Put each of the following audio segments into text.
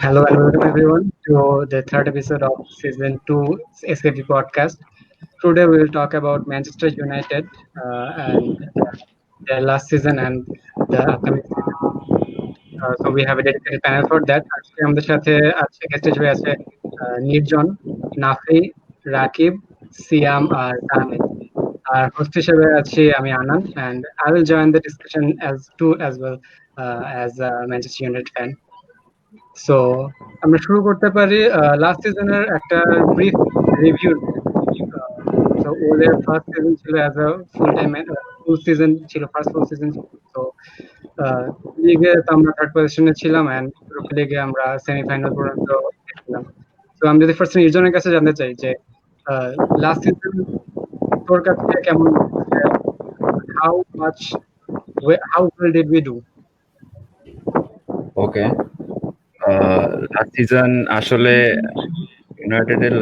Hello and welcome everyone to the third episode of season 2 SKP podcast. Today we will talk about Manchester United and their last season and the upcoming season. So we have a dedicated panel for that. আজকে আমাদের সাথে আছে guest হিসেবে আছে নির্জন, নাফি, রাকিব, সিয়াম আর তাহমিদ। আর host হিসেবে আছি আমি আনন্দ and I will join the discussion as well as a Manchester United fan. So আমরা শুরু করতে পারি লাস্ট সিজনের একটা ব্রিফ রিভিউ। সো ওদের ফার্স্ট সিজন ছিল অ্যাজ আ ফুল সিজন ছিল, ফার্স্ট ফুল সিজন ছিল। তো লিগে তো আমরা থার্ড পজিশনে ছিলাম এন্ড ইউরোপা লিগে আমরা সেমিফাইনাল পর্যন্ত গেছিলাম। তো আমি যদি ফার্স্ট নির্জনের কাছে জানতে চাই যে লাস্ট সিজন তোর কাছে কেমন লাগছে, how much how well did we do? Okay, last season আসলে ইউনাইটেডের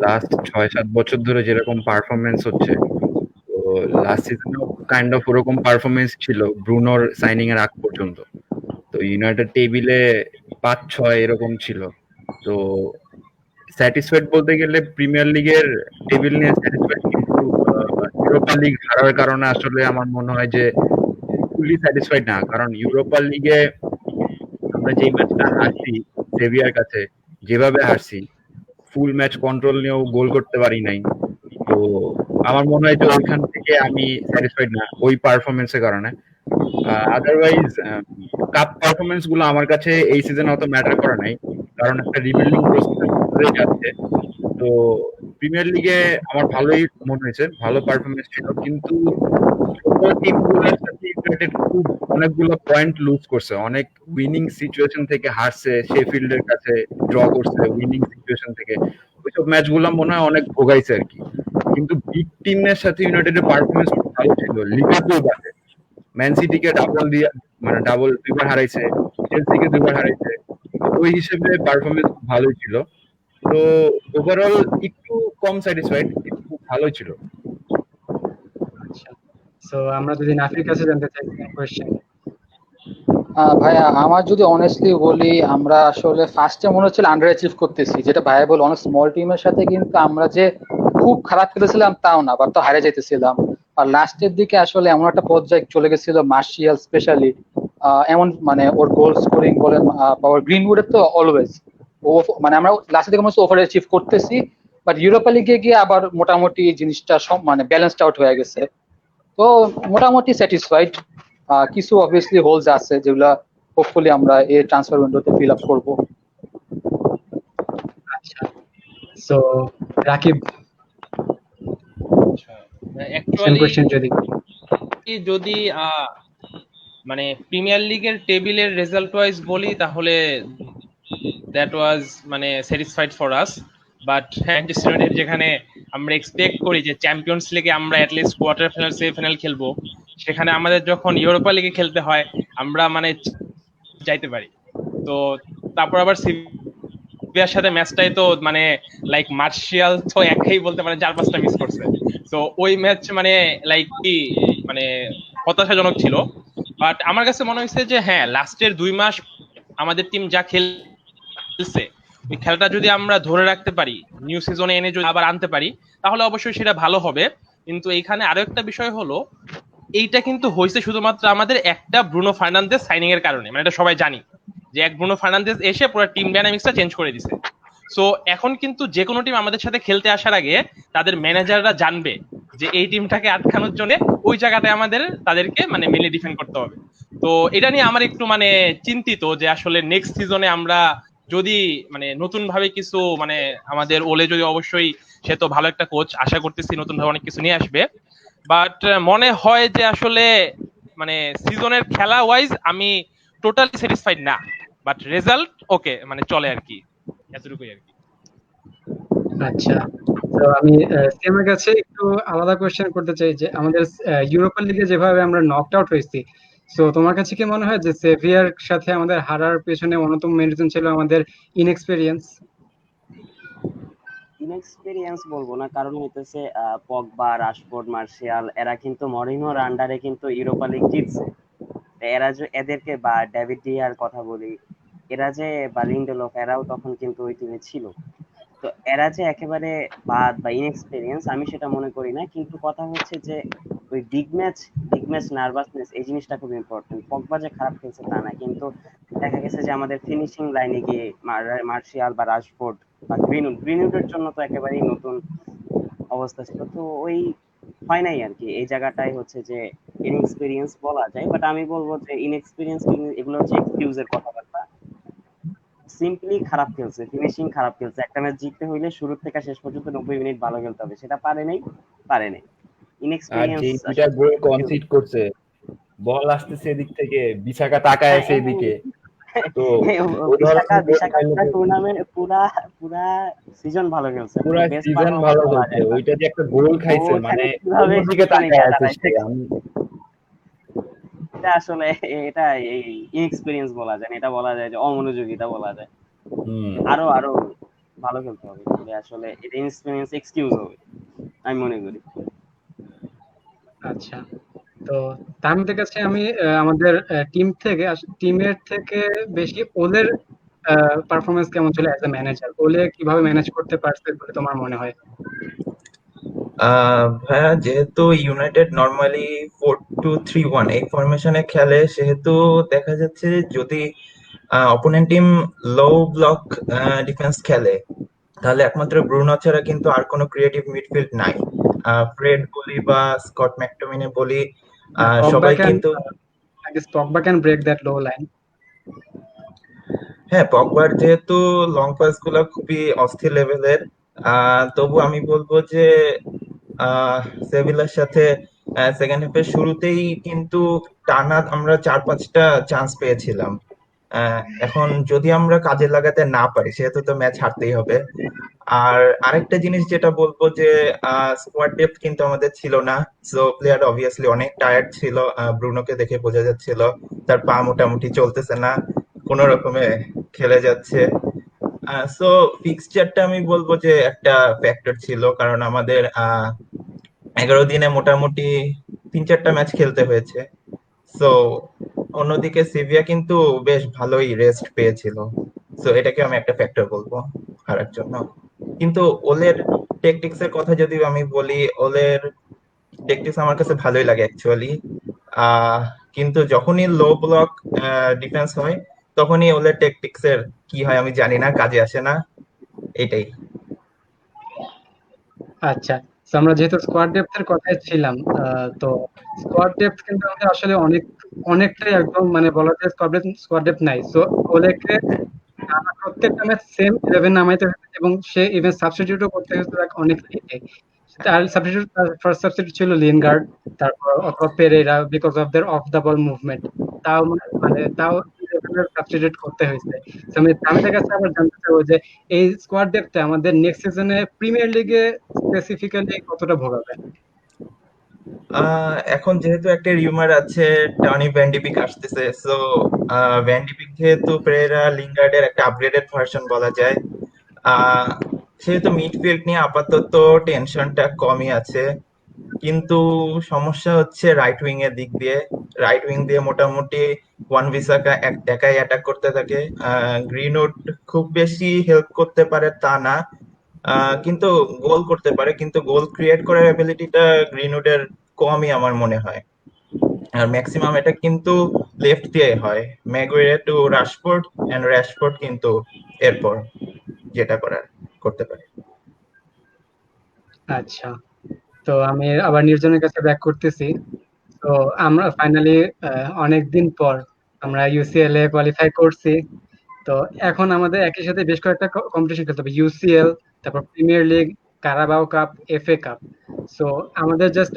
লাস্ট 6-7 বছর ধরে যেরকম পারফরমেন্স হচ্ছে, তো লাস্ট সিজনেও কাইন্ড অফ ওরকম পারফরমেন্স ছিল ব্রুনোর সাইনিং এর আগ পর্যন্ত। তো ইউনাইটেড টেবিলে 5-6 এরকম ছিল। তো স্যাটিসফাইড বলতে গেলে প্রিমিয়ার লিগের টেবিল নিয়ে স্যাটিসফাইড, কিন্তু ইউরোপা লিগ হারার কারণে আসলে আমার মনে হয় যে ফুলি স্যাটিসফাইড না। কারণ ইউরোপা লিগে আমরা যেই ম্যাচটা হারছি সেভিয়ার কাছে, যেভাবে হারছি, ফুল ম্যাচ কন্ট্রোল নিয়েও গোল করতে পারি নাই। তো আমার মনে হয় যে ওইখান থেকে আমি স্যাটিসফাইড না ওই পারফরমেন্সের কারণে। আদারওয়াইজ কাপ পারফরমেন্স গুলো আমার কাছে এই সিজনে অত ম্যাটার করে নাই, কারণ একটা রিবিল্ডিং প্রসেস যাচ্ছে। তো প্রিমিয়ার লিগে আমার ভালোই মনে হয়েছে, ভালো পারফরমেন্স ছিল, কিন্তু ছোট টিমগুলোর সাথে ইউনাইটেড খুব অনেকগুলো পয়েন্ট লুজ করছে, অনেক উইনিং সিচুয়েশন থেকে হারছে, শেফিল্ডের কাছে ড্র করছে উইনিং সিচুয়েশন থেকে। ওইসব ম্যাচগুলো মনে হয় অনেক ভোগাইছে আর কি। কিন্তু বিগ টিমের সাথে ইউনাইটেডের পারফরমেন্স খুব ভালো ছিল। লিভারপুল বাদে ম্যান সিটিকে ডাবল দুইবার হারাইছে, চেলসিকে দুইবার হারাইছে। তো ওই হিসেবে পারফরমেন্স খুব ভালোই ছিল। তো ওভারঅল একটু কম স্যাটিসফাইড, কিন্তু খুব ভালোই ছিল। আচ্ছা, সো আমরা যদি নাফির কাছে জানতে চাই কোয়েশ্চেন। ভাইয়া আমার যদি অনেস্টলি বলি, আমরা আসলে ফার্স্টে মনে হচ্ছিল আন্ডার অ্যাচিভ করতেছি, যেটা ভাইয়া বল অনেক স্মল টিমের সাথে কিন্তু আমরা যে খুব খারাপ খেলেছিলাম তাও না, বাট তো হারে যাইতেছিলাম। আর লাস্টের দিকে আসলে এমন একটা পর্যায়ে চলে গেছিল, মার্শিয়াল স্পেশালি এমন মানে ওর গোল স্কোরিং বলেন বা ওর গ্রিনউডের তো অলওয়েজ ও, মানে আমরা লাস্টের দিকে মনে হচ্ছে ওভার অ্যাচিভ করতেছি, বাট ইউরোপা লিগে গিয়ে আবার মোটামুটি জিনিসটা সব মানে ব্যালেন্সড আউট হয়ে গেছে। তো মোটামুটি স্যাটিসফাইড। কিছু অবভিয়াসলি হোলস আছে যেগুলা হোপফুলি আমরা এই ট্রান্সফার উইন্ডোতে ফিল আপ করবো। আচ্ছা, সো রাকিব আচ্ছা, সেম অ্যাকচুয়ালি কোয়েশ্চেন যদি যদি মানে প্রিমিয়ার লিগের টেবিলের রেজাল্ট ওয়াইজ বলি, তাহলে দ্যাট ওয়াজ মানে satisfied for us. But Manchester United যেখানে আমরা এক্সপেক্ট করি যে চ্যাম্পিয়ন্স লিগে আমরা অ্যাটলিস্ট কোয়ার্টার ফাইনাল সেমিফাইনাল খেলবো, সেখানে আমাদের যখন ইউরোপা লিগে খেলতে হয় আমরা মানে যাইতে পারি। তো তারপর আবার সিভিয়ার সাথে ম্যাচটাই তো মানে লাইক মার্শিয়াল তো একাই বলতে পারে 4-5টা মিস করছে। তো ওই ম্যাচ মানে লাইক কি মানে হতাশাজনক ছিল। বাট আমার কাছে মনে হয়েছে যে হ্যাঁ, লাস্টের 2 মাস আমাদের টিম যা খেলছে, ওই খেলাটা যদি আমরা ধরে রাখতে পারি, নিউ সিজনে এনে যদি আবার আনতে পারি, তাহলে অবশ্যই সেটা ভালো হবে। কিন্তু এইখানে আরো একটা বিষয় হলো, এইটা কিন্তু হয়েছে শুধুমাত্র আমাদের একটা ব্রুনো ফার্নান্দেজ সাইনিং এর কারণে। মানে এটা সবাই জানি যে এক ব্রুনো ফার্নান্দেজ এসে পুরো টিম ডাইনামিক্সটা চেঞ্জ করে দিছে। সো এখন কিন্তু যে কোনো টিম আমাদের সাথে খেলতে আসার আগে তাদের ম্যানেজাররা জানবে যে এই টিমটাকে আটকানোর জন্য ওই জায়গাটায় আমাদের তাদেরকে মানে মেনলি ডিফেন্ড করতে হবে। তো এটা নিয়ে আমার একটু মানে চিন্তিত যে আসলে নেক্সট সিজনে আমরা যদি মানে নতুন ভাবে কিছু মানে আমাদের ওলে যদি অবশ্যই সে তো ভালো একটা কোচ, আশা করতেছি নতুন ভাবে অনেক কিছু নিয়ে আসবে। বাট মনে হয় যে আসলে মানে সিজনের খেলা ওয়াইজ আমি টোটালি স্যাটিসফাইড না। বাট রেজাল্ট ওকে, মানে চলে আর কি, এতটুকুই আর কি। আচ্ছা, তো আমি সিএমের কাছে একটু আলাদা কোয়েশ্চেন করতে চাই যে আমাদের ইউরোপা লিগে যেভাবে আমরা নকড আউট হয়েছি, সো তোমার কাছে কি মনে হয় যে সেভিয়ার সাথে আমাদের হারার পেছনে অন্যতম মেন রিজন ছিল আমাদের ইনএক্সপেরিয়েন্স? ইনএক্সপেরিয়েন্স বলবো না, কারণ হইতেছে পগবা, রাশফোর্ড, মার্শিয়াল এরা কিন্তু মরিনোর আন্ডারে কিন্তু ইউরোপা লিগ জিতছে। তো এদেরকে বা ডেভিড ডিয়ার কথা বলি, এরা যে বা লিন্ডেলফ এরাও তখন কিন্তু ওই টিমে ছিল। তো এরা যে একেবারে বাদ বা ইনএক্সপেরিয়েন্স আমি সেটা মনে করি না, কিন্তু কথা হচ্ছে যে ওই বিগ ম্যাচ নার্ভাসনেস এই জিনিসটা খুব ইম্পর্টেন্ট। পগবা যে খারাপ খেলছে তা না, কিন্তু দেখা গেছে যে আমাদের ফিনিশিং লাইনে গিয়ে মার্শিয়াল বা রাশফোর্ড বা গ্রিনউডের জন্য তো একেবারেই নতুন অবস্থা ছিল, তো ওই হয় নাই আর কি। এই জায়গাটাই হচ্ছে যে ইনএক্সপেরিয়েন্স বলা যায়, বাট আমি বলবো যে ইনএক্সপেরিয়েন্স এগুলো হচ্ছে এক্সকিউজের কথাবার্তা। সিম্পলি খারাপ খেলছে, ফিনিশিং খারাপ খেলছে। একটা ম্যাচ জিততে হইলে শুরু থেকে শেষ পর্যন্ত 90 মিনিট ভালো খেলতে হবে, সেটা পারে নাই। আর ইনএক্সপেরিয়েন্স যেই দুইটা আসলে গোল কনসিড করছে, বল আসতেছে এদিক থেকে, বিশাখা তাকায় আছে এদিকে, তো ওই ধরনের গোল বিশাখা খাইলে পুরা তো টুর্নামেন্ট পুরা সিজন ভালো খেলছে, পুরা বেস্ট সিজন পারফরম্যান্স ভালো বলা খেলছে, যায় তার। ওইটা যে একটা গোল ও খাইছে মানে ওখানে কিভাবে অন্যদিকে সেখানে তাকায় গিয়ে আছে দাঁড়াইছে, সে। আমি এটা আসলে এটা এই ইনএক্সপেরিয়েন্স বলা যায় না, এটা বলা যায় যে অমনোযোগিতা বলা যায়। হুম আরো ভালো খেলতে হবে, তাহলে আসলে এটা ইনএক্সপেরিয়েন্স এক্সকিউজ হবে আমি মনে করি। আচ্ছা, তো তামিমের কাছে আমি আমাদের টিমের থেকে বেশি ওদের পারফরমেন্স কেমন ছিল অ্যাজ এ ম্যানেজার, ওলে কিভাবে ম্যানেজ করতে পারছে বলে তোমার মনে হয়? ভাইয়া, যেহেতু ইউনাইটেড নর্মালি 4-2-3-1 এই ফরমেশনে খেলে, সেহেতু দেখা যাচ্ছে যদি অপোনেন্ট টিম লো ব্লক ডিফেন্স খেলে, তাহলে একমাত্র ব্রুনো ছাড়া কিন্তু আর কোনো ক্রিয়েটিভ মিডফিল্ড নাই। ফ্রেড বলি বা স্কট ম্যাকটোমিনে বলি, Pogba সবাই can, কিন্তু I guess Pogba can break that low line. হ্যাঁ, পগবার যেহেতু লং পাস গুলা খুবই অস্থির লেভেলের, তবু আমি বলবো যে আহ সেভিলার সাথে সেকেন্ড হাফের শুরুতেই কিন্তু টানা আমরা 4-5টা চান্স পেয়েছিলাম। এখন যদি আমরা কাজে লাগাতে না পারি, সেহেতু তো ম্যাচ হারতেই হবে। আর আরেকটা জিনিস যেটা বলবো যে স্কোয়াড ডেপথ কিন্তু আমাদের ছিল না। সো প্লেয়ার অবভিয়াসলি অনেক টায়ার্ড ছিল, ব্রুনোকে দেখে বোঝা যাচ্ছিল তার পা মোটামুটি চলতেছে না, কোনো রকমে খেলে যাচ্ছে। সো ফিক্সচারটা আমি বলবো যে একটা ফ্যাক্টর ছিল, কারণ আমাদের 11 দিনে মোটামুটি 3-4টা ম্যাচ খেলতে হয়েছে। সো অন্যদিকে সিভিয়া কিন্তু বেশ ভালোই রেস্ট পেয়েছিল। সো এটাকে আমি একটা ফ্যাক্টর বলবো হারার জন্য। কিন্তু ওলের টেকটিক্স এর কথা যদি আমি বলি, ওলের টেকটিক্স আমার কাছে ভালোই লাগে অ্যাকচুয়ালি। কিন্তু যখনই লো ব্লক ডিফেন্স হয়, তখনই ওলের টেকটিক্স এর কি হয় আমি জানি না, কাজে আসে না, এটাই। আচ্ছা, তো আমরা যেহেতু স্কোয়াড ডেপথ এর কথায় ছিলাম, তো স্কোয়াড ডেপথ কিন্তু আমাদের আসলে অনেকটাই একদম মানে বলা যায় স্কোয়াড ডেপথ নাই। সো ওলেকে প্রত্যেকটা ম্যাচ সেম 11 নামাইতে হয়েছে এবং সে ইভেন সাবস্টিটিউটও করতে হয়েছে অনেক লেটে। তার সাবস্টিটিউট, ফার্স্ট সাবস্টিটিউট ছিল লিনগার্ড, তারপর অথবা Pereira, because of their of the ball movement. তাও সাবস্টিটিউট করতে হয়েছে। তো আমি তামিমের কাছে আবার জানতে চাবো যে এই স্কোয়াড ডেপথটা আমাদের নেক্সট সিজনে প্রিমিয়ার লিগে স্পেসিফিক্যালি কতটা ভোগাবে? এখন যেহেতু একটা রিউমার আছে টনি ভ্যান্ডিবিক আসতেছে, সো ভ্যান্ডিবিক যেহেতু পেরেরা লিঙ্গার্ডের একটা আপগ্রেডেড ভার্সন বলা যায়, আহ সেহেতু মিডফিল্ড নিয়ে আপাতত টেনশনটা কমই আছে। কিন্তু সমস্যা হচ্ছে রাইট উইং এর দিক দিয়ে। রাইট উইং দিয়ে মোটামুটি ওয়ান বিসাকা একাই অ্যাটাক করতে থাকে। গ্রিনউড খুব বেশি হেল্প করতে পারে তা না, কিন্তু গোল করতে পারে, কিন্তু গোল ক্রিয়েট করার অ্যাবিলিটিটা গ্রিনউডের কমই আমার মনে হয়। আর ম্যাক্সিমাম এটা কিন্তু লেফট দিয়ে হয়, ম্যাগুইরে টু রাশফোর্ড এন্ড রাশফোর্ড কিন্তু এরপর যেটা করার করতে পারে। আচ্ছা, তো আমি আবার নির্জনের কাছে ব্যাক করতেছি। তো আমরা ফাইনালি অনেকদিন পর আমরা ইউসিএল এ কোয়ালিফাই করছি। তো এখন আমাদের একই সাথে বেশ কয়েকটা কম্পিটিশন খেলতে হবে, ইউসিএল, তারপর Premier League, Carabao Cup, FA Cup. So আমাদের just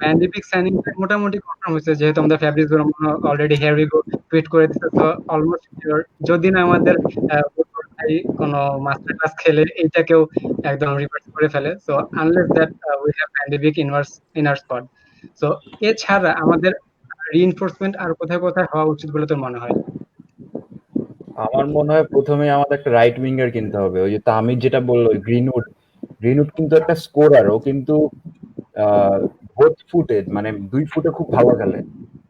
Van de Beek signing মোটামুটি কনফার্ম হয়েছে, যেহেতু আমাদের Fabrizio Romano already here we go tweet করে দিচ্ছে। তো অলমোস্ট শিওর, যদি না আমাদের কোনো মাস্টার ক্লাস খেলে এইটাকেও একদম রিভার্স করে ফেলে। So unless that we have van de peak in our squad. So এছাড়া আমাদের রিইনফোর্সমেন্ট আর কোথায় কোথায় হওয়া উচিত বলে তোর মনে হয়? আমার মনে হয় প্রথমে আমাদের একটা রাইট উইঙ্গার কিনতে হবে। ওই যে তামির যেটা বললো, গ্রিনউড কিন্তু একটা স্কোরার, ও কিন্তু বোথ ফুটে মানে 2 ফুটে খুব ভালো খেলে।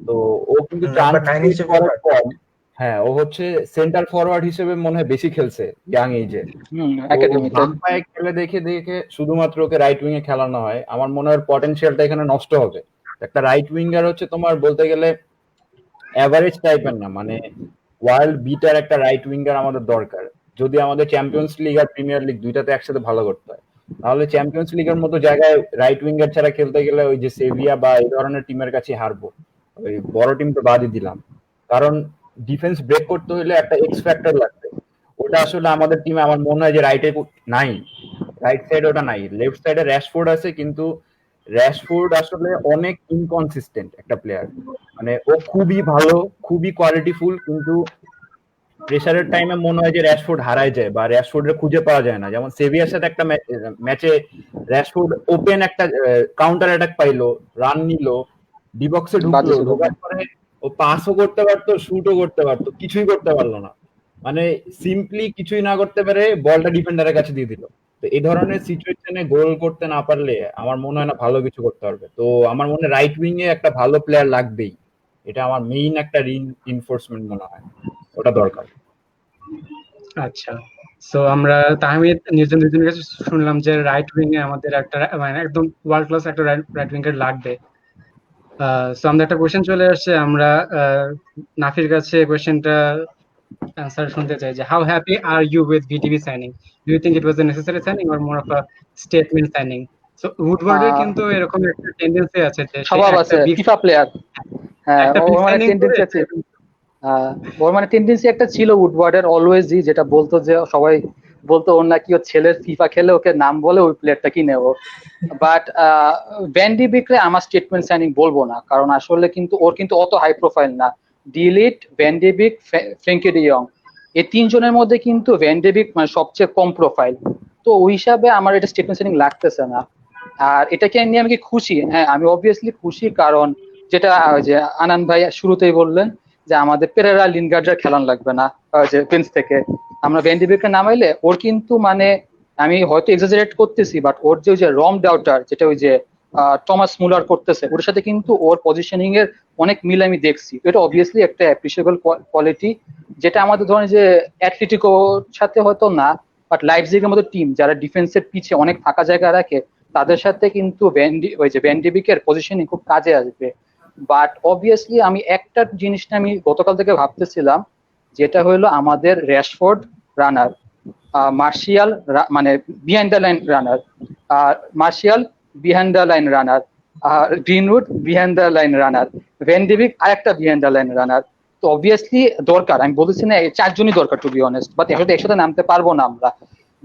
তো ও কিন্তু চান্স নাম্বার 9 ক্রিয়েট হিসেবে করে কম। হ্যাঁ, ও হচ্ছে সেন্টার ফরওয়ার্ড হিসেবে মনে হয় বেশি খেলছে ইয়াং এজে। তো একাডেমিতে। বাম পায়ে খেলে দেখে দেখে শুধুমাত্র ওকে রাইট উইং এ খেলানো হয়, আমার মনে হয় পটেনশিয়ালটা এখানে নষ্ট হবে। একটা রাইট উইঙ্গার হচ্ছে তোমার বলতে গেলে অ্যাভারেজ টাইপের না, মানে ওয়ার্ল্ড বিটার একটা রাইট উইঙ্গার আমাদের দরকার যদি আমাদের চ্যাম্পিয়ন্স লিগ আর প্রিমিয়ার লিগ দুইটাতে একসাথে ভালো করতে হয়। তাহলে চ্যাম্পিয়ন্স লিগের মতো জায়গায় রাইট উইঙ্গার ছাড়া খেলতে গেলে ওই যে সেভিয়া বা এই ধরনের টিমের কাছে হারবো। ওই বড় টিম তো বাদই দিলাম, কারণ ডিফেন্স ব্রেক করতে হলে একটা এক্স ফ্যাক্টর লাগবে। ওটা আসলে আমাদের টিমে আমার মনে হয় যে রাইটে নাই, রাইট সাইডে ওটা নাই। লেফট সাইডে র্যাশফোর্ড আছে, কিন্তু র্যাশফোর্ড আসলে অনেক ইনকনসিস্টেন্ট একটা প্লেয়ার। মানে ও খুবই ভালো, খুবই কোয়ালিটিফুল, কিন্তু প্রেসারের টাইমে মনে হয় যে র্যাশফোর্ড হারায় যায় বা র্যাশফোর্ডের খুঁজে পাওয়া যায় না। যেমন সেভিয়ার সাথে একটা ম্যাচে র্যাশফোর্ড ওপেন একটা কাউন্টার অ্যাটাক পাইলো, রান নিল, ডিবক্সে ঢুকলো, ঢোকার পরে ও পাসও করতে পারতো, শুটও করতে পারতো, কিছুই করতে পারলো না। মানে সিম্পলি কিছুই না করতে পারে বলটা ডিফেন্ডারের কাছে দিয়ে দিল। তো এই ধরনের সিচুয়েশনে গোল করতে না পারলে আমার মনে হয় না ভালো কিছু করতে পারবে। তো আমার মনে হয় রাইট উইং এ একটা ভালো প্লেয়ার লাগবেই, এটা আমার মেইন একটা রিইনফোর্সমেন্ট মনে হয়, ওটা দরকার। আচ্ছা, সো আমরা তাহমিদ নির্জন দুজনের কাছে শুনলাম যে রাইট উইং এ আমাদের একটা মানে একদম ওয়ার্ল্ড ক্লাস একটা রাইট উইঙ্গার লাগবে। সো আমাদের একটা কোয়েশ্চেন চলে আসছে, আমরা নাফির কাছে কোয়েশ্চেনটা অ্যান্সার শুনতে চাই যে how happy are you with VDB signing? Do you think it was a necessary signing or more of a statement signing? So উডওয়ার্ডের কিন্তু এরকম একটা টেন্ডেন্সি আছে যে স্বভাব আছে, ফিফা প্লেয়ার। হ্যাঁ, একটা ওর বিগ মানে সাইনিং টেন্ডেন্সি করে আছে। ওর মানে টেন্ডেন্সি একটা ছিল উডওয়ার্ডের অলওয়েজই, যেটা বলতো যে সবাই বলতো ওর নাকি ওর ছেলের ফিফা খেলে ওকে নাম বলে ওই প্লেয়ারটা কিনে ও। বাট ভ্যান্ডি বিক্রে আমার স্টেটমেন্ট সাইনিং বলবো না, কারণ আসলে কিন্তু ওর কিন্তু অত হাই প্রোফাইল না। ডিলিট, ভ্যান্ডি বিক, ফ্র্যাঙ্কি ডি ইয়ং, এই তিনজনের মধ্যে কিন্তু ভ্যান্ডি বিক মানে সবচেয়ে কম প্রোফাইল। তো ওই হিসাবে আমার এটা স্টেটমেন্ট সাইনিং লাগতেছে না। আর এটাকে নিয়ে আমি কি খুশি? হ্যাঁ, আমি অবভিয়াসলি খুশি, কারণ যেটা যে আনান ভাই শুরুতেই বললেন যে আমাদের পেরেরা লিনগার্ডের খেলান লাগবে না যে বেঞ্চ থেকে আমরা ভ্যান্ডিবেককে নামাইলে ওর কিন্তু মানে আমি হয়তো এক্সাজারেট করতেছি, বাট ওর যে ওই যে রম ডাউটার যেটা ওই যে টমাস মুলার করতেছে ওর সাথে কিন্তু ওর পজিশনিং এর অনেক মিল আমি দেখছি। এটা অবভিয়াসলি একটা অ্যাপ্রিসিয়েবল কোয়ালিটি, যেটা আমাদের ধরেন যে অ্যাথলেটিকোর সাথে হয়তো না, বাট লাইপজিগের মতো টিম যারা ডিফেন্সের পিছে অনেক ফাঁকা জায়গা রাখে তাদের সাথে কিন্তু ওই যে ভ্যান্ডিবিকের পজিশনিং খুব কাজে আসবে। বাট অবভিয়াসলি আমি একটা জিনিসটা আমি গতকাল থেকে ভাবতেছিলাম, যেটা হলো আমাদের র্যাশফোর্ড রানার, মার্শিয়াল মানে behind the line runner, Martial behind the line runner, Greenwood behind the line runner, Van de Beek আরেকটা বিহাইন্ড দ্য লাইন রানার। তো অবভিয়াসলি দরকার, আমি বলতেছি না এই চারজনই দরকার টু বি অনেস্ট, বাট একসাথে নামতে পারবো না আমরা।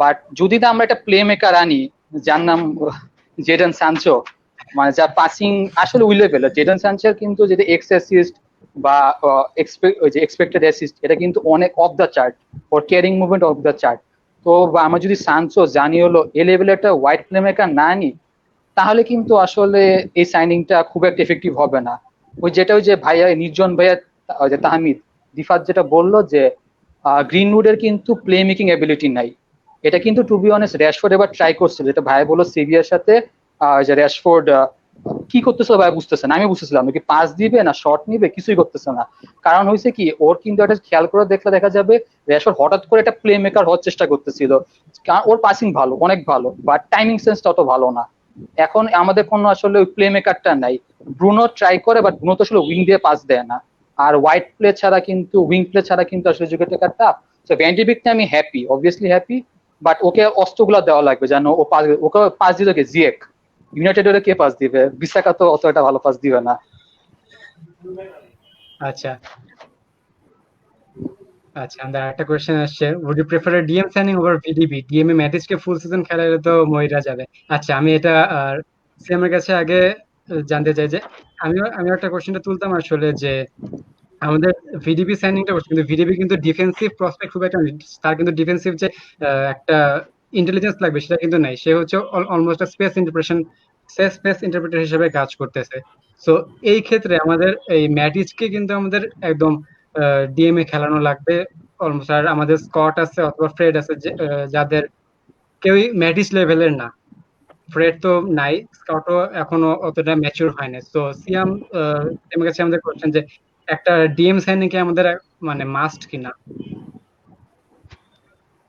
বাট যদি না আমরা একটা প্লে মেকার আনি যার নাম জেডন সানচো, মানে যা পাসিং আসলে উই লেভেল, জেডন সানচোর কিন্তু যেটা এক্স অ্যাসিস্ট বা এক্সপেক্টেড অ্যাসিস্ট এটা কিন্তু অনেক of the chart, or carrying movement of the chart. তো আমরা যদি সানচো জানি হলো এ লেভেলের একটা ওয়াইড প্লে মেকার না আনি, তাহলে কিন্তু আসলে এই সাইনিংটা খুব একটা এফেক্টিভ হবে না। ওই যেটা ওই যে ভাইয়া নির্জন ভাইয়া যে তাহমিদ দিফাত যেটা বললো যে গ্রিনউডের কিন্তু প্লে মেকিং এবিলিটি নাই, এটা কিন্তু টু বি অনেস্ট র্যাশফোর্ড এবার ট্রাই করছিল, যেটা ভাই বললো সিভিয়ার সাথে যে র্যাশফোর্ড কি করতেছে ভাই বুঝতেছে না, আমি বুঝতেছিলাম কি পাস দিবে না শর্ট নিবে কিছুই করতেছে না। কারণ হয়েছে কি ওর কিন্তু একটা খেয়াল করে দেখলে দেখা যাবে র্যাশফোর্ড হঠাৎ করে একটা প্লে মেকার হওয়ার চেষ্টা করতেছিল, কারণ ওর পাসিং ভালো অনেক ভালো, বাট টাইমিং সেন্সটা অত ভালো না। এখন আমাদের কোনো আসলে ওই প্লে মেকারটা নাই। ব্রুনো ট্রাই করে, বাট ব্রুনো তো আসলে উইং দিয়ে পাস দেয় না, আর হোয়াইট প্লে ছাড়া কিন্তু উইং প্লে ছাড়া কিন্তু আসলে যুগের টেকারটা। তো ভ্যান্ডিবিকটা আমি happy, obviously happy, but okay অস্ত্রগুলা দেওয়া লাগবে যেন ও পাস, ওকে পাস দিল কে জিয়েক, ইউনাইটেডের কে পাস দিবে? বিসাকা তো অত একটা ভালো পাস দিবে না। আচ্ছা আচ্ছা, আমাদের একটা কোয়েশ্চেন আসছে, would you prefer a DM signing over VDB? DM a ম্যাটিসকে ফুল সিজন খেলালে তো মইরা যাবে। আচ্ছা, আমি এটা সিএমের কাছে আগে জানতে চাই যে আমি একটা কোয়েশ্চেনটা তুলতাম আসলে যে আমাদের ভিডিবি সাইনিংটা করছে, কিন্তু ভিডিবি কিন্তু ডিফেন্সিভ প্রসপেক্ট খুব একটা নেই। তার কিন্তু ডিফেন্সিভ যে একটা ইন্টেলিজেন্স লাগবে সেটা কিন্তু নাই। সে হচ্ছে অলমোস্ট স্পেস ইন্টারপ্রেটার হিসেবে কাজ করতেছে। সো এই ক্ষেত্রে আমাদের এই ম্যাটিচকে কিন্তু আমাদের একদম ডিএমএ খেলানো লাগবে অলমোস্ট। আর আমাদের স্কট আছে অথবা ফ্রেড আছে যাদের কেউই ম্যাটিচ লেভেলের না। ফ্রেড তো নাই, স্কটও এখনো অতটা ম্যাচিউর হয় না। তো সিয়াম এর কাছে আমাদের কোশ্চেন যে একটা ডিএম সাইনিং কি আমাদের মানে মাস্ট কিনা?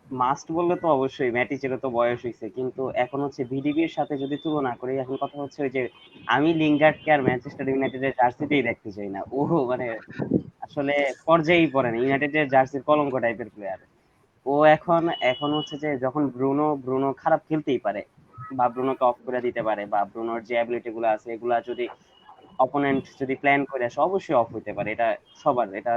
মাস্ট বললে তো অবশ্যই ম্যাটিচেরও তো বয়স হয়েছে, কিন্তু এখন হচ্ছে ভিডিবির সাথে যদি তুলনা করি, এখন কথা হচ্ছে ওই যে আমি লিঙ্গার্ডকে আর ম্যানচেস্টার ইউনাইটেডের জার্সিতেই দেখতে চাই না। ও মানে আসলে পর্যায়েই পড়ে না, ইউনাইটেডের জার্সির কলঙ্ক টাইপের প্লেয়ার। ও এখন এখন হচ্ছে যে যখন ব্রুনো খারাপ খেলতেই পারে, বা ব্রুনোকে অফ করে দিতে পারে, বা ব্রুনোর যে অ্যাবিলিটি গুলো আছে এগুলা যদি অপোনেন্ট যদি প্ল্যান করে আসে অবশ্যই অফ হইতে পারে, এটা সবার, এটা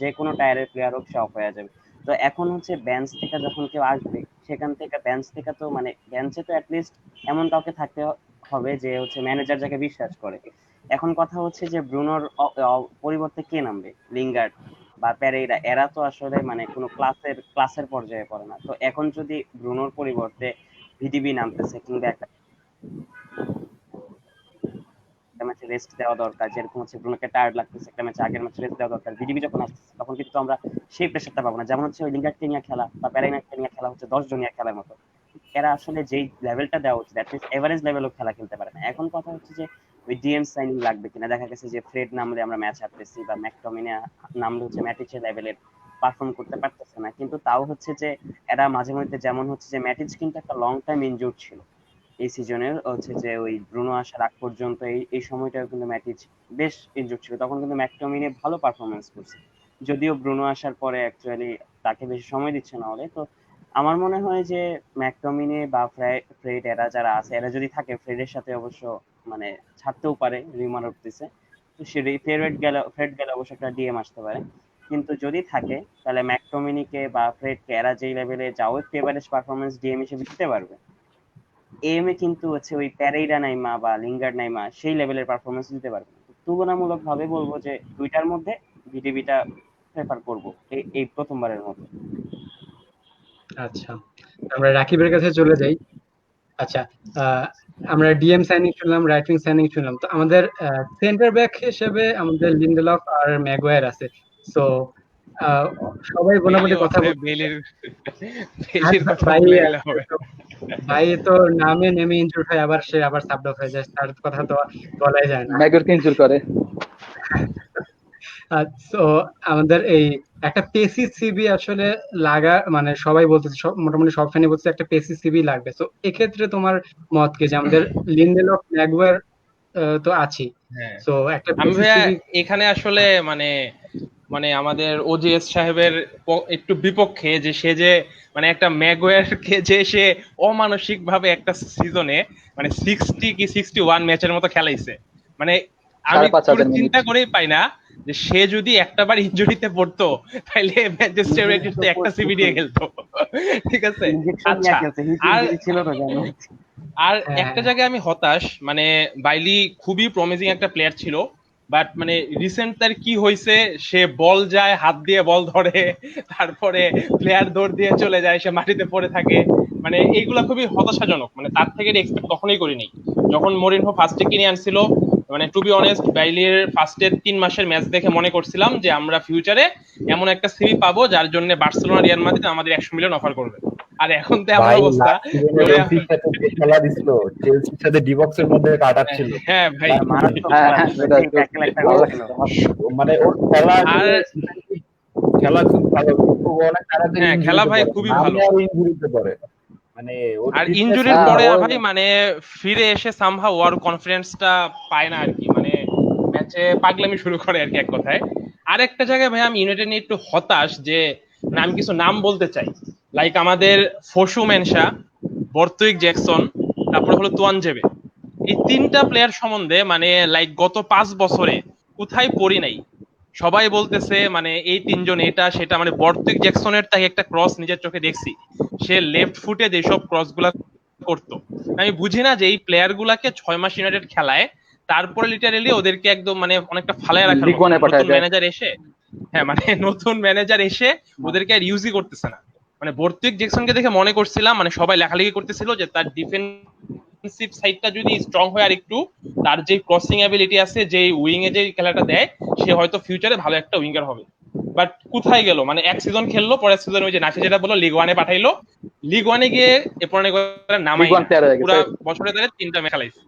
যে কোনো টায়ারের প্লেয়ার হোক সে অফ হয়ে যাবে। তো এখন হচ্ছে বেঞ্চ থেকে যখন কেউ আসবে, সেখান থেকে বেঞ্চ থেকে তো মানে বেঞ্চে তো অ্যাটলিস্ট এমন কাউকে থাকতে হবে যে হচ্ছে ম্যানেজার যাকে বিশ্বাস করে। এখন কথা হচ্ছে যে ব্রুনোর পরিবর্তে কে নামবে? লিঙ্গার্ড বা পেরেইরা, এরা তো আসলে মানে কোনো ক্লাসের পর্যায়ে পড়ে না। তো এখন যদি ব্রুনোর পরিবর্তে ভিডিবি নামতেছে, কিংবা একটা ম্যাচে রেস্ট দেওয়া দরকার, যেরকম হচ্ছে ব্রুনোকে টায়ার্ড লাগতেছে একটা ম্যাচে, আগের ম্যাচে রেস্ট দেওয়া দরকার, ভিডিবি যখন আসতেছে তখন কিন্তু আমরা সেই প্রেশারটা পাবো না, যেমন হচ্ছে ওই লিঙ্গার্ডকে নিয়ে খেলা বা প্যারাইনাকে নিয়ে খেলা হচ্ছে 10 জনিয়া খেলার মতো। এরা আসলে যেই লেভেলটা দেওয়া উচিত অ্যাটলিস্ট এভারেজ লেভেলও খেলা খেলতে পারে না। এখন কথা হচ্ছে যে ওই ডিএম সাইনিং লাগবে কিনা, দেখা গেছে যে ফ্রেড নামলে আমরা ম্যাচ হারতেছি, বা ম্যাকটমিনে নামলে হচ্ছে ম্যাটিচের লেভেলের পারফর্ম করতে পারতেছে না। কিন্তু তাও হচ্ছে যে এরা মাঝে মধ্যে, যেমন হচ্ছে যে ম্যাটিচ কিন্তু একটা লং টাইম ইনজুর্ড ছিল এই সিজনের, হচ্ছে যে ওই ব্রুনো আসার আগ পর্যন্ত এই সময়টাও কিন্তু ম্যাটিচ বেশ ইনজুর্ড ছিল, তখন কিন্তু ম্যাকটমিনে ভালো পারফরমেন্স করছে। যদিও ব্রুনো আসার পরে অ্যাকচুয়ালি তাকে বেশি সময় দিচ্ছে না হলে। তো আমার মনে হয় যে ম্যাকটমিনে বা ফ্রেড এরা যারা আছে, এরা যদি থাকে, ফ্রেডের সাথে অবশ্য মানে ছাড়তেও পারে, রিউমার উঠতেছে। তো সে ফ্রেড গেলে অবশ্য একটা ডিএম আসতে পারে। কিন্তু যদি থাকে তাহলে ম্যাকটমিনিকে বা ফ্রেডকে এরা যেই লেভেলে যাও একটু এভারেজ পারফরমেন্স ডিএম হিসেবে দিতে পারবে, এম এ কিন্তু হচ্ছে ওই প্যারেইরা নাইমা বা লিঙ্গার্ড নাইমা সেই লেভেলের পারফরমেন্স দিতে পারবে না। তুলনামূলক ভাবে বলবো যে দুইটার মধ্যে ভিডিবিটা প্রেফার করব এই প্রথমবারের মতো। আচ্ছা, আমরা রাকিবের কাছে চলে যাই। আচ্ছা, আহ, আমরা ডিএম সাইনিং শুনলাম, রাইট উইং সাইনিং শুনলাম, তো আমাদের সেন্টার ব্যাক হিসেবে আমাদের লিন্ডেলফ আর ম্যাগুয়ার আছে। সো সবাই মোটামুটি বেলিও কথা আছে, বলছে। আর বেলির কথা ভাই ভুলে গেলে হবে। ভাই তো নামে নেমে ইনজুর হয়, আবার সে আবার সাবড অফ হয়ে যায়, তার কথা তো বলাই যায় না। ম্যাগরকে ইনজুর করে। তো আমাদের এই একটা পেসি সিবি আসলে লাগা, মানে সবাই বলতেছে, মোটামুটি সব ফ্যানই বলছে একটা পেসি সিবি লাগবে। তো এক্ষেত্রে তোমার মত কি, যে আমাদের লিন্ডেলফ ম্যাগুয়ার তো আছি, হ্যাঁ, সো একটা আমি পেসি ভাইয়া সিবি। এখানে আসলে মানে মানে আমাদের ওজিএস সাহেবের একটু বিপক্ষে, যে সে যে মানে একটা ম্যাগুয়ারকে যে সে অমানসিক ভাবে একটা সিজনে মানে 60 কি 61 ম্যাচের মতো খেলাইছে। মানে আমি পুরো 5,500 মিনিট। চিন্তা করেই পাই না যে সে যদি একটাবার ইনজুরিতে পড়তো তাহলে ম্যানচেস্টার ইউনাইটেড তো একটা সিবি দিয়ে খেলতো। ঠিক আছে। ইনজেকশন নিয়ে আচ্ছা, খেলছে, হিট আর ইনজুরি ছিল তো জানো। আর হ্যাঁ, একটা জায়গায় আমি হতাশ, মানে বাইলি খুবই প্রমিজিং একটা প্লেয়ার ছিল, বাট মানে রিসেন্ট তার কি হয়েছে, সে বল যায় হাত দিয়ে বল ধরে, তারপরে প্লেয়ার দৌড় দিয়ে চলে যায়, সে মাটিতে পড়ে থাকে। মানে এইগুলা খুবই হতাশাজনক, মানে তার থেকে এক্সপেক্ট কখনোই করিনি। যখন মরিনহো ফার্স্টে কিনে আনছিল, মানে টু বি অনেস্ট বাইলির ফার্স্টের 3 মাসের ম্যাচ দেখে মনে করছিলাম যে আমরা ফিউচারে এমন একটা সিবি পাবো যার জন্য বার্সেলোনা রিয়াল মাদ্রিদ আমাদের 100 মিলিয়ন অফার করবে। আর এখন তো এমন ভাই অবস্থা লাস্ট সিজনে যে চেলসির সাথে যে খেলা দিছিল, চেলসির সাথে ডিবক্সের মধ্যে কাটাচ্ছিল। হ্যাঁ ভাই, ভাই মারাত্মক হ্যাঁ খেলা হ্যাঁ, ছিল, এটা সেই ট্যাকেল একটা ওর ভালো ছিল। মানে ওর খেলা আর আসলে খেলা খুব ভালো, কিন্তু ও অনেক তাড়াতাড়ি হ্যাঁ খেলা ইনজুরিতে ভাই পড়ে, খুবই নামে ভালো। আর ইনজুরিতে পড়ে। মানে ওর আর ফিটনেস ইনজুরির হ্যাঁ পরে ও ভাই মানে ফিরে এসে সামহাউ ওর কনফিডেন্সটা পায় না আর কি, মানে ম্যাচে পাগলামি শুরু করে আর কি এক কথায়। আরেকটা জায়গায় ভাই আমি ইউনাইটেড নিয়ে একটু হতাশ, যে মানে আমি কিছু নাম বলতে চাই, লাইক আমাদের ফসু মেনশা, বর্তুইক জ্যাকসন, তারপরে হলো তুয়ানজেবে। এই 3টা প্লেয়ার সম্বন্ধে মানে লাইক গত 5 বছরে কোথায় পড়ি নাই, সবাই বলতেছে মানে এই 3জন এটা সেটা। মানে বর্তুইক জ্যাকসনের তাই একটা ক্রস নিজের চোখে দেখছি, সে লেফট ফুটে যেসব ক্রস গুলা করতো, আমি বুঝি না যে এই প্লেয়ার গুলাকে 6 মাস ইউনাইটেড খেলায়, তারপরে লিটারেলি ওদেরকে একদম মানে অনেকটা ফালায় রাখার লিগ মতো। ওয়ানে পাঠায় নতুন দেয়। ম্যানেজার এসে, হ্যাঁ মানে নতুন ম্যানেজার এসে ওদেরকে আর ইউজই করতেছে না। মানে বর্তুইক জ্যাকসনকে দেখে মনে করছিলাম, মানে সবাই লেখালেখি করতেছিল যে তার ডিফেন্সিভ সাইডটা যদি স্ট্রং হয় আর একটু, তার যে ক্রসিং অ্যাবিলিটি আছে, যে উইং এ যে খেলাটা দেয়, সে হয়তো ফিউচারে ভালো একটা উইঙ্গার হবে। বাট কোথায় গেল, মানে এক সিজন খেললো, পরের সিজন ওই যে নাফি যেটা বললো লিগ ওয়ানে পাঠাইলো, লিগ ওয়ানে গিয়ে এরপর লিগ নামাই ওয়ান না, প্লেয়ার হয়ে পুরা গেছে। বছরে তাদের 3টা ম্যাচ খেলাইছে,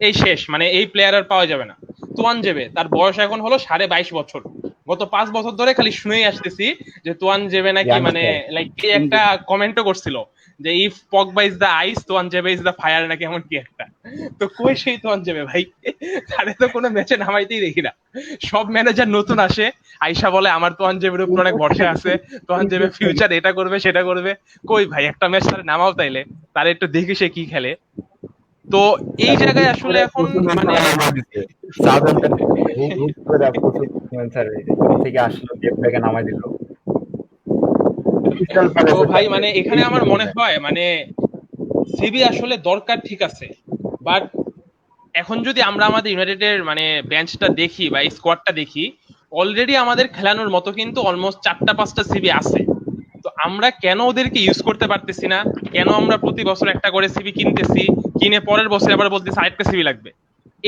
এই শেষ। মানে এই প্লেয়ার আর পাওয়া যাবে না। তুয়ান যাবে, তার বয়স এখন হলো 22.5 বছর, গত 5 বছর ধরে খালি শুনেই আসতেছি যে তোয়ান জেবে নাকি মানে লাইক এই একটা কমেন্টও করছিল যে if Pogba is the ice Tuanzebe is the fire নাকি এমন কি একটা। তো কই সেই তোয়ান জেবে ভাই, তারে তো কোনো ম্যাচে নামাইতেই দেখি না। সব ম্যানেজার নতুন আসে, আইসা বলে আমার তোয়ান জেবের উপর অনেক ভরসা আছে, তোয়ান জেবে ফিউচার এটা করবে সেটা করবে। কই ভাই একটা ম্যাচ তারে নামাও তাইলে, তারে একটু দেখি সে কি খেলে। তো এই জায়গায় আসলে এখন মানে থেকে আসলো ডেপটাকে নামাই দিল। তো ভাই মানে এখানে আমার মনে হয় মানে সিবি আসলে দরকার ঠিক আছে, বাট এখন যদি আমরা আমাদের ইউনাইটেডের মানে বেঞ্চটা দেখি বা স্কোয়াডটা দেখি, অলরেডি আমাদের খেলানোর মতো কিন্তু অলমোস্ট 4-5টা সিবি আছে। তো আমরা কেন ওদেরকে ইউজ করতে পারতেছি না? কেন আমরা প্রতি বছর একটা করে সিবি কিনতেছি, কিনে পরের বছর আবার বলতেছি আরেকটা সিবি লাগবে।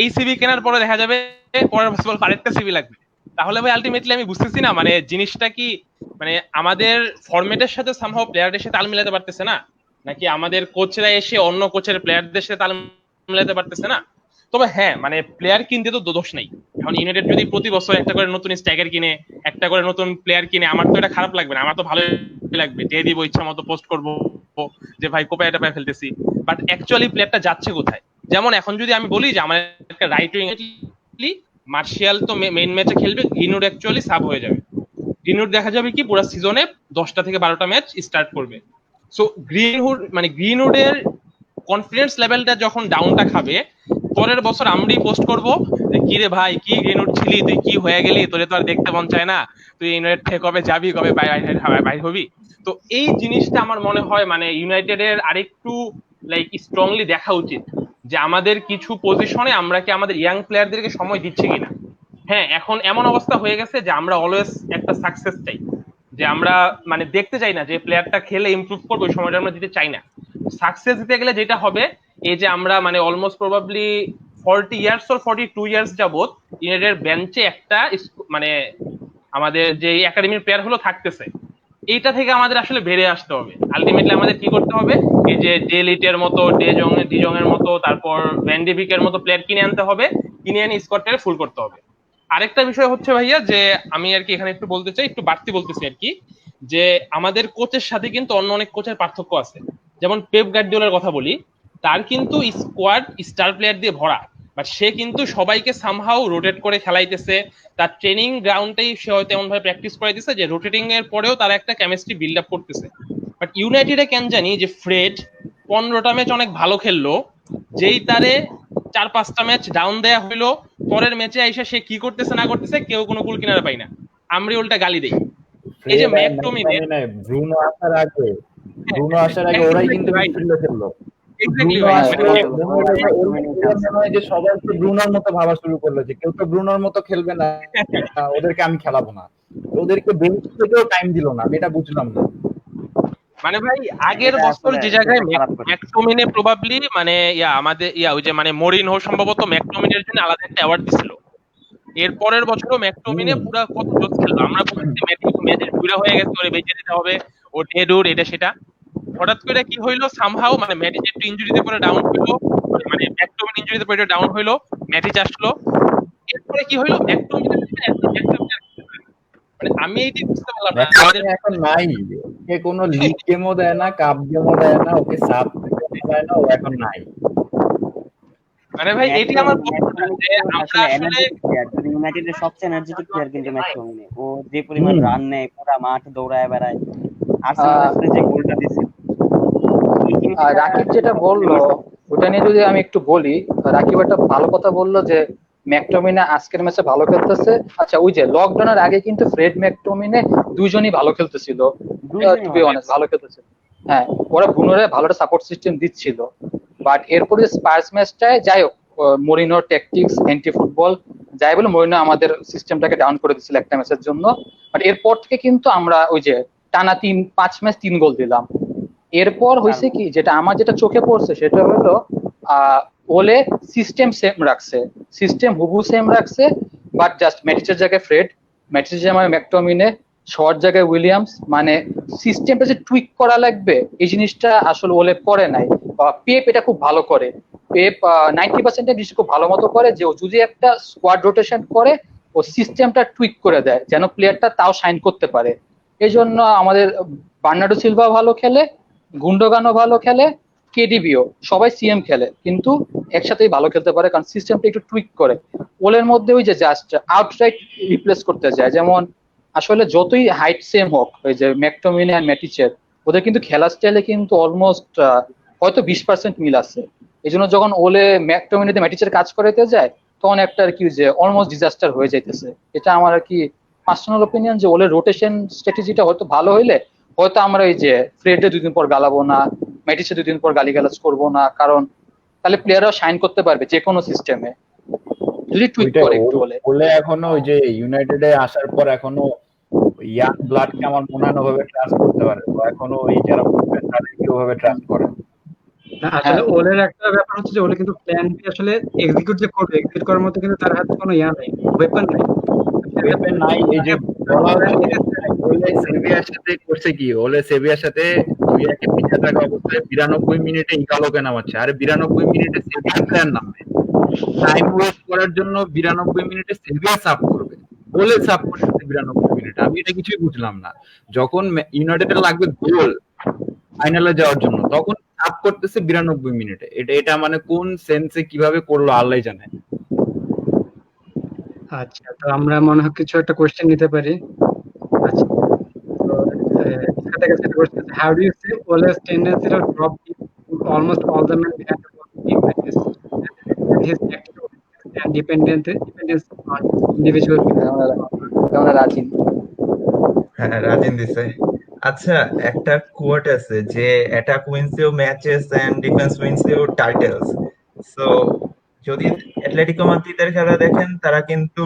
এই সিবি কেনার পরে দেখা যাবে পরের বছর আরেকটা সিবি লাগবে। তাহলে ভাই আলটিমেটলি আমি বুঝতেছি না মানে জিনিসটা কি মানে আমাদের ফরম্যাটের সাথে সামহাও প্লেয়ারদের সাথে তাল মিলাতে পারতেছে না, নাকি আমাদের কোচরা এসে অন্য কোচের প্লেয়ারদের সাথে তাল মিলাতে পারতেছে না? তবে হ্যাঁ মানে প্লেয়ার কিনতে তো দোষ নেই। এখন ইউনাইটেড যদি প্রতি বছর একটা করে নতুন স্ট্রাইকার কিনে, একটা করে নতুন প্লেয়ার কিনে, আমার তো এটা খারাপ লাগবে না, আমার তো ভালো লাগবে, দিয়ে দিব, ইচ্ছা মতো পোস্ট করবো যে ভাই কোপায় এটা পায়ে ফেলতেছি। বাট অ্যাকচুয়ালি প্লেয়ারটা যাচ্ছে কোথায়? যেমন এখন যদি আমি বলি যে আমার একটা রাইট উইং মার্শিয়াল তো মেইন ম্যাচে খেলবে, গ্রিনউড অ্যাকচুয়ালি সাব হয়ে যাবে। গ্রিনউড দেখা যাবে কি পুরো সিজনে 10টা থেকে 12টা ম্যাচ স্টার্ট করবে। সো গ্রিনউডের কনফিডেন্স লেভেলটা যখন ডাউনটা খাবে, পরের বছর আমরাই পোস্ট করব যে কি রে ভাই কি গ্রিনউড ছিলি, তুই কি হয়ে গেলি, তোরে তো আর দেখতে মন চায় না, তুই ইউনাইটেড থেকে কবে যাবি, কবে বাইরে হবি। তো এই জিনিসটা আমার মনে হয় মানে ইউনাইটেডের আরেকটু লাইক স্ট্রংলি দেখা উচিত যে আমাদের কিছু পজিশনে আমরা কি আমাদের ইয়াং প্লেয়ারদেরকে সময় দিচ্ছি কিনা। হ্যাঁ এখন এমন অবস্থা হয়ে গেছে যে আমরা অলওয়েজ একটা সাকসেস চাই, যে আমরা মানে দেখতে চাই না যে প্লেয়ারটা খেলে ইমপ্রুভ করবে, ওই সময়টা আমরা দিতে চাই না। সাকসেস দিতে গেলে যেটা হবে এই যে আমরা মানে almost probably 40 years or 42 years যাবত ইউনাইটেড বেঞ্চে একটা মানে আমাদের যে একাডেমির প্লেয়ার হলো থাকতেছে, এইটা থেকে আমাদের আসলে বেড়ে আসতে হবে। আলটিমেটলি আমাদের কি করতে হবে, এই যে ডেলিটের মতো ডিজং এর মতো তারপর ভ্যান্ডিভিকের মতো প্লেয়ার কিনে আনতে হবে, কিনে এনে স্কোয়াডটাকে ফুল করতে হবে। আরেকটা বিষয় হচ্ছে ভাইয়া যে আমি আর কি এখানে একটু বলতে চাই, একটু বাড়তি বলতেছি আর কি, যে আমাদের কোচের সাথে কিন্তু অন্য অনেক কোচের পার্থক্য আছে। যেমন পেপ গার্দিওলার কথা বলি, তার কিন্তু স্কোয়াড স্টার প্লেয়ার দিয়ে ভরা, বাট সে কিন্তু সবাইকে সামহাউ রোটেট করে খেলাইতেছে। তার ট্রেনিং গ্রাউন্ডেই সে হয়তো এমন ভাবে প্র্যাকটিস করাইতেছে যে রোটেটিং এর পরেও তারা একটা কেমিস্ট্রি বিল্ড আপ করতেছে। বাট ইউনাইটেডে কেন জানি যে ফ্রেড 15টা ম্যাচ অনেক ভালো খেললো, যেই তারে 4-5টা ম্যাচ ডাউন দেয়া হইলো, পরের ম্যাচে আইসা সে কি করতেছে না করতেছে কেউ কোনো কুল কিনারা পাই না, আমরা উল্টা গালি দেই। এই যে ম্যাকটোমিনে ব্রুনো আসার আগে ওরাই কিন্তু খেললো। সবাই ব্রুনোর মতো ভাবা শুরু করলো যে কেউ তো ব্রুনোর মতো খেলবে না, ওদেরকে আমি খেলাবো না, ওদেরকে বেঞ্চ থেকেও টাইম দিল না, আমি এটা বুঝলাম না। মানে ভাই আগের বছর যে জায়গায় ম্যাকটোমিনে প্রবাবলি মানে আমাদের ওই যে মানে মরিনহো সম্ভবত ম্যাকটোমিনের জন্য আলাদা একটা অ্যাওয়ার্ড দিছিল, এর পরের বছরও ম্যাকটোমিনে পুরো কত জোস খেললো, আমরা বলছি ম্যাচের পুরা হয়ে গেছে, ওরে বেঁচে দিতে হবে, ও ডেডুর এটা সেটা। হঠাৎ করে কি হইলো, সামহাউ মানে ম্যাটিচ একটু ইনজুরিতে পরে ডাউন হইলো, মানে ম্যাকটোমিন ইনজুরিতে পরে ডাউন হইলো, ম্যাটিচ আসলো, এরপরে কি হইলো ম্যাকটোমিন মানে আমি এইটাই বুঝতে পারলাম না আমাদের এখন নাই, কে কোনো লিগ গেমও দেয় না, কাপ গেমও দেয় না, ওকে সাব দেয় না, ও এখন নাই। মানে ভাই এটি আমার প্রশ্ন যে আমরা আসলে ইউনাইটেডের সবচেয়ে এনার্জেটিক প্লেয়ার কিন্তু ম্যাকটোমিনে, ও যে পরিমাণ রান নেয়, পুরো মাঠ দৌড়ায় বেড়ায়, আর্সেনালের যে গোলটা দিছে। রাকিব যেটা বললো ওটা নিয়ে যদি আমি একটু বলি, রাকিব একটা ভালো কথা বললো যে ম্যাকটোমিনে আজকের ম্যাচে ভালো খেলতেছে। আচ্ছা ওই যে লকডাউনের আগে কিন্তু ফ্রেড ম্যাকটোমিনে দুইজনই ভালো খেলতেছিল, ভালো খেলতেছিল। হ্যাঁ ওরা বুনোরে ভালো একটা সাপোর্ট সিস্টেম দিচ্ছিল। বাট এরপরে স্পার্স ম্যাচটায় যাই হোক মরিনোর ট্যাকটিক্স অ্যান্টি ফুটবল যাই বলে মরিনো আমাদের সিস্টেমটাকে ডাউন করে দিচ্ছিল একটা ম্যাচের জন্য। বাট এরপর থেকে কিন্তু আমরা ওই যে টানা 5 ম্যাচ 3 গোল দিলাম। এরপর হয়েছে কি, যেটা আমার যেটা চোখে পড়ছে সেটা হলো ওলে সিস্টেম সেম রাখছে, সিস্টেম হুবু সেম রাখছে, বাট জাস্ট ম্যাটিচের জায়গায় ফ্রেড, ম্যাটিচের জায়গায় ম্যাকটোমিনে, শর্ট জায়গায় উইলিয়ামস, মানে সিস্টেমটা যে টুইক করা লাগবে এই জিনিসটা আসলে ওলে করে নাই। পেপ এটা খুব ভালো করে, পেপ 90% জিনিস খুব ভালো মতো করে, যে ও যদি একটা স্কোয়াড রোটেশন করে ও সিস্টেমটা টুইক করে দেয় যেন প্লেয়ারটা তাও শাইন করতে পারে। এই জন্য আমাদের বার্নার্ডো সিলভা ভালো খেলে, গুন্ডোগানও ভালো খেলে, কেডিবিও, সবাই সিএম খেলে, কিন্তু একসাথেই ভালো খেলতে পারে কারণ সিস্টেমটা একটু টুইক করে। ওলের মধ্যে ওই যে জাস্ট আউটরাইট রিপ্লেস করতে যায়, যেমন আসলে যতই হাইট সেম হোক, ওই যে ম্যাকটোমিনি আর ম্যাটিচের, ওদের কিন্তু খেলার স্টাইলে কিন্তু অলমোস্ট হয়তো 20% মিল আছে। এই জন্য যখন ওলে ম্যাকটোমিনিতে ম্যাটিচের কাজ করাইতে যায় তখন একটা আর কি যে অলমোস্ট ডিজাস্টার হয়ে যাইতেছে। এটা আমার আর কি পার্সোনাল ওপিনিয়ন যে ওলে রোটেশন স্ট্র্যাটেজিটা হয়তো ভালো হইলে হয়তো আমরা এই যে ফ্রেডে 2 দিন পর গালাবো না, ম্যাটিসে 2 দিন পর গালিগালাজ করবো না, কারণ তাহলে প্লেয়াররাও শাইন করতে পারবে যে কোনো সিস্টেমে যদি টুইট করে একটু হলে। বলে এখনো ওই যে ইউনাইটেডে আসার পর এখনো ইয়াং ব্লাডকে আমার মনে হয় না ওভাবে ট্রাস্ট করতে পারে, তো এখনো ওই যারা বুঝবেন তাদেরকে ওভাবে ট্রাস্ট করে না, আসলে ওলের একটা ব্যাপার হচ্ছে যে ওলে কিন্তু প্ল্যান বি আসলে এক্সিকিউট যে করবে, এক্সিকিউট করার মতো কিন্তু তার হাতে কোনো ইয়া নাই, ওয়েপন নাই। ওয়েপন নাই। এই যে বলা হচ্ছে ওলে সেভিয়ার সাথে করছে কি, ওলে সেভিয়ার সাথে 2-1 পিছিয়ে থাকা অবস্থায় 92 মিনিটে ইকালোকে নামাচ্ছে। আরে 92 মিনিটে সেভিয়ার প্লেয়ার নামবে, টাইম ওয়েস্ট করার জন্য 92 মিনিটে সেভিয়ার সাব করবে, ওলে সাব করতেছে 92 মিনিটে। আমি এটা কিছুই বুঝলাম না। যখন ইউনাইটেডের লাগবে গোল ফাইনালে যাওয়ার জন্য তখন সাব করতেছে 92 মিনিটে। এটা মানে কোন সেন্সে কিভাবে করলো আল্লাহই জানে। আচ্ছা, তো আমরা মনে হয় কিছু একটা কোশ্চেন নিতে পারি। আচ্ছা, তো এখান থেকে একটা question, how do you see Ole's tendency to drop almost all the men behind the ball deep matches and his tactical and dependence on individual যেমন রাজিন। হ্যাঁ, রাজিন দিছে। আচ্ছা, একটা কোট আছে যে attack wins you matches and defence wins you titles. So যদি Atletico মাদ্রিদের খেলা দেখেন তারা কিন্তু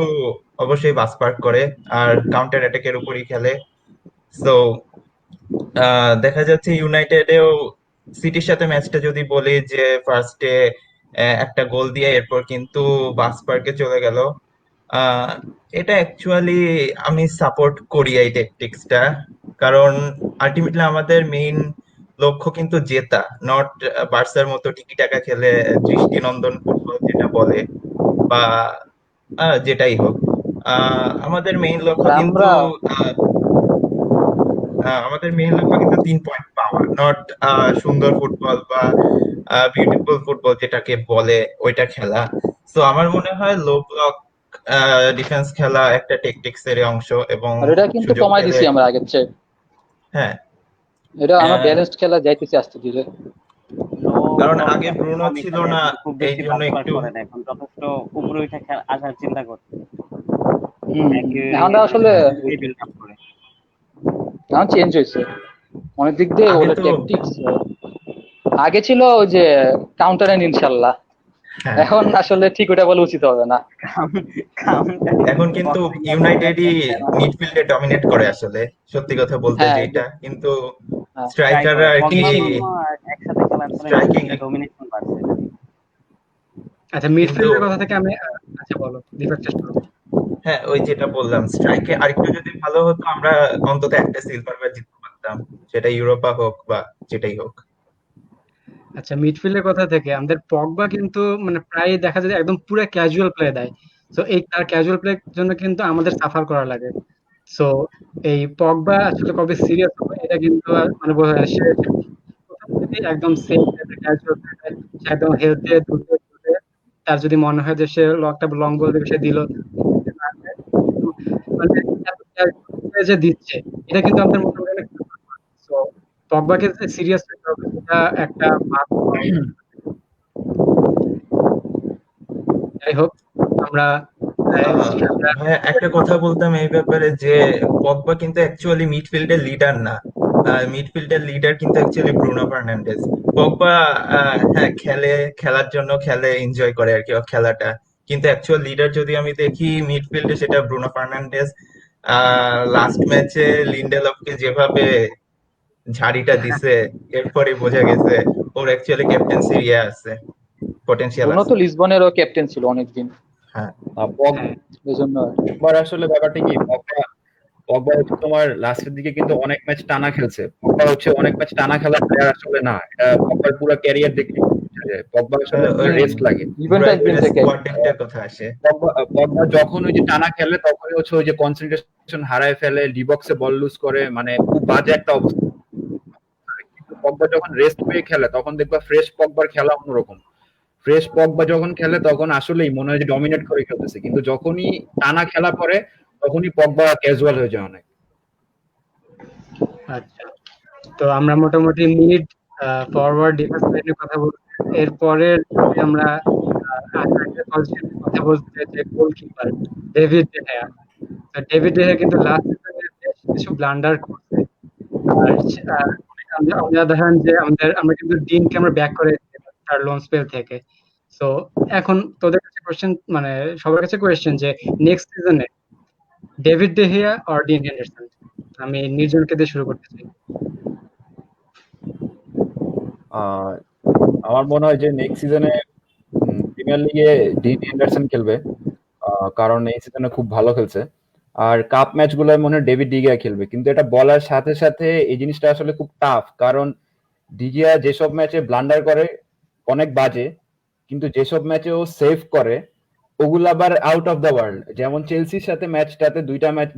অবশ্যই বাস পার্ক করে আর কাউন্টার অ্যাটাকের উপরই খেলে। সো দেখা যাচ্ছে ইউনাইটেডেও সিটির সাথে ম্যাচটা যদি বলি যে ফার্স্টে একটা গোল দিয়ে এরপর কিন্তু বাস পার্কে চলে গেল। এটা অ্যাকচুয়ালি আমি সাপোর্ট করি এই ট্যাকটিক্সটা, কারণ আলটিমেটলি আমাদের মেইন লক্ষ্য কিন্তু জেতা, নট বার্সার মতো টিকি টাকা খেলে দৃষ্টিনন্দন ফুটবল যেটা বলে বা যেটাই হোক। আমাদের মেইন লক্ষ্য কিন্তু আমাদের মেইন লক্ষ্য কিন্তু 3 পয়েন্ট পাওয়া, নট সুন্দর ফুটবল বা বিউটিফুল ফুটবল যেটাকে বলে ওইটা খেলা। সো আমার মনে হয় লো ব্লক ডিফেন্স খেলা একটা ট্যাকটিক্স এর অংশ, এবং এটা কিন্তু কমাই দিছি আমরা আগের চেয়ে। হ্যাঁ, এটা আমরা ব্যালেন্সড খেলা যাইতেছি আস্তে ধীরে, কারণ আগে ব্রুনো ছিল না, এই জন্য একটু এখন যথেষ্ট উপরে উঠে আসার চিন্তা করছে। এখন আসলে এখন চেঞ্জ হয়েছে অনেক দিক দিয়ে। ওটা ট্যাকটিক্স আগে ছিল ওই যে কাউন্টার এন্ড ইনশাআল্লাহ, এখন আসলে ঠিক ওটা বলা উচিত হবে না। এখন কিন্তু ইউনাইটেডই মিডফিল্ডে ডমিনেট করে আসলে, সত্যি কথা বলতে যেটা, কিন্তু স্ট্রাইকাররা আর কি একসাথে খেলার পরে স্ট্রাইকিং ডমিনেশন বাড়ছে। আচ্ছা, মিডফিল্ডের কথা থেকে আমি আচ্ছা বলো, দিবার চেষ্টা করব। হ্যাঁ, ওই যেটা বললাম, স্ট্রাইকে আরেকটু যদি ভালো হতো আমরা অন্তত একটা সিলভার জিততে পারতাম, সেটা ইউরোপা হোক বা যেটাই হোক। আচ্ছা, মিডফিল্ডের কথা থেকে আমাদের পগবা কিন্তু মানে প্রায় দেখা যায় একদম পুরো ক্যাজুয়াল প্লে দেয়। সো এই তার ক্যাজুয়াল প্লের জন্য কিন্তু আমাদের সাফার করা লাগে। সো এই পগবা আসলে কবে সিরিয়াস হবে এটা কিন্তু মানে বোঝা যায়। সে প্রথম থেকেই একদম সেম ক্যাজুয়াল প্লে দেয়, সে একদম হেলথে দ্রুত তার যদি মনে হয় যে সে একটা লং বল দেবে সে দিল, মানে যে দিচ্ছে এটা কিন্তু আমাদের মোটামুটি অনেক। সো পগবাকে সিরিয়াস নিতে হবে, এটা একটা যাই হোক আমরা একটা কথা বলতাম এই ব্যাপারে যে পগবা কিন্তু অ্যাকচুয়ালি মিডফিল্ডের লিডার না, মিডফিল্ডের লিডার কিন্তু অ্যাকচুয়ালি ব্রুনো ফার্নান্ডেজ। পগবা হ্যাঁ খেলার জন্য খেলে, এনজয় করে আর কি খেলাটা, কিন্তু অ্যাকচুয়াল লিডার যদি আমি দেখি মিডফিল্ডে সেটা ব্রুনো ফার্নান্ডেজ। লাস্ট ম্যাচে লিন্ডেলফকে যেভাবে ঝাড়িটা দিছে এরপরে বোঝা গেছে ওর অ্যাকচুয়ালি ক্যাপ্টেন্সি ইয়ে আছে, পটেনশিয়াল আছে। তো লিসবনেরও ক্যাপ্টেন ছিল অনেকদিন। হ্যাঁ, এজন্য আসলে ব্যাপারটা কি, পগবা হচ্ছে তোমার লাস্টের দিকে কিন্তু অনেক ম্যাচ টানা খেলছে। পগবা হচ্ছে অনেক ম্যাচ টানা খেলার প্লেয়ার আসলে না, এটা পগবার পুরো ক্যারিয়ার দেখলে হয়ে যায়, পগবা আসলে ওই রেস্ট লাগে। ইভেন্টাস গেম থেকে স্কোয়াড ডেপ্থের কথা আসে। পগবা যখন ওই যে টানা খেলে তখনই হচ্ছে ওই যে কনসেন্ট্রেশন হারায় ফেলে, ডিবক্সে বল লুজ করে, মানে খুব বাজে একটা অবস্থা। কিন্তু পগবা যখন রেস্ট পেয়ে খেলে তখন দেখবা ফ্রেশ পগবার খেলা অন্যরকম। ফ্রেশ পগবা যখন খেলে তখন আসলেই মনে হয় যে ডমিনেট করে খেলতেছে, কিন্তু যখনই টানা খেলা পড়ে তখনই পগবা ক্যাজুয়াল হয়ে যায় অনেক। আচ্ছা, তো আমরা মোটামুটি মিড ফরওয়ার্ড ডিফেন্স লাইনের কথা বলছি। এরপরে যদি আমরা পজিশনের কথা বলতে চাই, যে গোলকিপার ডেভিড ডেহেয়া। তো ডেভিড ডেহেয়া কিন্তু লাস্ট সিজনে বেশ কিছু ব্লান্ডার করছে। আর উদাহরণ যে আমরা কিন্তু ডিনকে আমরা ব্যাক করে তার লোন স্পেল থেকে। সো এখন তোদের কাছে কোশ্চেন, মানে সবার কাছে কোয়েশ্চেন, যে নেক্সট সিজনে ডেভিড ডেহিয়া আর ডিন হেন্ডারসন। আমি নির্জনকে দিয়ে শুরু করতে চাই। আমার মনে হয় যে নেক্সট সিজনে প্রিমিয়ার লিগে ডিন হেন্ডারসন খেলবে, কারণ এই সিজনে খুব ভালো খেলছে। আর কাপ ম্যাচ গুলোয় মনে হয় ডেভিড ডিগিয়া খেলবে, কিন্তু এটা বলার সাথে সাথে এই জিনিসটা আসলে খুব টাফ, কারণ ডিগিয়া যেসব ম্যাচে ব্লান্ডার করে অনেক বাজে, কিন্তু যেসব ম্যাচে ও সেভ করে ওগুলো আবার আউট অফ দ্য ওয়ার্ল্ড। যেমন চেলসির সাথে ম্যাচটাতে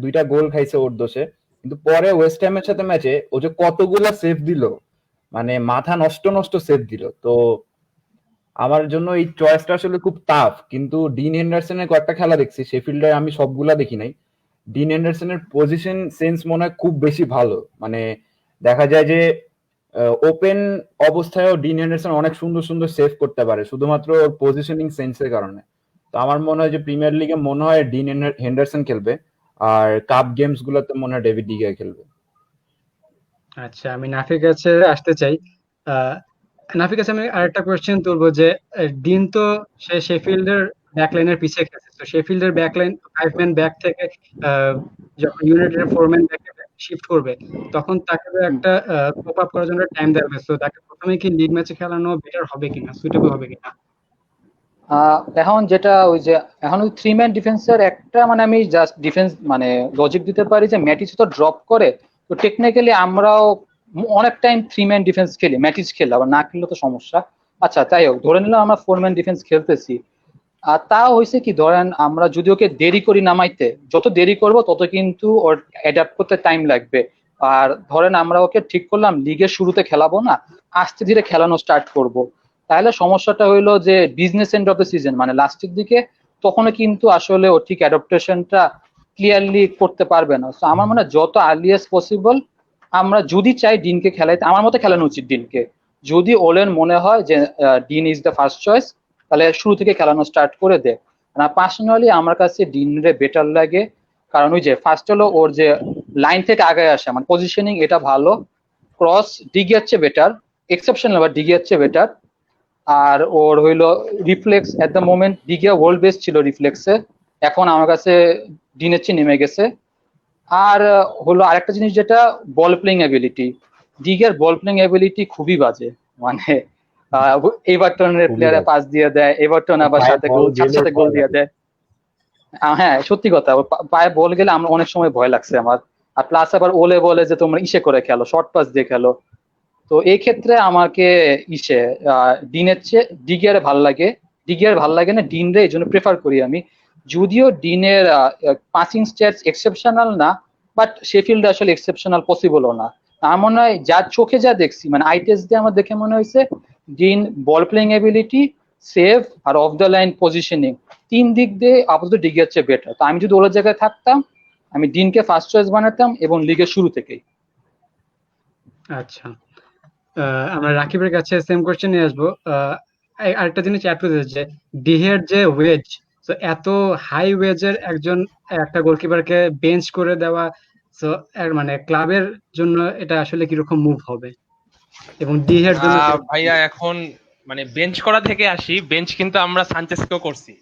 দুইটা গোল খাইছে ওর দোষে, কিন্তু পরে ওয়েস্ট হ্যামের সাথে ম্যাচে ও যে কতগুলা সেভ দিল, মানে মাথা নষ্ট নষ্ট সেভ দিল। তো আমার জন্য এই চয়েসটা আসলে খুব টাফ। কিন্তু ডিন হেন্ডারসনের কয়েকটা খেলা দেখছি, শেফিল্ডে আমি সবগুলা দেখি নাই। ডিন হেন্ডারসনের পজিশন সেন্স মনে হয় খুব বেশি ভালো, মানে দেখা যায় যে ওপেন অবস্থায়ও ডিন হেন্ডারসন অনেক সুন্দর সুন্দর সেভ করতে পারে শুধুমাত্র ওর পজিশনিং সেন্সের কারণে। তো আমার মনে হয় যে প্রিমিয়ার লিগে মনে হয় ডিন হেন্ডারসন খেলবে, আর কাপ গেমস গুলোতে মনে হয় ডেভিড ডিগিয়া খেলবে। আচ্ছা, আমি নাফির কাছে আসতে চাই। নাফির কাছে আমি আরেকটা কোয়েশ্চেন তুলবো, যে ডিন তো সে শেফিল্ডের ব্যাকলাইনের পিছিয়ে খেলছে। তো শেফিল্ডের ব্যাকলাইন 5 ম্যান ব্যাক থেকে আহ, যখন ইউনাইটেডের 4 ম্যান ব্যাকে শিফট করবে, তখন তাকে তো একটা কোপ আপ করার জন্য টাইম দেবে। তো তাকে প্রথমে কি লিগ ম্যাচে খেলানো বেটার হবে কিনা, সুইটেবল হবে কিনা? এখন যেটা ওই যে এখন ওই 3 ম্যান ডিফেন্সের একটা মানে আমি জাস্ট ডিফেন্স মানে লজিক দিতে পারি যে ম্যাটিস তো ড্রপ করে, তো টেকনিক্যালি আমরাও অনেক টাইম 3 ম্যান ডিফেন্স খেলি, ম্যাটিস খেলে আবার না খেললে তো সমস্যা। আচ্ছা তাই হোক, ধরে নিলাম আমরা 4 ম্যান ডিফেন্স খেলতেছি, আর তা হয়েছে কি, ধরেন আমরা যদি ওকে দেরি করি নামাইতে, যত দেরি করব তত কিন্তু ওর অ্যাডাপ্ট করতে টাইম লাগবে। আর ধরেন আমরা ওকে ঠিক করলাম লিগের শুরুতে খেলাবো না, আস্তে ধীরে খেলানো স্টার্ট করব, তাহলে সমস্যাটা হইলো যে business end of the season মানে লাস্টের দিকে তখনও কিন্তু আসলে ও ঠিক অ্যাডাপ্টেশনটা ক্লিয়ারলি করতে পারবে না। তো আমার মনে হয় যত আর্লিয়েস্ট পসিবল আমরা যদি চাই ডিনকে খেলাইতে, আমার মতে খেলানো উচিত ডিনকে। যদি ওলেন মনে হয় যে dean is the first choice, তাহলে শুরু থেকে খেলানো স্টার্ট করে দে। না পার্সোনালি আমার কাছে ডিনরে বেটার লাগে, কারণ ওই যে ফার্স্ট হলো ওর যে লাইন থেকে আগে আসে মানে পজিশনিং এটা ভালো, ক্রস ডিগিয়ার চেয়ে বেটার, এক্সেপশনাল আবার ডিগিয়ার চেয়ে বেটার। আর ওর হইলো reflex at the moment De Gea world best ছিল রিফ্লেক্সে, এখন আমার কাছে ডিনের চেয়ে নেমে গেছে। আর হলো আরেকটা জিনিস যেটা বল প্লেইং অ্যাবিলিটি, ডিগের বল প্লেইং অ্যাবিলিটি খুবই বাজে, মানে এভারটনের খুবই প্লেয়ারে বাজে। পাস দিয়ে দেয়, এভারটন আবার পায়ে সাথে বল গোল সাথে গেলে সাথে গোল ভয় দিয়ে লাগে। দেয়। হ্যাঁ সত্যি কথা, ওর পায়ে বল গেলে আমরা অনেক সময় ভয় লাগছে আমার। আর প্লাস আবার ওলে বলে যে তোমরা ইসে করে খেলো, শর্ট পাস দিয়ে খেলো। তো এই ক্ষেত্রে আমাকে ইসে ডিনের চেয়ে ডিগিয়ারে ভাল লাগে, ডিগিয়ার ভাল লাগে না ডিন রে, এই জন্য প্রেফার করি আমি। যদিও ডিনের পাসিং স্ট্যাটস এক্সেপশনাল না, বাট শেফিল্ড আসলে এক্সেপশনাল পসিবলও না। আমার মনে হয় যার চোখে যা দেখছি মানে আই টেস্ট দিয়ে আমার দেখে মনে হয়েছে Dean ball playing ability, save আর অফ দ্য লাইন পজিশনিং তিন দিক দিয়ে আপাতত ডিগিয়ার চেয়ে বেটার। তো আমি যদি ওর জায়গায় থাকতাম আমি ডিনকে ফার্স্ট চয়েস বানাতাম এবং লিগের শুরু থেকেই। আচ্ছা, আমরা রাকিবের কাছে সেম কোশ্চেন নিয়ে আসবো। আরেকটা জিনিস অ্যাড করতে চাই, যে ডিহের যে ওয়েজ, তো এত হাই ওয়েজের একজন একটা গোলকিপারকে বেঞ্চ করে দেওয়া, তো মানে ক্লাবের জন্য এটা আসলে কিরকম মুভ হবে, এবং ডিহের জন্য ভাইয়া এখন মানে বেঞ্চ করা থেকে আসি, বেঞ্চ কিন্তু আমরা সানচেজকেও করছি,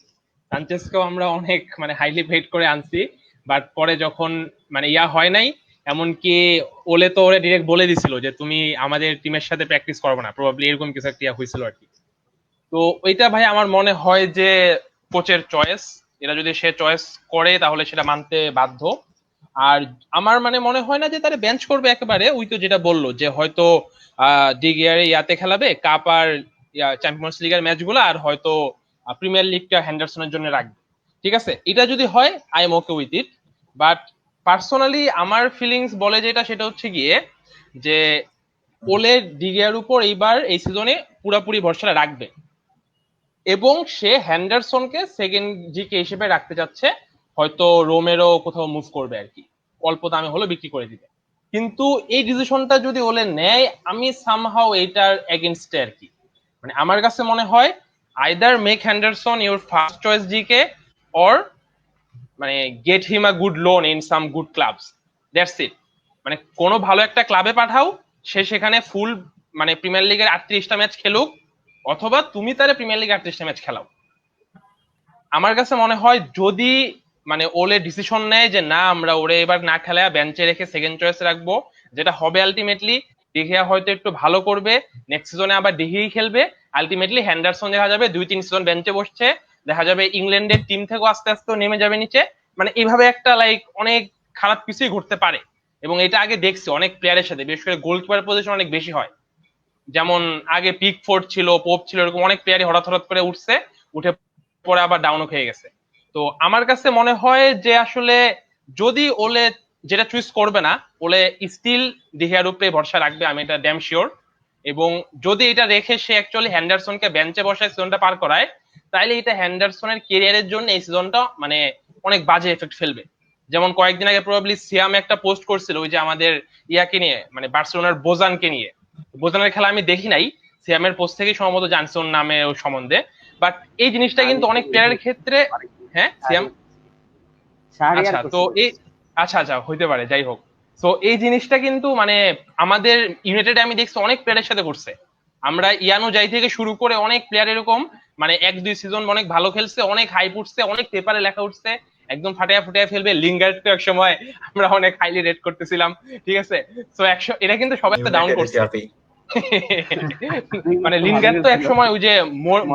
সানচেজকেও আমরা অনেক মানে হাইলি ভেট করে আনছি, বাট পরে যখন মানে ইয়া হয় নাই, এমনকি ওলে তো ওরে ডিরেক্ট বলে দিছিল যে তুমি আমাদের টিমের সাথে প্র্যাকটিস করবে না, প্রবাবলি এরকম কিছু একটা ইয়া হয়েছিল আর কি। তো ওইটা ভাই আমার মনে হয় যে কোচের চয়েস, এটা যদি সে চয়েস করে তাহলে সেটা মানতে বাধ্য। আর আমার মানে মনে হয় না যে তারা বেঞ্চ করবে একেবারে, ওই তো যেটা বললো যে হয়তো ডিগিয়ারে ইয়াতে খেলাবে, কাপ আর চ্যাম্পিয়ন্স লিগের ম্যাচগুলো আর হয়তো প্রিমিয়ার লিগটা হেন্ডারসনের জন্য রাখবে। ঠিক আছে, এটা যদি হয় I am okay with it. But personally আমার ফিলিংস বলে যেটা, সেটা হচ্ছে গিয়ে যে ওলে ডিগের উপর এইবার এই সিজনে পুরোপুরি ভরসা রাখবে এবং সে হ্যান্ডারসনকে সেকেন্ড জিকে হিসেবে রাখতে যাচ্ছে, হয়তো রোমেরও কোথাও মুভ করবে আর কি, অল্প দামে হলো বিক্রি করে দিবে। কিন্তু এই ডিসিশনটা যদি ওলে নেয়, আমি সামহাও এইটার এগেনস্টে আর কি। মানে আমার কাছে মনে হয় either make Henderson your first choice GK or মানে get him a good loan in some good clubs, that's it. মানে কোনো ভালো একটা ক্লাবে পাঠাও, সে সেখানে ফুল মানে প্রিমিয়ার লিগের 38টা ম্যাচ খেলুক, অথবা তুমি তারে প্রিমিয়ার লিগে 38টা ম্যাচ খেলাও। আমার কাছে মনে হয় যদি মানে ওলে ডিসিশন নেয় যে না আমরা ওরে এবার না খেলায় বেঞ্চে রেখে সেকেন্ড চয়েস রাখবো, যেটা হবে আলটিমেটলি ডিহিয়া হয়তো একটু ভালো করবে, নেক্সট সিজনে আবার ডিহিই খেলবে, আলটিমেটলি হ্যান্ডারসন দেখা যাবে 2-3 সিজন বেঞ্চে বসছে, দেখা যাবে ইংল্যান্ডের টিম থেকেও আস্তে আস্তে নেমে যাবে নিচে। মানে এইভাবে একটা লাইক অনেক খারাপ কিছুই ঘটতে পারে, এবং এটা আগে দেখছি অনেক প্লেয়ারের সাথে, বিশেষ করে গোলকিপার পজিশন অনেক বেশি হয়। যেমন আগে পিকফোর্ড ছিল, পোপ ছিল, এরকম অনেক প্লেয়ারই হঠাৎ হঠাৎ করে উঠছে, উঠে পরে আবার ডাউনও খেয়ে গেছে। তো আমার কাছে মনে হয় যে আসলে যদি ওলে যেটা চুজ করবে না, ওলে স্টিল ডিহিয়ার উপরে ভরসা রাখবে, আমি এটা ড্যাম শিওর। এবং যদি এটা রেখে সে অ্যাকচুয়ালি হ্যান্ডারসনকে বেঞ্চে বসায় সিজনটা পার করায়, তাহলে এটা হ্যান্ডারসনের কেরিয়ারের জন্য এই সিজনটা মানে অনেক বাজে এফেক্ট ফেলবে। যেমন কয়েকদিন আগে প্রবাবলি সিয়াম একটা পোস্ট করছিল ওই যে আমাদের ইয়াকে নিয়ে, মানে বার্সেলোনার বোজানকে নিয়ে। বোজানের খেলা আমি দেখি নাই, সিয়ামের পোস্ট থেকে সম্ভবত জানছি ওর নামে ওর সম্বন্ধে। বাট এই জিনিসটা কিন্তু অনেক প্লেয়ারের ক্ষেত্রে, হ্যাঁ সিয়াম, আচ্ছা তো এই আচ্ছা হইতে পারে, যাই হোক। তো এই জিনিসটা কিন্তু মানে আমাদের ইউনাইটেডে আমি দেখছি অনেক প্লেয়ারের সাথে করছে। আমরা ইয়ানো যাই থেকে শুরু করে অনেক প্লেয়ার এরকম মানে 1-2 সিজন অনেক ভালো খেলছে, অনেক হাইপ উঠছে, অনেক পেপারে লেখা উঠছে, একদম ফাটাইয়া ফুটাইয়া ফেলবে। লিঙ্গার্ডকে এক সময় আমরা অনেক হাইলি রেট করতেছিলাম, ঠিক আছে। তো এটা কিন্তু সবাই ডাউন করছে। মানে লিঙ্গার্ড তো একসময় ওই যে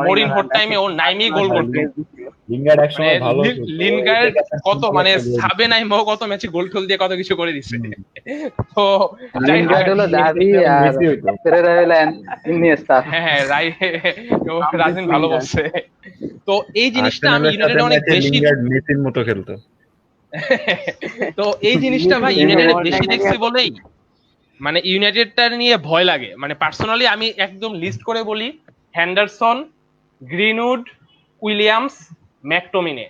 মরিন হোট টাইমে ও নাইমি গোল করতো। লিঙ্গার্ড একসময় ভালো, লিনগার্ড কত মানে সাবে নাইমো কত ম্যাচে গোল টোল দিয়ে কত কিছু করে দিচ্ছে। তো লিনগার্ড হলো দাবি আর পেরেরা হলো ইনিয়েস্তা। হ্যাঁ রাজিন ভালো বলছে। তো এই জিনিসটা আমি ইউনাইটেড অনেক বেশি লিঙ্গার্ড মেসির মতো খেলতো। তো এই জিনিসটা ভাই ইউনাইটেড বেশি দেখছি বলেই মানে ইউনাইটেডটার নিয়ে ভয় লাগে। মানে পার্সোনালি আমি একদম লিস্ট করে বলি, হ্যান্ডারসন, গ্রিনউড, উইলিয়ামস, ম্যাকটোমিনে।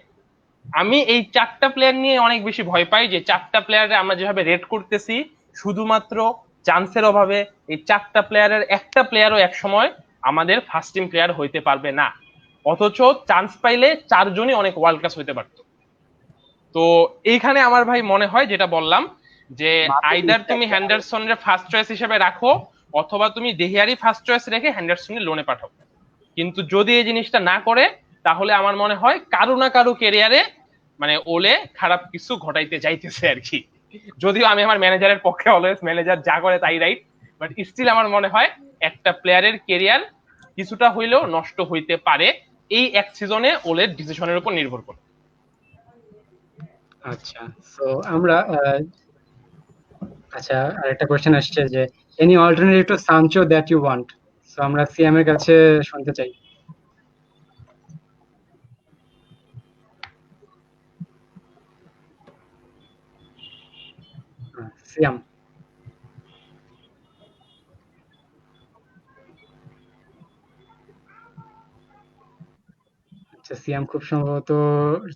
আমি এই 4টা প্লেয়ার নিয়ে অনেক বেশি ভয় পাই, যে 4টা প্লেয়ারে আমরা যেভাবে রেট করতেছি শুধুমাত্র চান্সের অভাবে, এই 4টা প্লেয়ারের একটা প্লেয়ারও এক সময় আমাদের ফার্স্ট টিম প্লেয়ার হইতে পারবে না, অথচ চান্স পাইলে 4 জনই অনেক ওয়ার্ল্ড ক্লাস হইতে পারতো। তো এইখানে আমার ভাই মনে হয় যেটা বললাম, যে আইদার তুমি হ্যান্ডারসনের ফার্স্ট চয়েস হিসেবে রাখো, অথবা তুমি দেহিয়ারি ফার্স্ট চয়েস রেখে হ্যান্ডারসনের লোনে পাঠাও। কিন্তু যদি এই জিনিসটা না করে, তাহলে আমার মনে হয় কারো না কারো ক্যারিয়ারে মানে ওলে খারাপ কিছু ঘটাইতে যাইতেছে আর কি। যদিও আমি আমার ম্যানেজারের পক্ষে অলওয়েজ, ম্যানেজার যা করে তাই রাইট, বাট স্টিল আমার মনে হয় একটা প্লেয়ারের ক্যারিয়ার কিছুটা হইলেও নষ্ট হইতে পারে এই এক সিজনে ওলের ডিসিশনের উপর নির্ভর করে। আচ্ছা, সো আমরা আচ্ছা আরেকটা কোশ্চেন আসছে যে any alternative to Sancho that you want. So আমরা সিএম এর কাছে শুনতে চাই। সিয়াম, আচ্ছা সিয়াম খুব সম্ভবত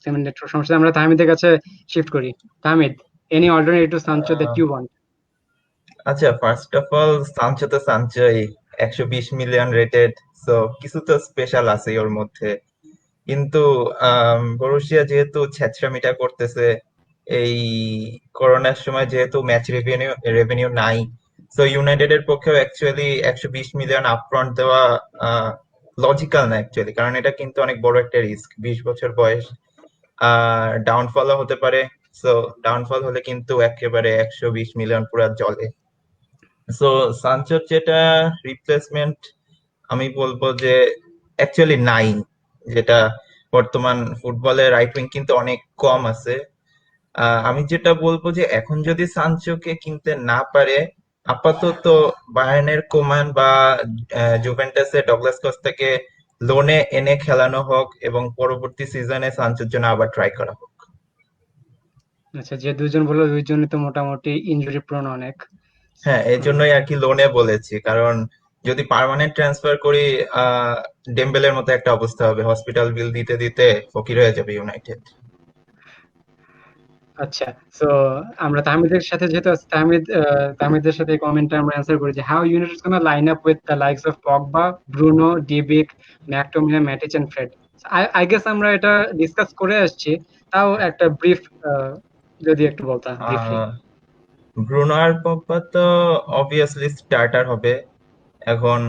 সিমেন্ট নেটওয়ার্ক সমস্যা। আমরা তাহমিদের কাছে শিফট করি। Tahmid, any alternative to Sancho that you want? আচ্ছা, ফার্স্ট অফ অল সানচো তো সানচোই, 120 মিলিয়ন রেটেড, সো কিছু তো স্পেশাল আছে ওর মধ্যে। কিন্তু বরুসিয়া যেহেতু ছেঁচড়ামিটা করতেছে, এই করোনার সময় যেহেতু ম্যাচ রেভিনিউ নাই, সো ইউনাইটেডের পক্ষেও অ্যাকচুয়ালি 120 মিলিয়ন আপফ্রন্ট দেওয়া লজিক্যাল না অ্যাকচুয়ালি, কারণ এটা কিন্তু অনেক বড় একটা রিস্ক। 20 বছর বয়স, ডাউনফলও হতে পারে। সো ডাউনফল হলে কিন্তু একেবারে 120 মিলিয়ন পুরা জলে। সো সানচোর যেটা রিপ্লেসমেন্ট আমি বলবো যে অ্যাকচুয়ালি নাই, যেটা বর্তমান ফুটবলের রাইট উইং কিন্তু অনেক কম আছে। আমি যেটা বলবো যে এখন যদি সানচোকে কিনতে না পারে, আপাতত বায়ার্নের কোমান বা জুভেন্টাসের ডগলাস কস্তাকে লোনে এনে খেলানো হোক এবং পরবর্তী সিজনে সানচোর জন্য আবার ট্রাই করা হোক। আচ্ছা, যে দুইজন বললো দুইজনই তো মোটামুটি ইনজুরি প্রোন অনেক। হ্যাঁ, এই জন্যই আর কি লোনে বলেছি, কারণ যদি পার্মানেন্ট ট্রান্সফার করি ডেম্বেলের মতো একটা অবস্থা হবে, হসপিটাল বিল দিতে দিতে ফকির হয়ে যাবে ইউনাইটেড। আচ্ছা, সো আমরা তাহমিদের সাথে যেহেতু আছি, তাহমিদের সাথে কমেন্টটা আমরা অ্যান্সার করি যে how United is gonna line up with the likes of Pogba, Bruno, de Beek, McTominay, Matic and Fred. I guess আমরা এটা ডিসকাস করে আসছি, তাও একটা ব্রিফ যদি একটু বলতা ব্রিফলি। ব্রুনো আর পগবা তো অবভিয়াসলি স্টার্টার হবে। এখন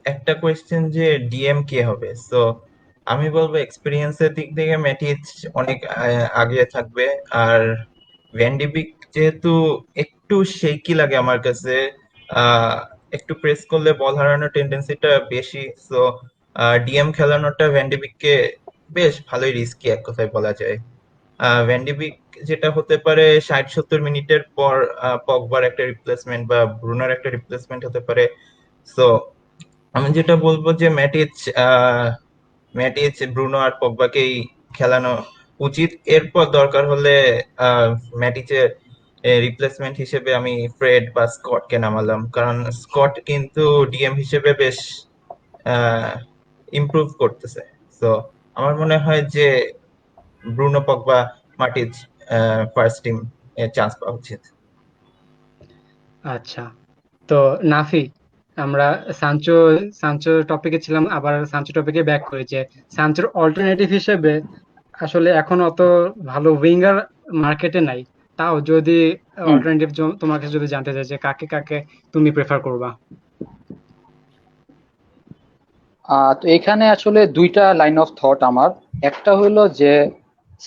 একটা কোয়েশ্চেন যে ডিএম কে হবে, সো আমি বলবো এক্সপিরিয়েন্সের দিক থেকে ম্যাটিচ অনেক আগে থাকবে। আর ভ্যান্ডিবিক যেহেতু একটু শেকি লাগে আমার কাছে, আহ, একটু প্রেস করলে বল হারানোর টেন্ডেন্সিটা বেশি, সো ডিএম খেলানোটা ভ্যান্ডিবিককে বেশ ভালোই রিস্কি এক কথায় বলা যায়। ভ্যান্ডিবিক যেটা হতে পারে 60-70 মিনিটের পর পগবার একটা রিপ্লেসমেন্ট বা ব্রুনোর একটা রিপ্লেসমেন্ট হতে পারে। সো আমি যেটা বলবো যে ম্যাটিচ ব্রুনো আর পগবাকেই খেলানো উচিত। এরপর দরকার হলে ম্যাটিচের রিপ্লেসমেন্ট হিসেবে আমি ফ্রেড বা স্কটকে নামালাম, কারণ স্কট কিন্তু ডিএম হিসেবে বেশ ইমপ্রুভ করতেছে। তো আমার মনে হয় যে ব্রুনো পগবা মাটিচ ফার্স্ট টিম এর চান্স পাওয়া উচিত। আচ্ছা, তো নাফি, আমরা সানচো সানচো টপিকে ছিলাম, আবার সানচো টপিকে ব্যাক করি যে সানচোর অল্টারনেটিভ হিসেবে আসলে এখন অত ভালো উইঙ্গার মার্কেটে নাই। তাও যদি হুম। অল্টারনেটিভ তোমার কাছে যদি জানতে চাই যে কাকে কাকে তুমি প্রেফার করবা? তো এখানে আসলে দুইটা লাইন অফ থট আমার। একটা হলো যে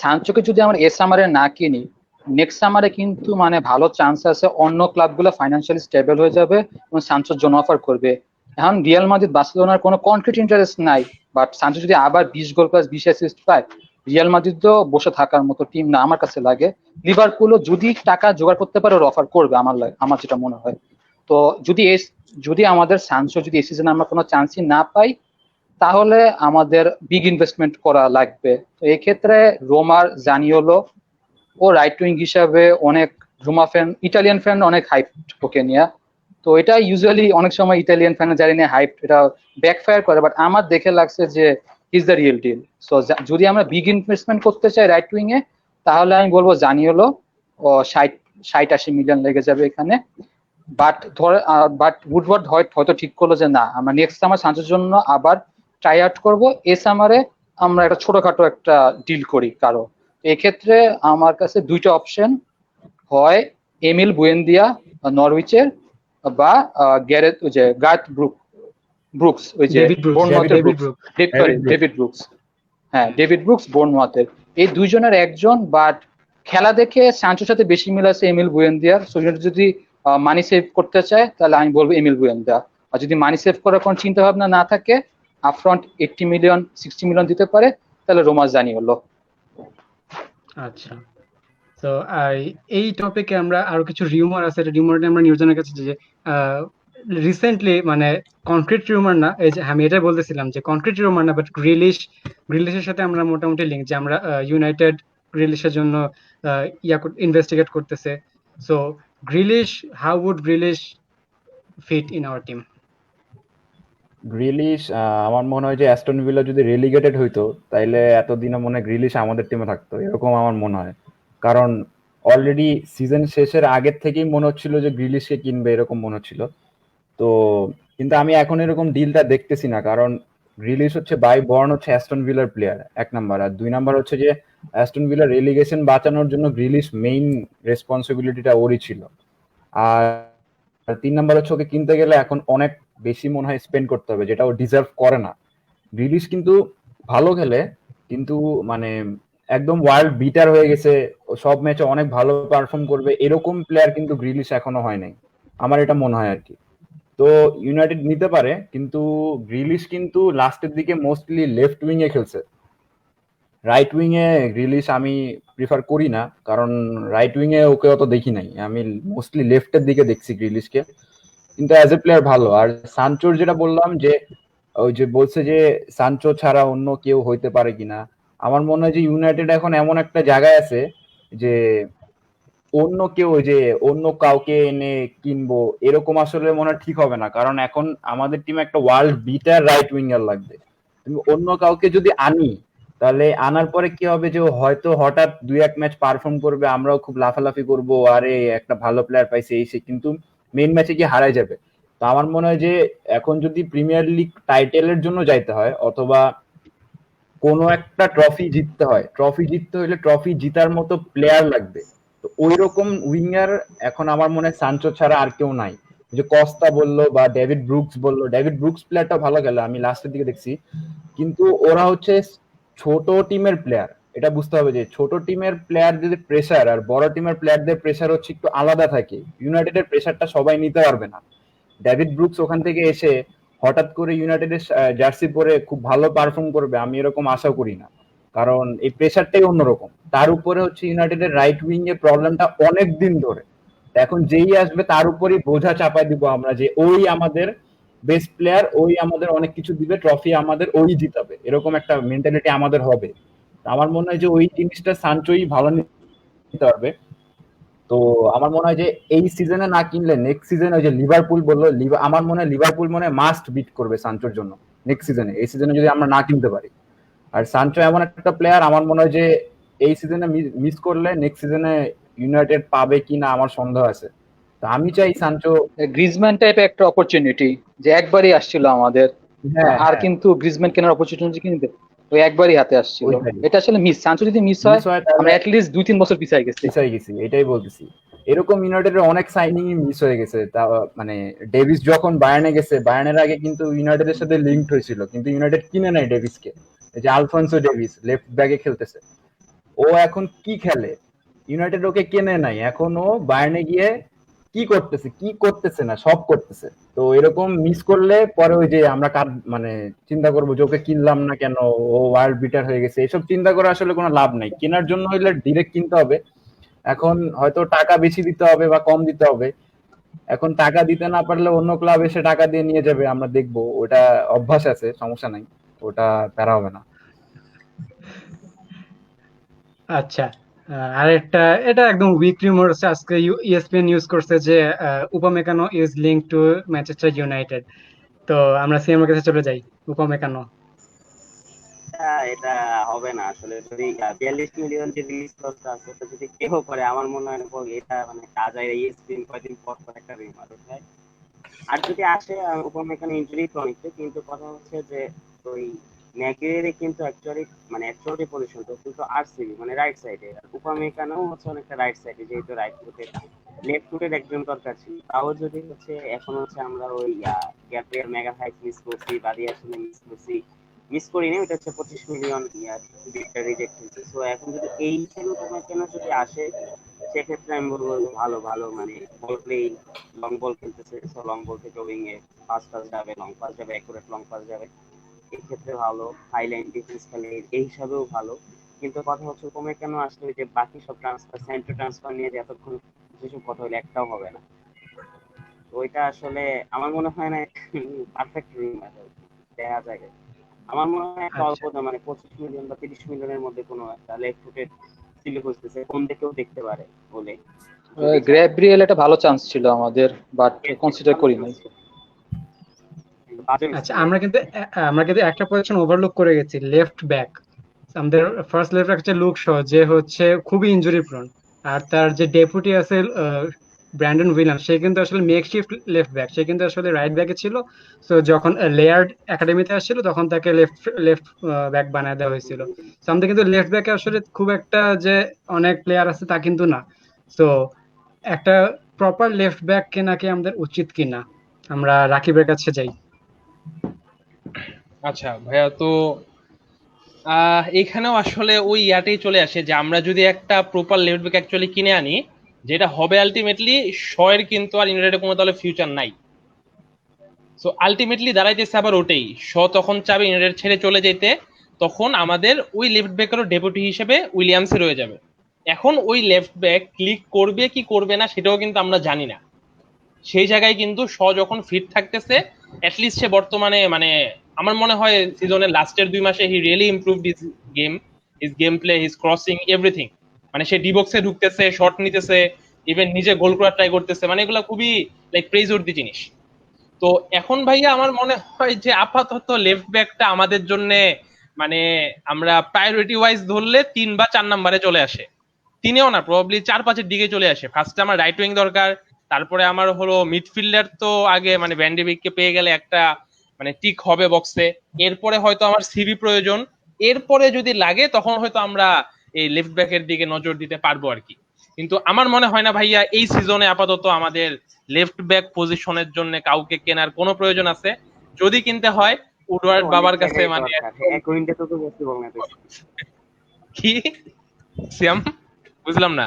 সানচোকে যদি আমরা এ সামারে না কিনি, নেক্সট সামারে কিন্তু মানে ভালো চান্স আছে অন্য ক্লাবগুলো ফাইন্যান্সিয়ালি স্টেবল হয়ে যাবে এবং সানচোর জন্য অফার করবে। এখন রিয়াল মাদ্রিদ বার্সেলোনার কোনো কনক্রিট ইন্টারেস্ট নাই, বাট সানচো যদি আবার 20 গোল প্লাস 20 অ্যাসিস্ট পায়, রিয়াল মাদ্রিদও বসে থাকার মতো টিম না আমার কাছে লাগে। লিভারপুলও যদি টাকা জোগাড় করতে পারে ওর অফার করবে আমার যেটা মনে হয়। তো যদি আমাদের সানচো যদি এই সিজনে আমরা কোনো চান্সই না পাই, তাহলে আমাদের বিগ ইনভেস্টমেন্ট করা লাগবে। তো এই ক্ষেত্রে রোমার জানিওলো ও রাইট উইং হিসাবে অনেক রোমা ফ্যান, ইটালিয়ান ফ্যান অনেক হাইপ ওকে নিয়ে। তো এটা ইউজুয়ালি অনেক সময় ইটালিয়ান ফ্যান যারা নিয়ে হাইপ এটা ব্যাকফায়ার করে, বাট আমার দেখে লাগছে যে is the real deal. So যদি আমরা বিগ ইনভেস্টমেন্ট করতে চাই রাইট উইং এ, তাহলে আমি বলবো জানিওলো ও 60-80 মিলিয়ন লেগে যাবে এখানে। বাট উডওয়ার্ড হয়তো ঠিক করলো যে না, আমরা নেক্সট সামার সানচোর জন্য আবার ট্রাই আউট করবো, এ সামারে আমরা একটা ছোটখাটো একটা ডিল করি কারো। এক্ষেত্রে আমার কাছে দুইটা অপশন, হয় এমিল বুয়েন্দিয়া নরউইচের, বা গ্যারেথ ওই যে ব্রুকস ওই যে ডেভিড ব্রুকস, বোর্নমাউথের David Brooks, Brook. David Brooks. হ্যাঁ, ডেভিড ব্রুকস বোর্নমাউথের। এই দুইজনের একজন, বাট খেলা দেখে সানচোর সাথে বেশি মিল আছে এমিল বুয়েন্দিয়ার। সো যদি মানি সেভ করতে চায় তাহলে আমি বলবো এমিল বুয়েন্দিয়া। আর যদি মানি সেভ করার কোনো চিন্তা ভাবনা না থাকে, আপফ্রন্ট 80 মিলিয়ন 60 মিলিয়ন দিতে পারে, তাহলে রোমাস জানিওলো। আচ্ছা, তো এই টপিকে আমরা আরো কিছু রিউমার আছে, রিউমারটা আমরা নিউজনের কাছে যে রিসেন্টলি মানে কনক্রিট রিউমার না, এই যে আমি এটাই বলতেছিলাম যে কনক্রিট রিউমার না, বাট গ্রিলিশের সাথে আমরা মোটামুটি লিঙ্ক যে আমরা ইউনাইটেড গ্রিলিশের জন্য ইনভেস্টিগেট করতেছে। So Grealish, how would Grealish fit in our team? Grealish আমার মনে হয় যে অ্যাস্টন ভিলা যদি রেলিগেটেড হইতো তাইলে এতদিনে মনে হয় গ্রিলিশ আমাদের টিমে থাকতো, এরকম আমার মনে হয়। কারণ অলরেডি সিজন শেষের আগের থেকেই মনে হচ্ছিল যে গ্রিলিশকে কিনবে, এরকম মনে হচ্ছিল। তো কিন্তু আমি এখন এরকম ডিলটা দেখতেছি না, কারণ গ্রিলিশ হচ্ছে বাই বর্ন হচ্ছে অ্যাস্টন ভিলার প্লেয়ার, 1 নাম্বার। আর 2 নাম্বার হচ্ছে যে অ্যাস্টন ভিলার রেলিগেশন বাঁচানোর জন্য গ্রিলিশ মেইন রেসপন্সিবিলিটিটা ওরই ছিল। আর 3 নাম্বার হচ্ছে ওকে কিনতে গেলে এখন অনেক বেশি মনে হয় স্পেন্ড করতে হবে, যেটা ও ডিজার্ভ করে না। গ্রিলিশ কিন্তু ভালো খেলে, কিন্তু মানে একদম ওয়ার্ল্ড বিটার হয়ে গেছে, ও সব ম্যাচে অনেক ভালো পারফর্ম করবে এরকম প্লেয়ার কিন্তু গ্রিলিশ এখনো হয় নাই, আমার এটা মনে হয় আর কি। তো ইউনাইটেড নিতে পারে, কিন্তু গ্রিলিশ কিন্তু লাস্টের দিকে মোস্টলি লেফট উইং এ খেলছে। রাইট উইং এ গ্রিলিশ আমি প্রিফার করি না, কারণ রাইট উইং এ ওকে অত দেখি নাই, আমি মোস্টলি লেফটের দিকে দেখছি গ্রিলিশকে, কিন্তু অ্যাজ এ প্লেয়ার ভালো। আর সানচোর যেটা বললাম যে ওই যে বলছে যে সানচো ছাড়া অন্য কেউ হইতে পারে কিনা, আমার মনে হয় যে ইউনাইটেড এখন এমন একটা জায়গায় আছে যে অন্য কেউ ওই যে অন্য কাউকে এনে কিনবো এরকম আসলে মনে হয় ঠিক হবে না, কারণ এখন আমাদের টিমে একটা ওয়ার্ল্ড বিটার রাইট উইঙ্গার লাগবে। তুমি অন্য কাউকে যদি আনি, তাহলে আনার পরে কি হবে যে ও হয়তো হঠাৎ 2-1 ম্যাচ পারফর্ম করবে, আমরাও খুব লাফালাফি করবো, আরে একটা ভালো প্লেয়ার পাইছে এই সে, কিন্তু মেইন ম্যাচে গিয়ে হারাই যাবে। তো আমার মনে হয় যে এখন যদি প্রিমিয়ার লিগ টাইটেলের জন্য যাইতে হয় অথবা কোনো একটা ট্রফি জিততে হয়, ট্রফি জিততে হলে ট্রফি জিতার মতো প্লেয়ার লাগবে। তো ওই রকম উইঙ্গার এখন আমার মনে হয় সানচো ছাড়া আর কেউ নাই। যে কস্তা বললো বা ডেভিড ব্রুকস বললো, ডেভিড ব্রুকস প্লেয়ারটা ভালো গেল, আমি লাস্টের দিকে দেখছি, কিন্তু ওরা হচ্ছে ছোট টিমের প্লেয়ার। এটা বুঝতে হবে যে ছোট টিমের প্লেয়ারদের প্রেসার আর বড় টিমের প্লেয়ারদের প্রেসার হচ্ছে একটু আলাদা থাকে। ইউনাইটেডের প্রেসারটা সবাই নিতে পারবে না। ডেভিড ব্রুকস ওখান থেকে এসে হঠাৎ করে ইউনাইটেডের জার্সি পরে খুব ভালো পারফর্ম করবে আমি এরকম আশা করি না, কারণ এই প্রেসারটাই অন্যরকম। তার উপরে হচ্ছে ইউনাইটেডের রাইট উইং এর প্রবলেমটা অনেক দিন ধরে। এখন যেই আসবে তার উপরই বোঝা চাপাই দিব আমরা যে ওই আমাদের বেস্ট প্লেয়ার, ওই আমাদের অনেক কিছু দিবে, ট্রফি আমাদের ওই জিতাবে, এরকম একটা মেন্টালিটি আমাদের হবে। আমার মনে হয় যে ওই জিনিসটা সানচোই ভালো নিতে পারবে। তো আমার মনে হয় যে এই সিজনে না কিনলে নেক্সট সিজনে ওই যে লিভারপুল বললো, আমার মনে হয় লিভারপুল মনে হয় মাস্ট বিট করবে সানচোর জন্য নেক্সট সিজনে, এই সিজনে যদি আমরা না কিনতে পারি। আর সানচো এমন একটা প্লেয়ার আমার মনে হয় যে এই সিজনে মিস করলে নেক্সট সিজনে ইউনাইটেড পাবে কিনা আমার সন্দেহ আছে। তো আমি চাই সানচো। গ্রিজম্যান টাইপের একটা অপরচুনিটি যে একবারই আসছিল আমাদের, হ্যাঁ আর হ্যাঁ, কিন্তু গ্রিজম্যান কেনার অপরচুনিটি কিন্তু ওই একবারই হাতে আসছিল। ওইটাই এটা আসলে মিস, সানচো যদি মিস হয় মিস হয় আমরা তাহলে অ্যাটলিস্ট 2-3 বছর পিছিয়ে গেছি। পিছাই গেছি, এটাই বলতেছি। এরকম ইউনাইটেডের অনেক সাইনিং মিস হয়ে গেছে। তা মানে ডেভিস যখন বায়ার্নে গেছে, বায়ার্নের আগে কিন্তু ইউনাইটেডের সাথে লিঙ্কড হয়েছিল, কিন্তু ইউনাইটেড কিনে নেয় ডেভিসকে। এই যে আলফোন্সো ডেভিস লেফট ব্যাকে খেলতেছে, ও এখন কি খেলে, ইউনাইটেড ওকে কেনে নাই, এখন ও বায়ার্নে গিয়ে কি করতেছে কি করতেছে না সব করতেছে। তো এরকম মিস করলে পরে ওই যে আমরা কার মানে চিন্তা করবো যে ওকে কিনলাম না কেন, ও ওয়ার্ল্ড বিটার হয়ে গেছে, এসব চিন্তা করে আসলে কোনো লাভ নাই। কেনার জন্য হইলে ডিরেক্ট কিনতে হবে। এখন হয়তো টাকা বেশি দিতে হবে বা কম দিতে হবে, এখন টাকা দিতে না পারলে অন্য ক্লাব এসে টাকা দিয়ে নিয়ে যাবে, আমরা দেখবো, ওটা অভ্যাস আছে, সমস্যা নাই, ওটা প্যারা হবে না। আচ্ছা, আর একটা, এটা একদম উইক রিউমার হচ্ছে, আজকে ইএসপিএন নিউজ করছে যে Upamecano is link to Manchester United. তো আমরা সিএম এর কাছে চলে যাই। উপমেকানো এটা হবে না আসলে, যদি 42 মিলিয়ন যে রিলিজ কস্ট আছে এটা যদি কেউ করে আমার মনে হয় না এটা মানে কাজ হয়। ESPN কয়দিন পর পর একটা রিমার উঠায়। আর যদি আসে উপমেকানো ইনজুরি ক্রনিকতে, কিন্তু কথা হচ্ছে যে ওই ম্যাগুইয়ারে কিন্তু অ্যাকচুয়ালি পজিশন তো কিন্তু আরসিবি মানে রাইট সাইডে, উপমেকানো হচ্ছে অনেকটা রাইট সাইডে, যেহেতু রাইট ফুটে লেফট ফুটের একজন দরকার ছিল। তাও যদি হচ্ছে এখন হচ্ছে আমরা ওই গ্যাব্রিয়েল ম্যাগালহাইস মিস করছি, বাদিয়াসিনে মিস করিনি, ওটা হচ্ছে 25 মিলিয়ন রিজেক্ট হয়েছে। সো এখন যদি এই হিসেবে কেন যদি আসে, সেক্ষেত্রে আমি বলবো ভালো ভালো মানে বল প্লেইং, লং বল খেলতেছে, সো লং বল থেকে উইং এ পাস যাবে, লং পাস যাবে, অ্যাকুরেট লং পাস যাবে, এই ক্ষেত্রে ভালো। হাই লাইন ডিফেন্স খেলে এই হিসাবেও ভালো। কিন্তু কথা হচ্ছে কমে কেন আসলে যে বাকি সব ট্রান্সফার, সেন্টার ট্রান্সফার নিয়ে যে এতক্ষণ যেসব কথা হলো একটাও হবে না, ওইটা আসলে আমার মনে হয় না পারফেক্ট রুম দেখা যায়। আমার মনে হয় একটা অল্প আচ্ছা দাম মানে 25 মিলিয়ন বা 30 মিলিয়নের মধ্যে কোনো একটা লেফট ফুটের সিলে খুঁজতেছে, কোন দিকেও দেখতে পারে বলে যদি চায়। গ্যাব্রিয়েল একটা ভালো চান্স ছিল আমাদের, বাট কনসিডার ভালো করি চান্স নাই। ছিল, কিন্তু বাজে মিস আচ্ছা, করে। আমরা কিন্তু একটা পজিশন ওভারলুক করে গেছি, লেফট ব্যাক। আমাদের ফার্স্ট লেফট ব্যাক হচ্ছে লুক শ, যে হচ্ছে খুবই ইনজুরি প্রোন। আর তার যে ডেপুটি আছে ব্র্যান্ডন উইলিয়াম, সে কিন্তু আসলে মেকশিফট লেফট ব্যাক, সে কিন্তু আসলে রাইট ব্যাকে ছিল। তো যখন লেয়ার্ড একাডেমিতে আসছিল তখন তাকে লেফট লেফট ব্যাক বানায় দেওয়া হয়েছিল। তো আমাদের কিন্তু লেফট ব্যাকে আসলে খুব একটা যে অনেক প্লেয়ার আছে তা কিন্তু না। তো একটা প্রপার লেফট ব্যাক কেনা কি আমাদের উচিত কিনা, আমরা রাকিবের কাছে যাই। আচ্ছা ভাইয়া, তো এখানেও আসলে ওই ইয়াটাই চলে আসে যে আমরা যদি একটা প্রপার লেফট ব্যাক অ্যাকচুয়ালি কিনে আনি, যেটা হবে আলটিমেটলি শয়ের কিন্তু আর ইউনাইটেডের কোনো তাহলে ফিউচার নাই। সো আলটিমেটলি দাঁড়াইতেছে আবার ওটাই, শ তখন চাবে ইউনাইটেড ছেড়ে চলে যেতে, তখন আমাদের ওই লেফট ব্যাকেরও ডেপুটি হিসেবে উইলিয়ামসে রয়ে যাবে। এখন ওই লেফট ব্যাক ক্লিক করবে কি করবে না সেটাও কিন্তু আমরা জানি না। সেই জায়গায় কিন্তু শ যখন ফিট থাকতেছে, অ্যাটলিস্ট সে বর্তমানে মানে আমার মনে হয় সিজনের লাস্টের 2 মাসে হি really improved his game play, his crossing, everything. মানে সে ডিবক্সে ঢুকতেছে, শট নিতেছে, ইভেন নিজে গোল করার ট্রাই করতেছে, মানে এগুলো খুবই লাইক প্রেজ ওর্দি জিনিস। তো এখন ভাইয়া আমার মনে হয় যে আপাতত লেফট ব্যাকটা আমাদের জন্য মানে আমরা প্রায়োরিটি ওয়াইজ ধরলে 3 বা 4 নম্বরে চলে আসে। 3-এও না, প্রবাবলি 4-5-এর দিকে চলে আসে। ফার্স্টে আমার রাইট উইং দরকার, তারপরে আমার হলো মিডফিল্ডার, তো আগে মানে ভ্যান ডি বেককে পেয়ে গেলে একটা মানে টিক হবে বক্সে। এরপরে হয়তো আমার সিভি প্রয়োজন, এরপরে যদি লাগে তখন হয়তো আমরা এই লেফট ব্যাকের দিকে নজর দিতে পারবো আর কি। কিন্তু আমার মনে হয় না ভাইয়া এই সিজনে আপাতত আমাদের লেফট ব্যাক পজিশনের জন্য কাউকে কেনার কোনো প্রয়োজন আছে। যদি কিনতে হয় উডওয়ার্ড বাবার কাছে, মানে এক উইন্ডে তো পসিবল না। কি সিয়াম, বুঝলাম না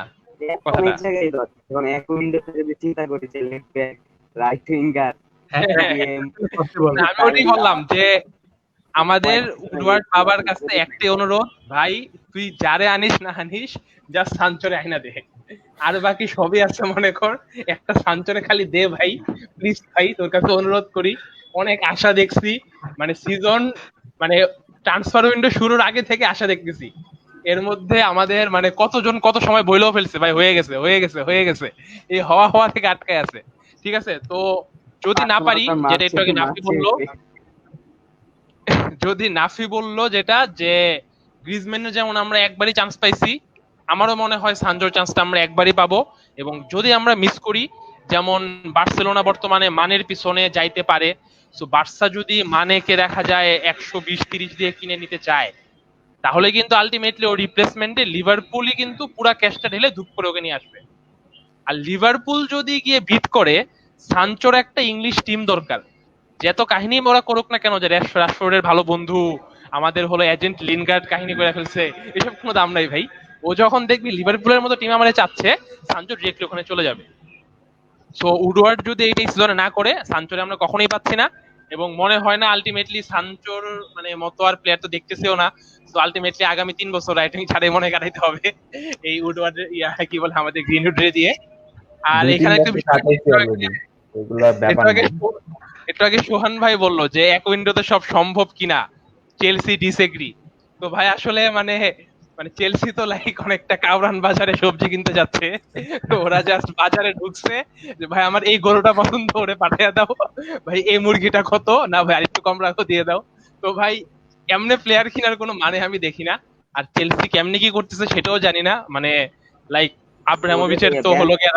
কথাটা। অনেক জায়গায় দরকার, যেমন এক উইন্ডে যদি চিন্তা করি যে লেফট ব্যাক, রাইট উইঙ্গার, আমি ওটাই বললাম যে আমাদের উডওয়ার্ড বাবার কাছে একটাই অনুরোধ, ভাই তুই যারে আনিস না আনিস জাস্ট সানচোরে আইনা দে, আর বাকি সবই আছে মনে কর, একটা সানচোরে খালি দে ভাই প্লিজ। ভাই তোর কাছে অনুরোধ করি, অনেক আশা দেখছি, মানে সিজন মানে ট্রান্সফার উইন্ডো শুরুর আগে থেকে আশা দেখতেছি। এর মধ্যে আমাদের মানে কতজন কত সময় বইলেও ফেলছে ভাই হয়ে গেছে হয়ে গেছে হয়ে গেছে, এই হওয়া হওয়া থেকে আটকায় আছে। ঠিক আছে, তো যদি না পারি, যেটা একটু আগে নাফি বললো, যদি নাফি বললো যেটা যে গ্রিজম্যানের যেমন আমরা একবারই চান্স পাইছি, আমারও মনে হয় সানজোর চান্সটা আমরা একবারই পাবো। এবং যদি আমরা মিস করি, যেমন বার্সেলোনা বর্তমানে মানের পিছনে যাইতে পারে, সো বার্সা যদি মানেকে দেখা যায় 120-30 দিয়ে কিনে নিতে চায়, তাহলে কিন্তু আলটিমেটলি ও রিপ্লেসমেন্টে লিভারপুলই কিন্তু পুরা ক্যাশটা ঢেলে ধুপ করে ওকে নিয়ে আসবে। আর লিভারপুল যদি গিয়ে বিট করে, সানচোর একটা ইংলিশ টিম দরকার। যত কাহিনী ওরা করুক না কেন, যে রাশফোর্ডের ভালো বন্ধু, আমাদের হলো এজেন্ট লিনগার্ড কাহিনী করে ফেলছে, এসব কোনো দাম নাই ভাই। ও যখন দেখবি লিভারপুলের মতো টিম আমাদের চাচ্ছে, সানচো ডিরেক্টলি ওখানে চলে যাবে। সো উডওয়ার্ড যদি এইটা সিজনে না করে, সানচোরে আমরা কখনোই পাচ্ছি না, এবং মনে হয় না আলটিমেটলি সানচোর মানে মতো আর প্লেয়ার তো দেখতেছেও না। তো আলটিমেটলি আগামী 3 বছর রাইটিং ছাড়াই মনে কাটাইতে হবে এই উডওয়ার্ড কি বলে আমাদের গ্রিনউড দিয়ে। আর এখানে একটা বিষয়, একটু আগে সোহান ভাই বললো যে এক উইন্ডোতে সব সম্ভব কিনা, চেলসি ডিসএগ্রি। তো ভাই আসলে মানে চেলসি তো লাইক অনেকটা কাউরান বাজারে সবজি কিনতে যাচ্ছে, তো ওরা জাস্ট বাজারে ঢুকছে যে ভাই আমার এই গরুটা পছন্দ, ওরে পাঠিয়ে দাও, ভাই এই মুরগিটা কত, না ভাই আরেকটু কম রাখো দিয়ে দাও। তো ভাই এমনি প্লেয়ার কেনার কোনো মানে আমি দেখি না। আর চেলসি কেমনি কি করতেছে সেটাও জানি না, মানে লাইক আব্রামোভিচের তো হলো গিয়ে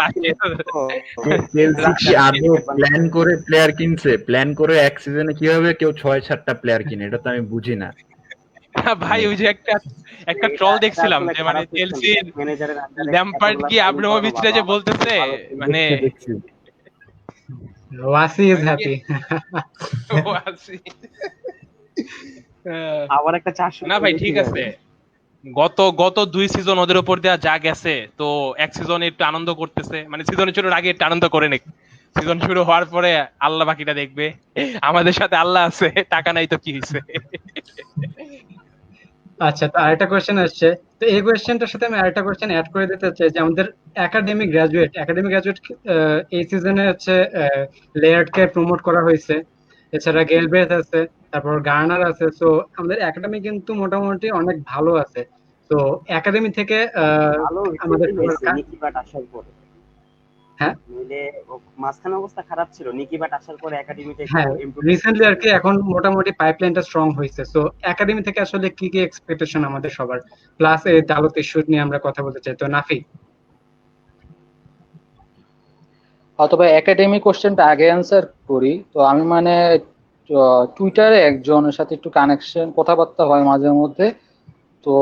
চেলসি কি আদৌ প্ল্যান করে প্লেয়ার কিনছে? প্ল্যান করে এক সিজনে কিভাবে কেউ 6-7টা প্লেয়ার কিনে, এটা তো আমি বুঝি না ভাই। ওই যে একটা ট্রল দেখছিলাম যে মানে চেলসির ল্যাম্পার্ড কি আব্রামোভিচরা যে বলতেছে মানে ওয়াসি ইজ হ্যাপি। আবার একটা 400 না ভাই ঠিক আছে, গত 2 সিজন ওদের উপর দেওয়া যা গেছে, তো এক সিজনে একটু আনন্দ করতেছে, মানে সিজনের শুরুর আগে একটু আনন্দ করে নিক, সিজন শুরু হওয়ার পরে আল্লাহ বাকিটা দেখবে। আমাদের সাথে আল্লাহ আছে, টাকা নাই তো কি হয়েছে। আচ্ছা, তো আরেকটা কোয়েশ্চেন আসছে, তো এই কোয়েশ্চেনটার সাথে আমি আরেকটা কোয়েশ্চেন অ্যাড করে দিতে চাই যে আমাদের একাডেমিক গ্রাজুয়েট এই সিজনে হচ্ছে লেয়ার্ডকে প্রমোট করা হয়েছে, এছাড়া গেলব্রেথ আছে, তারপর গার্নার আছে। তো আমাদের একাডেমি কিন্তু মোটামুটি অনেক ভালো আছে। তো একাডেমি থেকে আমাদের আসার পরে, হ্যাঁ নইলে মাঝখানে অবস্থা খারাপ ছিল, নিকি বাট আসার পরে একাডেমিতে হ্যাঁ রিসেন্টলি আর কি এখন মোটামুটি পাইপলাইনটা স্ট্রং হয়েছে। সো একাডেমি থেকে আসলে কি কি এক্সপেকটেশন আমাদের সবার, প্লাস এই দালত ইস্যু নিয়ে আমরা কথা বলতে চাই। তো নাফি, অথবা একাডেমিক কোশ্চেনটা আগে অ্যান্সার করি। তো আমি মানে টুইটারে একজনের সাথে একটু কানেকশন কথাবার্তা হয় মাঝে মধ্যে। তো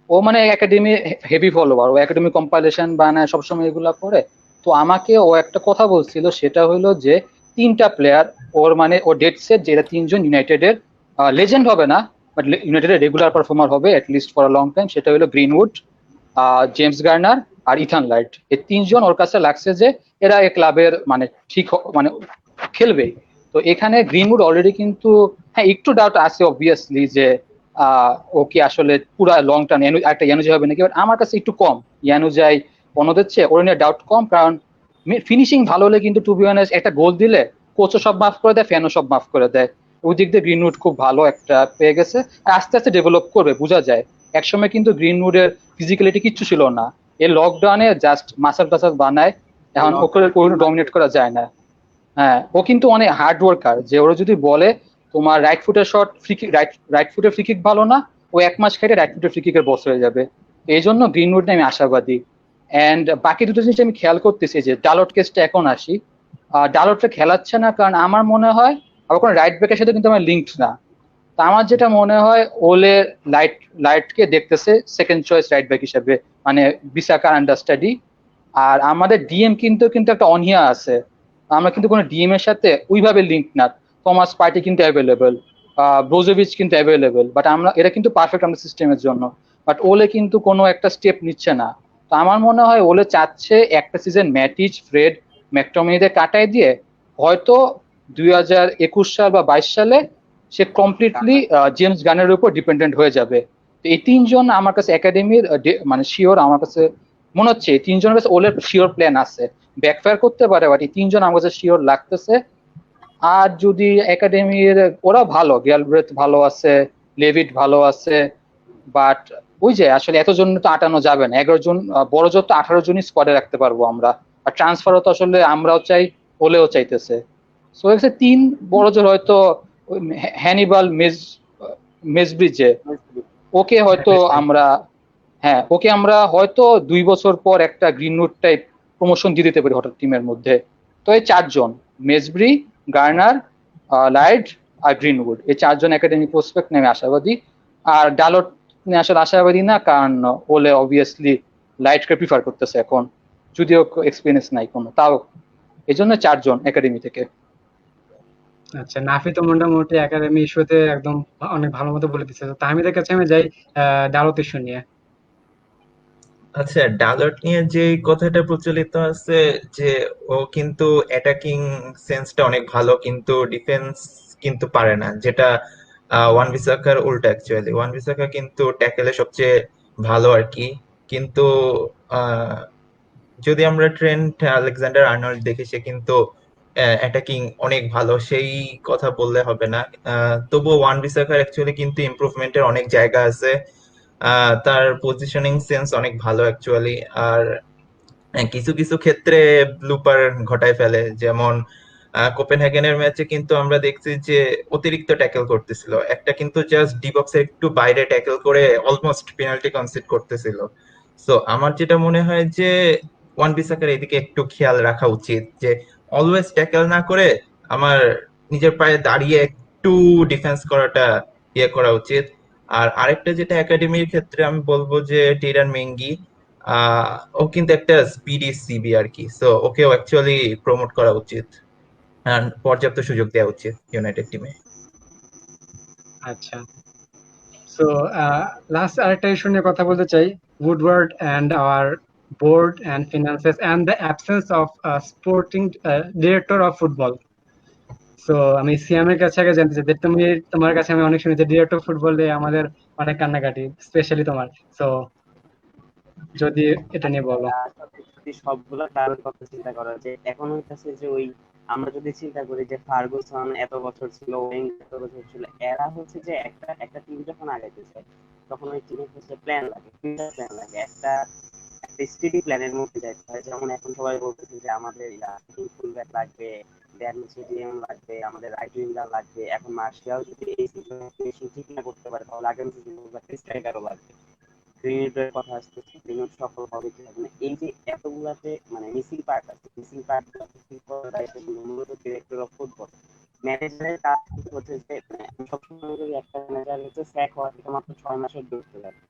ও মানে একাডেমি হেভি ফলোয়ার, ও একাডেমি কম্পাইলেশন বানায় সবসময় এগুলা করে। তো আমাকে ও একটা কথা বলছিল, সেটা হলো যে 3টা প্লেয়ার ওর মানে ও ডেট সেট, যেটা 3জন ইউনাইটেডের লেজেন্ড হবে না, বাট ইউনাইটেডের রেগুলার পারফর্মার হবে অ্যাটলিস্ট ফর লং টাইম। সেটা হলো গ্রিনউড, জেমস গার্নার আর ইথান লাইট। এই 3জন ওর কাছে লাগছে যে এরা এই ক্লাবের মানে ঠিক মানে খেলবে। তো এখানে গ্রিনউড অলরেডি কিন্তু হ্যাঁ একটু ডাউট আছে অবভিয়াসলি যে ও কি আসলে পুরা লং টার্ম একটা ইয়ানুজাই হবে নাকি, বাট আমার কাছে একটু কম ইয়ানুজাই অন্যদের চেয়ে, ওর নিয়ে ডাউট কম। কারণ ফিনিশিং ভালো হলে কিন্তু টু বি অনেস্ট একটা গোল দিলে কোচও সব মাফ করে দেয়, ফ্যানও সব মাফ করে দেয়। ওই দিক দিয়ে গ্রিনউড খুব ভালো একটা পেয়ে গেছে, আর আস্তে আস্তে ডেভেলপ করবে বোঝা যায়। একসময় কিন্তু গ্রিনউডের ফিজিক্যালিটি কিচ্ছু ছিল না, এই লকডাউনে জাস্ট মাসাল টাসাল বানায়, এখন ওকে ডমিনেট করা যায় না। হ্যাঁ, ও কিন্তু অনেক হার্ড ওয়ার্কার, যে ওরা যদি বলে তোমার রাইট ফুটের শট ফ্রি কিক, রাইট ফুটের ফ্রি কিক ভালো না, ও 1 মাস খেটে রাইট ফুটের ফ্রি কিকের বস হয়ে যাবে। এই জন্য গ্রিনউড নিয়ে আমি আশাবাদী। এন্ড বাকি দুটো জিনিস আমি খেয়াল করতেছি, যে ডালট কেসটা এখন আসি। ডালটটা খেলাচ্ছে না কারণ আমার মনে হয় আবার কোনো রাইট ব্যাকের সাথে কিন্তু আমার লিঙ্কড না। তো আমার যেটা মনে হয় ওলে লাইটকে দেখতেছে সেকেন্ড চয়েস রাইট ব্যাক হিসেবে, মানে বিসাকার আন্ডারস্টাডি। আর আমাদের ডিএম কিন্তু কিন্তু একটা অনিয়া আছে, আমরা কিন্তু কোনো ডিএম এর সাথে ওইভাবে লিঙ্ক না। থমাস পার্টি কিন্তু অ্যাভেলেবেল, ব্রোজোভিচ কিন্তু অ্যাভেলেবেল, বাট আমরা এরা কিন্তু পারফেক্ট আমাদের সিস্টেমের জন্য। বাট ওলে কিন্তু কোনো একটা স্টেপ নিচ্ছে না। তো আমার মনে হয় ওলে চাচ্ছে একটা সিজন ম্যাটিচ, ফ্রেড, ম্যাকটমিনিদের কাটায় দিয়ে হয়তো 2021 সাল বা 22 সালে সে কমপ্লিটলি জেমস গানের উপর ডিপেন্ডেন্ট হয়ে যাবে। তো এই তিনজন আমার কাছে একাডেমির মানে শিওর, আমার কাছে মনে হচ্ছে এই তিনজনের কাছে ওলের শিওর প্ল্যান আছে। ব্যাকফায়ার করতে পারে, বাট এই তিনজন আমার কাছে শিওর লাগতেছে। আর যদি একাডেমির ওরা ভালো, গ্যালব্রেথ ভালো আছে, লেভিট ভালো আছে, বাট ওই যে আসলে এতজন তো আটানো যাবে না, 11 জন বড় জোর তো 18 জনই স্কোয়াডে রাখতে পারবো আমরা। আর ট্রান্সফারও তো আসলে আমরাও চাই, ওলেও চাইতেছে। সো হচ্ছে 3 বড় জোর হয়তো হ্যানিবাল মেজব্রিজে, ওকে হয়তো আমরা, হ্যাঁ ওকে আমরা হয়তো 2 বছর পর একটা গ্রিনউড টাইপ প্রমোশন দিয়ে দিতে পারি হঠাৎ টিমের মধ্যে। তো এই 4 জন, মেজব্রি, গার্নার, লাইড আর গ্রিনউড, এই 4 জন একাডেমি প্রসপেক্ট নিয়ে আমি আশাবাদী। আর ডালট নিয়ে আসলে আশাবাদী না, কারণ ওলে অবভিয়াসলি লাইটকে প্রিফার করতেছে এখন, যদিও এক্সপিরিয়েন্স নাই কোনো, তাও এই জন্য 4 জন একাডেমি থেকে। আচ্ছা, নাফি তো মোটামুটি একাডেমি ইস্যুতে একদম অনেক ভালো মতো বলে দিচ্ছে। তো তাহমিদের কাছে আমি যাই ডালট ইস্যু নিয়ে। আচ্ছা, ডালট নিয়ে যে কথাটা প্রচলিত আছে যে ও কিন্তু অ্যাটাকিং সেন্সটা অনেক ভালো কিন্তু ডিফেন্স কিন্তু পারে না, যেটা ওয়ান বিসাকার উল্টা। অ্যাকচুয়ালি ওয়ান বিসাকা কিন্তু ট্যাকেলে সবচেয়ে ভালো আর কি, কিন্তু আহ, যদি আমরা ট্রেন্ট আলেকজান্ডার আর্নল্ড দেখি, সে কিন্তু অ্যাটাকিং অনেক ভালো, সেই কথা বললে হবে না। তবুও ওয়ান বিসাকার অ্যাকচুয়ালি কিন্তু ইমপ্রুভমেন্টের অনেক জায়গা আছে। তার পজিশনিং সেন্স অনেক ভালো অ্যাকচুয়ালি। আর কিছু কিছু ক্ষেত্রে ব্লুপার ঘটায় ফেলে, যেমন কোপেনহেগেনের ম্যাচে কিন্তু আমরা দেখছি যে অতিরিক্ত ট্যাকেল করতেছিল, একটা কিন্তু জাস্ট ডি বক্সের একটু বাইরে ট্যাকেল করে অলমোস্ট পেনাল্টি কনসিড করতেছিল। সো আমার যেটা মনে হয় যে ওয়ান বিসাকার এদিকে একটু খেয়াল রাখা উচিত, যে অলওয়েজ ট্যাকেল না করে আমার নিজের পায়ে দাঁড়িয়ে একটু ডিফেন্স করাটা করা উচিত। আর আরেকটা যেটা একাডেমির ক্ষেত্রে আমি বলবো যে টিরান মেঙ্গি, আহ ও কিন্তু একটা স্পিডি সিবি আর কি, সো ওকেও অ্যাকচুয়ালি প্রমোট করা উচিত আর পর্যাপ্ত সুযোগ দেওয়া উচিত ইউনাইটেড টিমে। আচ্ছা, সো লাস্ট আরেকটা ইস্যু নিয়ে কথা বলতে চাই, Woodward and our board and finances and the absence of a sporting director of football. So আমি সিয়ামের কাছে আগে জানতে চাই যে তোমার কাছে আমি অনেক শুনেছি ডিরেক্টর ফুটবলে আমাদের অনেক কান্নাকাটি, স্পেশালি তোমার। সো যদি এটা নিয়ে বলো। যদি সবগুলো ক্লাবের কথা চিন্তা করা যায়, এখন হইতেছে যে ওই আমরা যদি চিন্তা করি যে ফার্গুসন এত বছর ছিল, ওয়েঙ্গার এত বছর ছিল, এরা হচ্ছে যে একটা একটা টিম যখন আগাইতেছে তখন ওই টিমের হচ্ছে প্ল্যান লাগে, ফিউচার প্ল্যান লাগে, একটা স্টেডি প্ল্যানের মধ্যে যাইতে হয়। যেমন এখন সবাই বলতেছে যে আমাদের ফুল ব্যাক লাগবে, ড্যান লাগবে, আমাদের রাইট উইঙ্গার লাগবে। এখন মার্শিয়াল যদি এই সিচুয়েশন ঠিক না করতে পারে তাহলে আগামী সিজনে স্ট্রাইকারও লাগবে। গ্রিনউডের কথা আসতেছে, গ্রিনউড সফল হবে কি হবে না, এই যে এতগুলাতে মানে মিসিং পার্ট আছে, মিসিং পার্ট ঠিক করার দায়িত্ব কিন্তু মূলত ডিরেক্টর অফ ফুটবল। ম্যানেজারের কাজ হচ্ছে যে আমি সবসময় যদি একটা ম্যানেজার হচ্ছে স্যাক হওয়া থেকে মাত্র 6 মাসের দূরত্ব লাগে।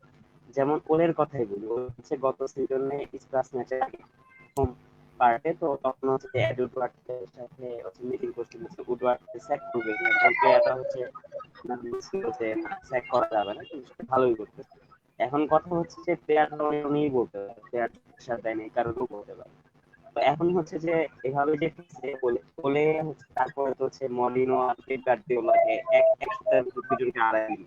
যেমন ওলের কথাই বলি, ও হচ্ছে গত সিজনে স্প্লাস ম্যাচের আগে হোম পার্টে, তো তখন হচ্ছে উডওয়ার্ডের সাথে মিটিং করছিল যে উডওয়ার্ডকে স্যাক করবে কিনা, কারণ প্লেয়ারটা হচ্ছে যে স্যাক করা যাবে না, কিন্তু সেটা ভালোই করতেছে। এখন কথা হচ্ছে যে প্লেয়ারটা উনিই বলতে পারে, প্লেয়ার সাথে নেই কারণও বলতে পারে। তো এখন হচ্ছে যে এভাবে যে বলে বলে হচ্ছে, তারপরে তো হচ্ছে মলিনো আর পেপ গার্দিওলা এক এক সপ্তাহের দুজনকে আড়াই দিল।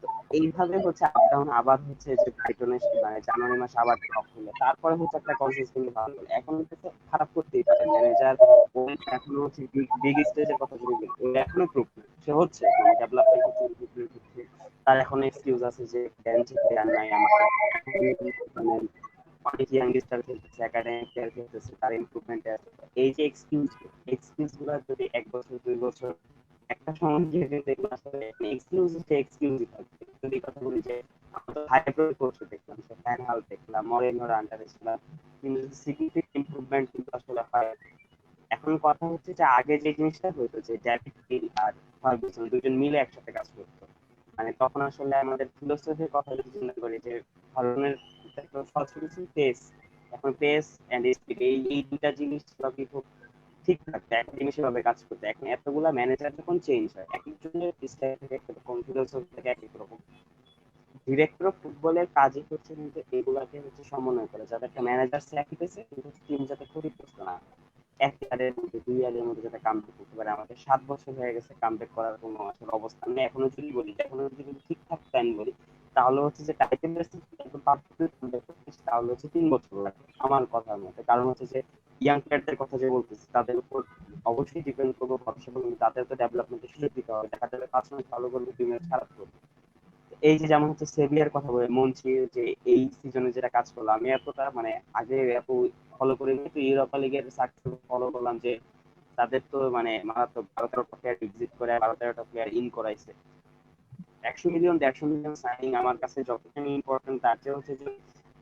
তো এইভাবে হচ্ছে আপ ডাউন, আবার হচ্ছে যে ব্রাইটনের মানে জানুয়ারি মাসে আবার ড্রপ হলো, তারপরে হচ্ছে একটা কনসিস্টেন্টলি ভালো হলো। এখন হচ্ছে খারাপ করতেই পারে ম্যানেজার। ও এখনো হচ্ছে বিগ স্টেজের কথা যদি বলি, ও এখনো প্রুভ সে হচ্ছে মানে ডেভেলপমেন্ট হচ্ছে, improvement হচ্ছে। তার এখন এক্সকিউজ আছে যে বেঞ্চে প্লেয়ার নাই আমাদের, মানে অনেক ইয়াংস্টার খেলতেছে, একাডেমিক প্লেয়ার খেলতেছে, তার ইমপ্রুভমেন্ট আছে। এই যে এক্সকিউজ গুলো যদি 1 বছর 2 বছর একটা সময় গিয়ে কিন্তু এগুলো আসলে এক্সকিউজই থাকবে। যদি কথা বলি যে আমরা তো হাইপ্রো কোর্স দেখলাম, ফ্যান হাল দেখলাম, মরিনহোর আন্ডারে ছিলাম, কিন্তু সিগনিফিকেন্ট ইমপ্রুভমেন্ট কিন্তু আসলে হয়। এখন কথা হচ্ছে যে আগে যে জিনিসটা হতো যে ডেভিড গিল আর ফার্গুসন দুজন মিলে একসাথে কাজ করতো, মানে তখন আসলে আমাদের ফিলোসফির কথা যদি চিন্তা করি যে ধরনের পেস, এখন পেস এন্ড স্পিড এই দুটা জিনিস সবই খুব ঠিক থাকতো, একটা জিনিসের ভাবে কাজ করতে। এখন এতগুলা ম্যানেজার যখন চেঞ্জ হয়, এক একজনের স্টাইল থেকে এক রকম, ফিলোসফি থেকে এক এক রকম। ডিরেক্টর অফ ফুটবলের কাজই হচ্ছে কিন্তু এগুলাকে হচ্ছে সমন্বয় করে, যাতে একটা ম্যানেজার স্যাক্রিফাইসে কিন্তু টিম যাতে ক্ষতিগ্রস্ত না হয়। 1 ইয়ারের মধ্যে 2 ইয়ারের মধ্যে যাতে কামব্যাক করতে পারে। আমাদের 7 বছর হয়ে গেছে কামব্যাক করার কোনো আসলে অবস্থা নেই। এখনো যদি বলি, এখনো যদি ঠিকঠাক প্ল্যান বলি, তাহলে হচ্ছে যে টাইটেল রেসে একদম পারফেক্টলি কামব্যাক করতে তাহলে হচ্ছে 3 বছর লাগবে আমার কথার মতে। কারণ হচ্ছে যে ইয়াং প্লেয়ারদের কথা যে বলতেছি, তাদের উপর অবশ্যই ডিপেন্ড করবো ভবিষ্যতে, কিন্তু তাদের তো ডেভেলপমেন্টের সুযোগ দিতে হবে। দেখা যাবে 5 ম্যাচ ভালো করবে, 2 ম্যাচ খারাপ করবে। এই যে যেমন হচ্ছে সেভিয়ার কথা বলে মনচি, যে এই সিজনে যেটা কাজ করলো, আমি এতটা মানে আগে এত ফলো করি নি, তো ইউরোপা লিগের সাকসেস ফলো করলাম যে তাদের তো মানে মারাত্মক 12-13টা প্লেয়ার এক্সিট করে 12-13টা প্লেয়ার ইন করাইছে। 100 মিলিয়ন 150 মিলিয়ন সাইনিং আমার কাছে যতখানি ইম্পর্টেন্ট, তার চেয়ে হচ্ছে যে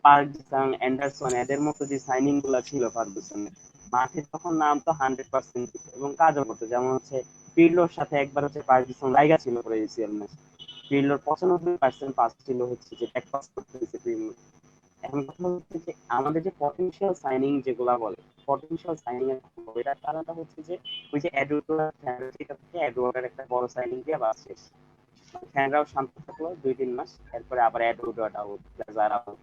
পার্ক সাং অ্যান্ডারসন এদের মতো যে সাইনিং গুলা ছিল ফার্গুসনের, মাঠে তখন নাম তো 100% এবং কাজও করতো। যেমন হচ্ছে পিরলোর সাথে একবার হচ্ছে ফার্গুসন লাইগা ছিল পরে এসিএল ম্যাচ, পিরলোর 95% পাস ছিল হচ্ছে যে ব্যাক পাস করতে হয়েছে পিরলো। এখন কথা হচ্ছে যে আমাদের যে পটেনশিয়াল সাইনিং যেগুলা বলে, পটেনশিয়াল সাইনিং এর কথা বলে, এটার কারণটা হচ্ছে যে ওই যে এডওয়ার্ডের একটা বড় সাইনিং দিয়ে বাস শেষ। ফ্যানরাও শান্ত থাকলো 2-3 মাস, এরপরে আবার এডওয়ার্ড আউট, প্লেজার আউট,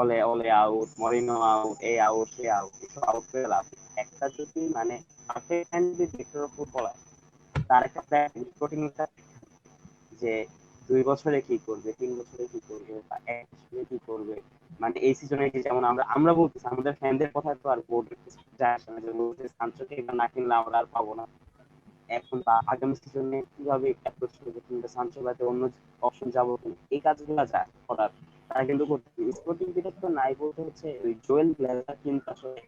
ওলে ওলে আউট, মরিনো আউট, এ আউট সে আউট, এসব আউট করে লাভ নেই। একটা যদি মানে perfect hand director of football আছে, তার একটা প্ল্যান রিপোর্টিং যে 2 বছরে কি করবে, 3 বছরে কি করবে, বা 1 বছরে কি করবে। মানে এই সিজনে যেমন আমরা আমরা বলতেছি, আমাদের ফ্যানদের কথা তো আর বোর্ড যায় আসে না, যে বলছে সানচোকে এবার না কিনলে আমরা আর পাবো না। এখন বা আগামী সিজনে কিভাবে অ্যাপ্রোচ করবে, কিংবা সানচো বাদে অন্য অপশন যাবো কিনা, এই কাজগুলো যায় করার, তারা কিন্তু করছে। স্পোর্টিং ডিরেক্টর নাই বলতে হচ্ছে ওই জোয়েল ব্লেজার কিন্তু আসলে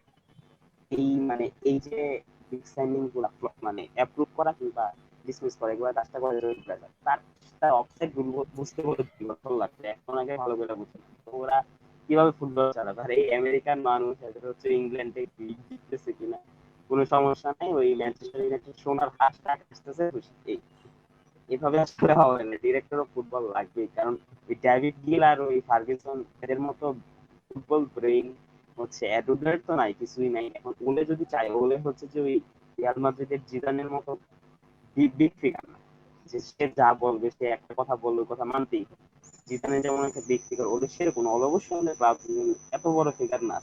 এই মানে এই যে বিগ সাইনিং গুলা মানে অ্যাপ্রুভ করা কিংবা ডিসমিস করা, এগুলো কাজটা করে জোয়েল ব্লেজার। তার তার অফসাইড বুঝতে বলে 2 বছর লাগছে, এখন আগে ভালো করে বুঝে না। তো ওরা কিভাবে ফুটবল চালাবে? আর এই আমেরিকান মানুষ, এদের হচ্ছে ইংল্যান্ডে লিগ জিততেছে কিনা কোনো সমস্যা নেই, ওই ম্যানচেস্টার ইউনাইটেড সোনার হাঁসটা আসতেছে খুশি। এই এভাবে আসলে হবে না, ডিরেক্টর অফ ফুটবল লাগবে। কারণ ওই ডেভিড গিল আর ওই ফার্গুসন এদের মতো ফুটবল ব্রেইন হচ্ছে এডুডার তো নাই, কিছুই নাই। এখন ওলে যদি চায়, ওলে হচ্ছে যে ওই রিয়াল মাদ্রিদের জিদানের মতো বিগ বিগ ফিগার না, যে সে যা বলবে, সে একটা কথা বললে কথা মানতেই হবে। জিদানে যেমন একটা বিগ ফিগার, ওদের সেরকম অবশ্যই হলে ক্লাব এত বড় ফিগার না।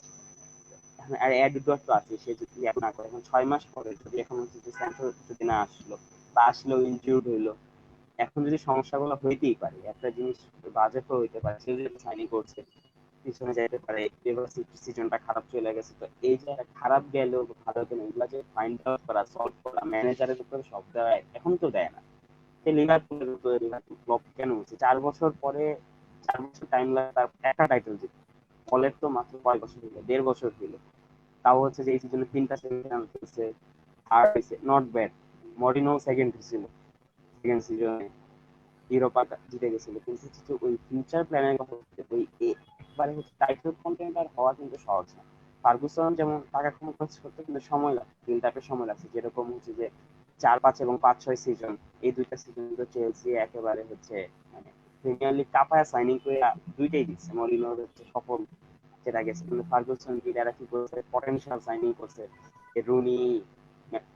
আর এডুডার তো আছে, সে যদি এখন না করে, এখন 6 মাস পরে যদি এখন হচ্ছে যে স্যান্টো যদি না আসলো, বা আসলেও ইনজিউর্ড হইলো, এখন যদি সমস্যাগুলো হইতেই পারে, একটা জিনিস বাজেটও হইতে পারে, সে যদি সাইনিং করছে পিছনে যাইতে পারে, এবার সিজনটা খারাপ চলে গেছে। তো এই যে খারাপ গেল ভালো গেল, এগুলা যে ফাইন্ড আউট করা, সলভ করা, ম্যানেজারের উপরে সব দেওয়া এখন তো দেয় না। সে লিভারপুলের উপরে, লিভারপুল ফ্লপ কেন হচ্ছে 4 বছর পরে, 4 বছর টাইম লাগে তার একটা টাইটেল জিতে। বলের তো মাত্র কয় বছর হইলো, 1.5 বছর হইলো। তাও হচ্ছে যে এই সিজনে 3টা সেমিফাইনাল খেলছে, আর হইছে নট ব্যাড। মরিনো সেকেন্ড হয়েছিল সেকেন্ড সিজনে, ইউরোপা জিতে গেছিল। কিন্তু হচ্ছে ওই ফিউচার প্ল্যানের কথা হচ্ছে ওই একবারে হচ্ছে টাইটেল কন্টেন্ডার হওয়া কিন্তু সহজ না। ফার্গুসন যেমন টাকা খরচ করতে কিন্তু সময় লাগছে, 3টা সময় লাগছে। যেরকম হচ্ছে যে 4-5 এবং 5-6 সিজন, এই দুইটা সিজন তো চেলসি একেবারে হচ্ছে মানে প্রিমিয়ার লিগ কাপায় সাইনিং করে দুইটাই দিচ্ছে। মরিনোর হচ্ছে সফল যেটা গেছে, কিন্তু ফার্গুসন কি এরা কি করছে, পটেনশিয়াল সাইনিং করছে, রুনি,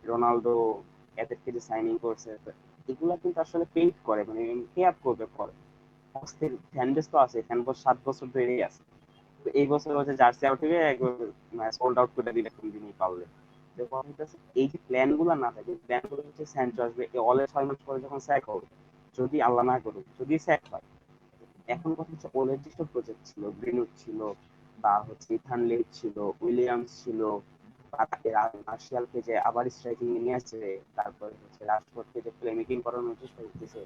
রোনালদো, এদেরকে যে সাইনিং করছে, এগুলা কিন্তু আসলে পেইড করে, মানে পে আপ করবে পরে। অস্থির ফ্যান বেস তো আছে, ফ্যান বেস 7 বছর ধরেই আছে। তো এই বছর হচ্ছে জার্সি আউট হয়ে একবার সোল্ড আউট করে দিলে কোন দিনই পারলে। এই যে প্ল্যান গুলো না থাকে, প্ল্যান গুলো হচ্ছে স্যান্টো আসবে, অলে 6 মাস পরে যখন স্যাক হবে, যদি আল্লাহ না করুক যদি স্যাক হয়, এখন কথা হচ্ছে ওলের যেসব প্রজেক্ট ছিল, গ্রিনউড ছিল, বা হচ্ছে ইথান লেক ছিল, উইলিয়ামস ছিল, বা তাকে মার্শিয়ালকে যে আবার স্ট্রাইকিং নিয়ে আসছে, তারপরে হচ্ছে রাশফোর্ডকে যে প্লে মেকিং করানোর চেষ্টা করতেছে,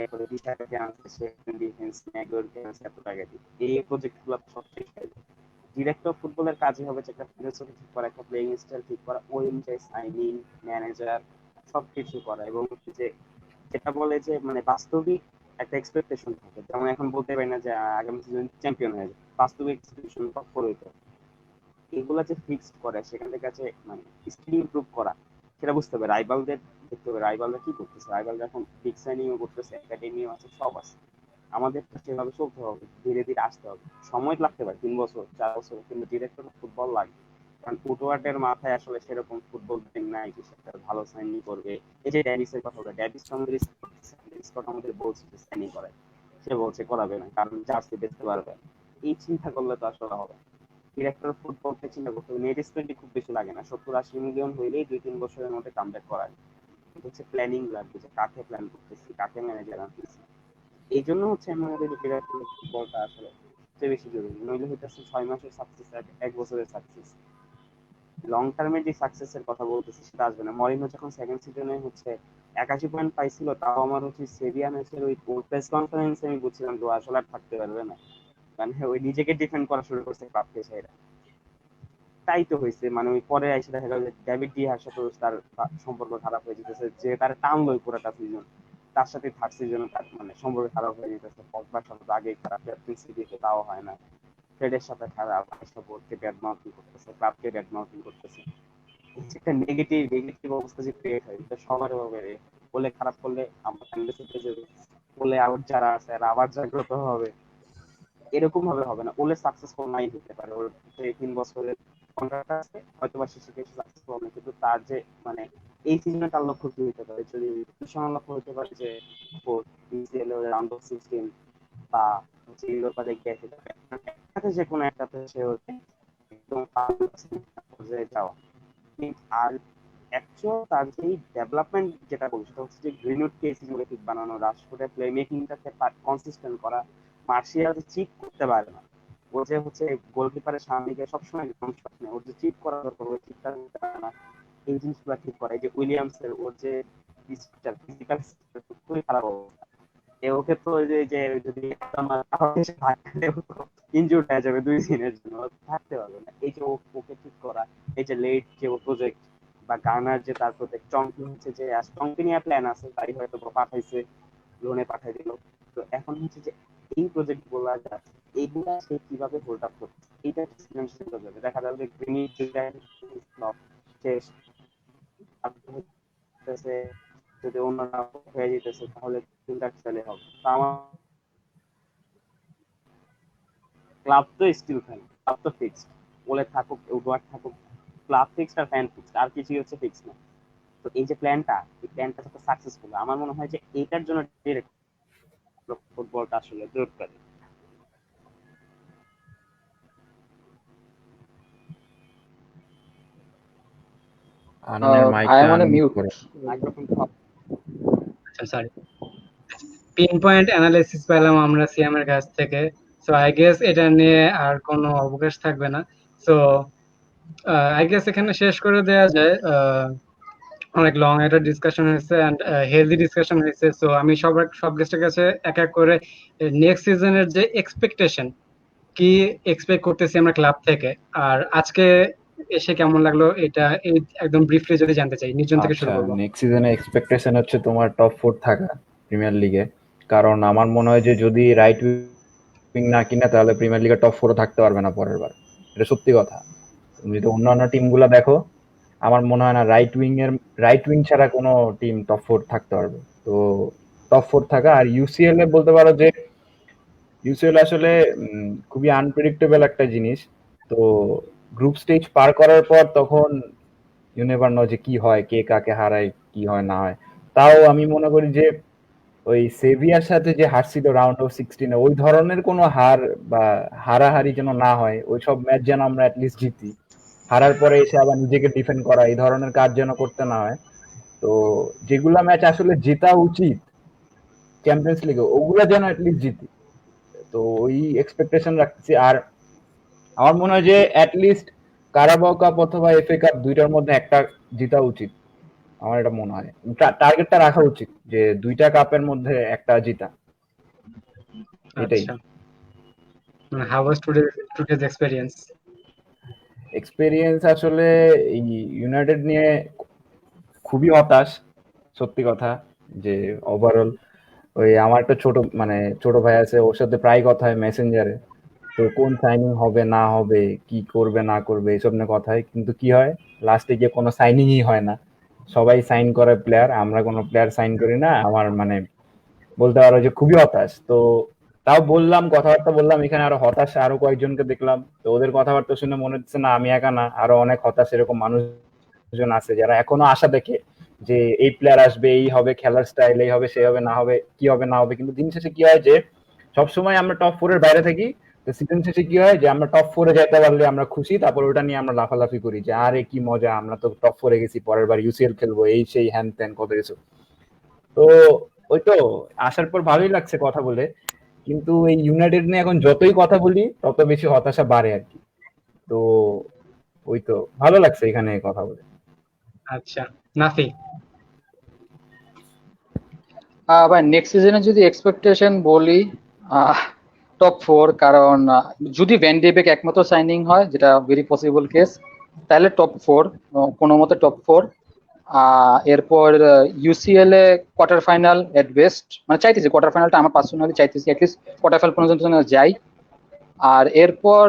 এরপরে বিশাখাকে আনছে, সেকেন্ড ডিফেন্স ম্যাগুয়ারকে আনছে এত টাকা দিয়ে, এই প্রজেক্ট গুলো সব শেষ হয়ে যায়। ডিরেক্টর ফুটবলের কাজই হবে যে একটা ফিলোসফি ঠিক করা, একটা প্লেইং স্টাইল ঠিক করা, ওই অনুযায়ী সাইনিং, ম্যানেজার সবকিছু করা, এবং যে যেটা বলে যে মানে বাস্তবিক একটা এক্সপেকটেশন থাকে, যেমন এখন বলতে পারি না যে আগামী সিজন চ্যাম্পিয়ন হয়ে যাবে, বাস্তবিক এক্সপেকটেশন টপ করে হইতে হবে। এগুলা যে ফিক্সড করে সেখান থেকে আছে মানে স্কিল ইমপ্রুভ করা, সেটা বুঝতে হবে। রাইভালদের দেখতে হবে রাইভালরা কি করতেছে, রাইভালরা এখন বিগ সাইনিংও করতেছে, একাডেমিও আছে, সব আছে। আমাদের সেভাবে চলতে হবে, ধীরে ধীরে আসতে হবে, সময় লাগতে পারে 3 বছর 4 বছর, কিন্তু ডিরেক্টর ফুটবল লাগবে। কারণ উডওয়ার্ডের মাথায় আসলে সেরকম ফুটবল ব্রেন নাই যে সে একটা ভালো সাইনিং করবে। এই যে ড্যাভিসের কথা বলে, ড্যাভিস তো আমাদের স্কট আমাদের বলছে যে সাইনিং করায়, সে বলছে করাবে না কারণ জার্সি বেচতে পারবে না। এই চিন্তা করলে তো আসলে হবে না। ডিরেক্টর ফুটবলকে চিন্তা করতে হবে, নেট স্পেন্ডই খুব বেশি লাগে না, 70-80 মিলিয়ন হইলেই 2-3 বছরের মধ্যে কামব্যাক করায়। কিন্তু হচ্ছে প্ল্যানিং লাগবে, যে কাকে প্ল্যান করতেছি, কাকে ম্যানেজার আনতেছি। এই জন্য হচ্ছে আমাদের বিরাট কোহলি ফুটবলটা আসলে সবচেয়ে বেশি জরুরি, নইলে হইতেছে 6 মাসের সাকসেস, 1 বছরের সাকসেস, লং টার্মের যে সাকসেসের কথা বলতেছি সেটা আসবে না। মরিনো যখন সেকেন্ড সিজনে হচ্ছে 81 পয়েন্ট পাইছিল, তাও আমার হচ্ছে সেভিয়া ম্যাচের ওই প্রেস কনফারেন্সে আমি বুঝছিলাম তো আসলে আর থাকতে পারবে না, মানে ওই নিজেকে ডিফেন্ড করা শুরু করছে ক্লাবকে সেরা। তাই তো হয়েছে, মানে ওই পরে এসে দেখা গেল যে ডেভিড ডিহার সাথে তার সম্পর্ক খারাপ হয়ে যেতেছে, যে তার টানলোই পুরোটা সিজন, তার সাথে থার্ড সিজনে তার মানে সম্পর্ক খারাপ হয়ে যেতেছে। পগবার সাথে তো আগেই খারাপ, ক্যাপ্টেন্সি দিতে তাও হয় না, ফ্রেডের সাথে খারাপ, বোর্ডকে ব্যাড মাউথিং করতেছে, ক্লাবকে ব্যাড মাউথিং করতেছে। এই যে একটা নেগেটিভ নেগেটিভ অবস্থা যে ক্রিয়েট হয়, এটা সবার হবে। বলে খারাপ করলে আমার ফ্যামিলি থেকে যাবে, বলে আউট যারা আছে এরা আবার জাগ্রত হবে, এরকম ভাবে হবে না। ওলে সাকসেসফুল নাই হতে পারে, ওর যে 3 বছরের কন্ট্রাক্ট আছে, হয়তো বা শেষে কিছু সাকসেসফুল হবে, কিন্তু তার যে মানে এই সিজনে তার লক্ষ্য কি হতে পারে, যদি ভীষণ লক্ষ্য হতে পারে যে বিসিএল রাউন্ড অফ 16 বা হচ্ছে ইউরোপা লিগ গেছে, একটাতে যে কোনো একটাতে সে হচ্ছে একদম পর্যায়ে যাওয়া। আর অ্যাকচুয়াল তার যে ডেভেলপমেন্ট যেটা বলছি সেটা হচ্ছে যে গ্রিনউডকে সিস্টেমেটিক বানানো, রাশফোর্ডের প্লে মেকিংটাকে কনসিস্টেন্ট করা, মার্শিয়াল যে চিট করতে পারে না, ও যে হচ্ছে গোলকিপারের সামনে গিয়ে সবসময় কনফিডেন্স নেই, ওর যে চিট করা দরকার ওই চিটটা করতে পারে না। এই জিনিসগুলো ঠিক করা, এই যে উইলিয়ামসের ওর যে ফিজিক্যাল খুবই খারাপ অবস্থা, ওকে তো ওই যে যদি ইনজুর্ড হয়ে যাবে 2 দিনের জন্য, থাকতে পারবে না। এই যে ওকে ঠিক করা, এই যে লেট যে প্রজেক্ট, বা গানার যে তার প্রজেক্ট, চংকি হচ্ছে যে চংকি নিয়ে প্ল্যান আছে, তাই হয়তো পাঠাইছে, লোনে পাঠাই দিল। তো এখন হচ্ছে যে এই প্রজেক্ট গুলা এইগুলা সে কিভাবে হোল্ড আপ করছে, এইটা সৃজনশীল হয়ে যাবে। দেখা যাবে যে গ্রিনি শেষ, যদি অন্যরা হয়ে যেতেছে তাহলে কিন্তু অ্যাকচুয়ালি হবে। তো আমার ক্লাব তো স্টিল খেলে, ক্লাব তো ফিক্সড, বলে থাকুক উডওয়ার্ড থাকুক, ক্লাব ফিক্সড আর ফ্যান ফিক্সড, আর কিছুই হচ্ছে ফিক্সড না। তো এই যে প্ল্যানটা, এই প্ল্যানটা যাতে সাকসেসফুল, আমার মনে হয় যে এইটার জন্য ডিরেক্ট ফুটবলটা আসলে দরকারি। আননের মাইকটা ভাইয়া মানে আনমিউট মিউট। করো। মাইক্রোফোন আচ্ছা, সরি। পিন পয়েন্ট অ্যানালাইসিস পেলাম আমরা সিয়ামের কাছ থেকে। সো আই গেস এটা নিয়ে আর কোনো অবকাশ থাকবে না। সো আই গেস এখানে শেষ করে দেওয়া যায়। অনেক লং একটা ডিসকাশন হয়েছে এন্ড হেলদি ডিসকাশন হয়েছে। সো আমি সব গেস্টের কাছে এক এক করে নেক্সট সিজনের যে এক্সপেকটেশন, কি এক্সপেক্ট করতেছি আমরা ক্লাব থেকে, আর আজকে এসে কেমন লাগলো এটা এই একদম ব্রিফলি যদি জানতে চাই, নির্জন থেকে শুরু আচ্ছা, করবো। নেক্সট সিজনে এক্সপেকটেশন হচ্ছে তোমার টপ 4 থাকা প্রিমিয়ার লিগে। কারণ আমার মনে হয় যে যদি রাইট উইং না কিনে তাহলে প্রিমিয়ার লিগে টপ 4 থাকতে পারবে না পরের বার। এটা সত্যি কথা। তুমি যদি অন্যান্য টিমগুলো দেখো, আমার মনে হয় না রাইট উইং ছাড়া কোনো টিম টপ 4 থাকতে পারবে। তো টপ 4 থাকা, আর ইউসিএল এ বলতে পারো যে ইউসিএল আসলে খুবই আনপ্রেডিক্টেবল একটা জিনিস। তো গ্রুপ স্টেজ পার করার পর তখন ইউ নেভার নো যে কি হয়, কে কাকে হারায়, কি হয় না হয়। তাও আমি মনে করি যে ওই সেভিয়ার সাথে যে হারছিল রাউন্ড অফ 16-এ, ওই ধরনের কোনো হার বা হারাহারি যেন না হয়, ওই সব ম্যাচ যেন আমরা অ্যাটলিস্ট জিতি। হারার পরে এসে আবার নিজেকে ডিফেন্ড করা, এই ধরনের কাজ যেন করতে না হয়। তো যেগুলা ম্যাচ আসলে জেতা উচিত চ্যাম্পিয়ন্স লিগে, ওগুলা যেন অ্যাটলিস্ট জিতি। তো ওই এক্সপেকটেশন রাখছি। আর আমার মনে হয় যে অ্যাটলিস্ট কারাবাও কাপ অথবা এফএ কাপ দুইটার মধ্যে একটা জিতা উচিত। আমার এটা মনে হয় টার্গেটটা রাখা উচিত যে দুইটা কাপের মধ্যে একটা জিতা, এটাই। আচ্ছা, how was today's experience? Experience আসলে এই ইউনাইটেড নিয়ে খুবই হতাশ, সত্যি কথা। যে ওভারঅল ওই আমার একটা ছোট ভাই আছে, ওর সাথে প্রায় কথা হয় মেসেঞ্জারে। তো কোন সাইনিং হবে না হবে, কি করবে না করবে এইসব নিয়ে কথা হয়, কিন্তু কি হয় লাস্টে গিয়ে কোনো সাইনিংই হয় না। সবাই সাইন করে প্লেয়ার, আমরা কোনো প্লেয়ার সাইন করি না। আমার বলতে পারো যে খুবই হতাশ। তো তাও বললাম, কথাবার্তা বললাম, এখানে আরো হতাশ আরো কয়েকজনকে দেখলাম। তো ওদের কথাবার্তা শুনে মনে হচ্ছে না আমি একা না, আরো অনেক হতাশ এরকম মানুষজন আছে যারা এখনো আশা দেখে যে এই প্লেয়ার আসবে, এই হবে, খেলার স্টাইল এই হবে, সেই হবে, না হবে, কি হবে না হবে। কিন্তু দিন শেষে কি হয় যে সবসময় আমরা টপ 4 এর বাইরে থাকি। তো সিজন শেষে কি হয় যে আমরা টপ 4 এ যেতে পারলে আমরা খুশি, তারপর ওটা নিয়ে আমরা লাফালাফি করি যে আরে কি মজা, আমরা তো টপ 4 এ গেছি, পরের বার ইউসিএল খেলবো, এই সেই হ্যান ত্যান কত কিছু। তো ওই তো আসার পর ভালোই লাগছে কথা বলে, কিন্তু এই ইউনাইটেড নিয়ে এখন যতই কথা বলি তত বেশি হতাশা বাড়ে আর কি। তো ওই তো ভালো লাগছে এখানে কথা বলে। আচ্ছা, নাফি। ভাই নেক্সট সিজনে যদি এক্সপেকটেশন বলি, টপ 4, কারণ যদি ভ্যান ডেবেক একমাত্র সাইনিং হয়, যেটা ভেরি পসিবল কেস, তাহলে টপ 4, কোনো মতে টপ 4। এরপর UCL a quarter final at best, মানে চাইতেছি কোয়ার্টার ফাইনালটা, আমার পার্সোনালি চাইতেছি অ্যাটলিস্ট কোয়ার্টার ফাইনাল পর্যন্ত যেন যাই। আর এরপর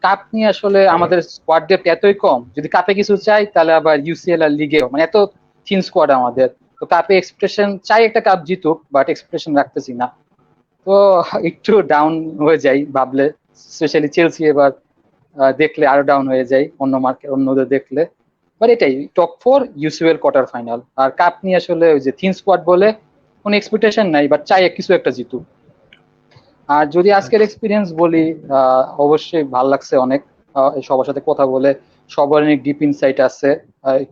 কাপ নিয়ে আসলে আমাদের স্কোয়াড ডেপথ এতই কম, যদি কাপে কিছু চাই তাহলে আবার ইউসিএল আর লিগেও, মানে এত থিন স্কোয়াড আমাদের। তো কাপে এক্সপেকটেশন চাই, একটা কাপ জিতুক, বাট এক্সপেকটেশন রাখতেছি না। তো একটু ডাউন হয়ে যাই ভাবলে, স্পেশালি চেলসি এবার দেখলে আরো ডাউন হয়ে যায় অন্যদের দেখলে। বাট এটাই টপ 4, ইউসিএল কোয়ার্টার ফাইনাল। আর কাপ নিয়ে আসলে ওই যে থিন স্কোয়াড বলে কোনো এক্সপেকটেশন নাই, বাট চাই কিছু একটা জিতুক। আর যদি আজকের এক্সপিরিয়েন্স বলি, অবশ্যই ভাল লাগছে অনেক, সবার সাথে কথা বলে। সবার অনেক ডিপ ইনসাইট আছে,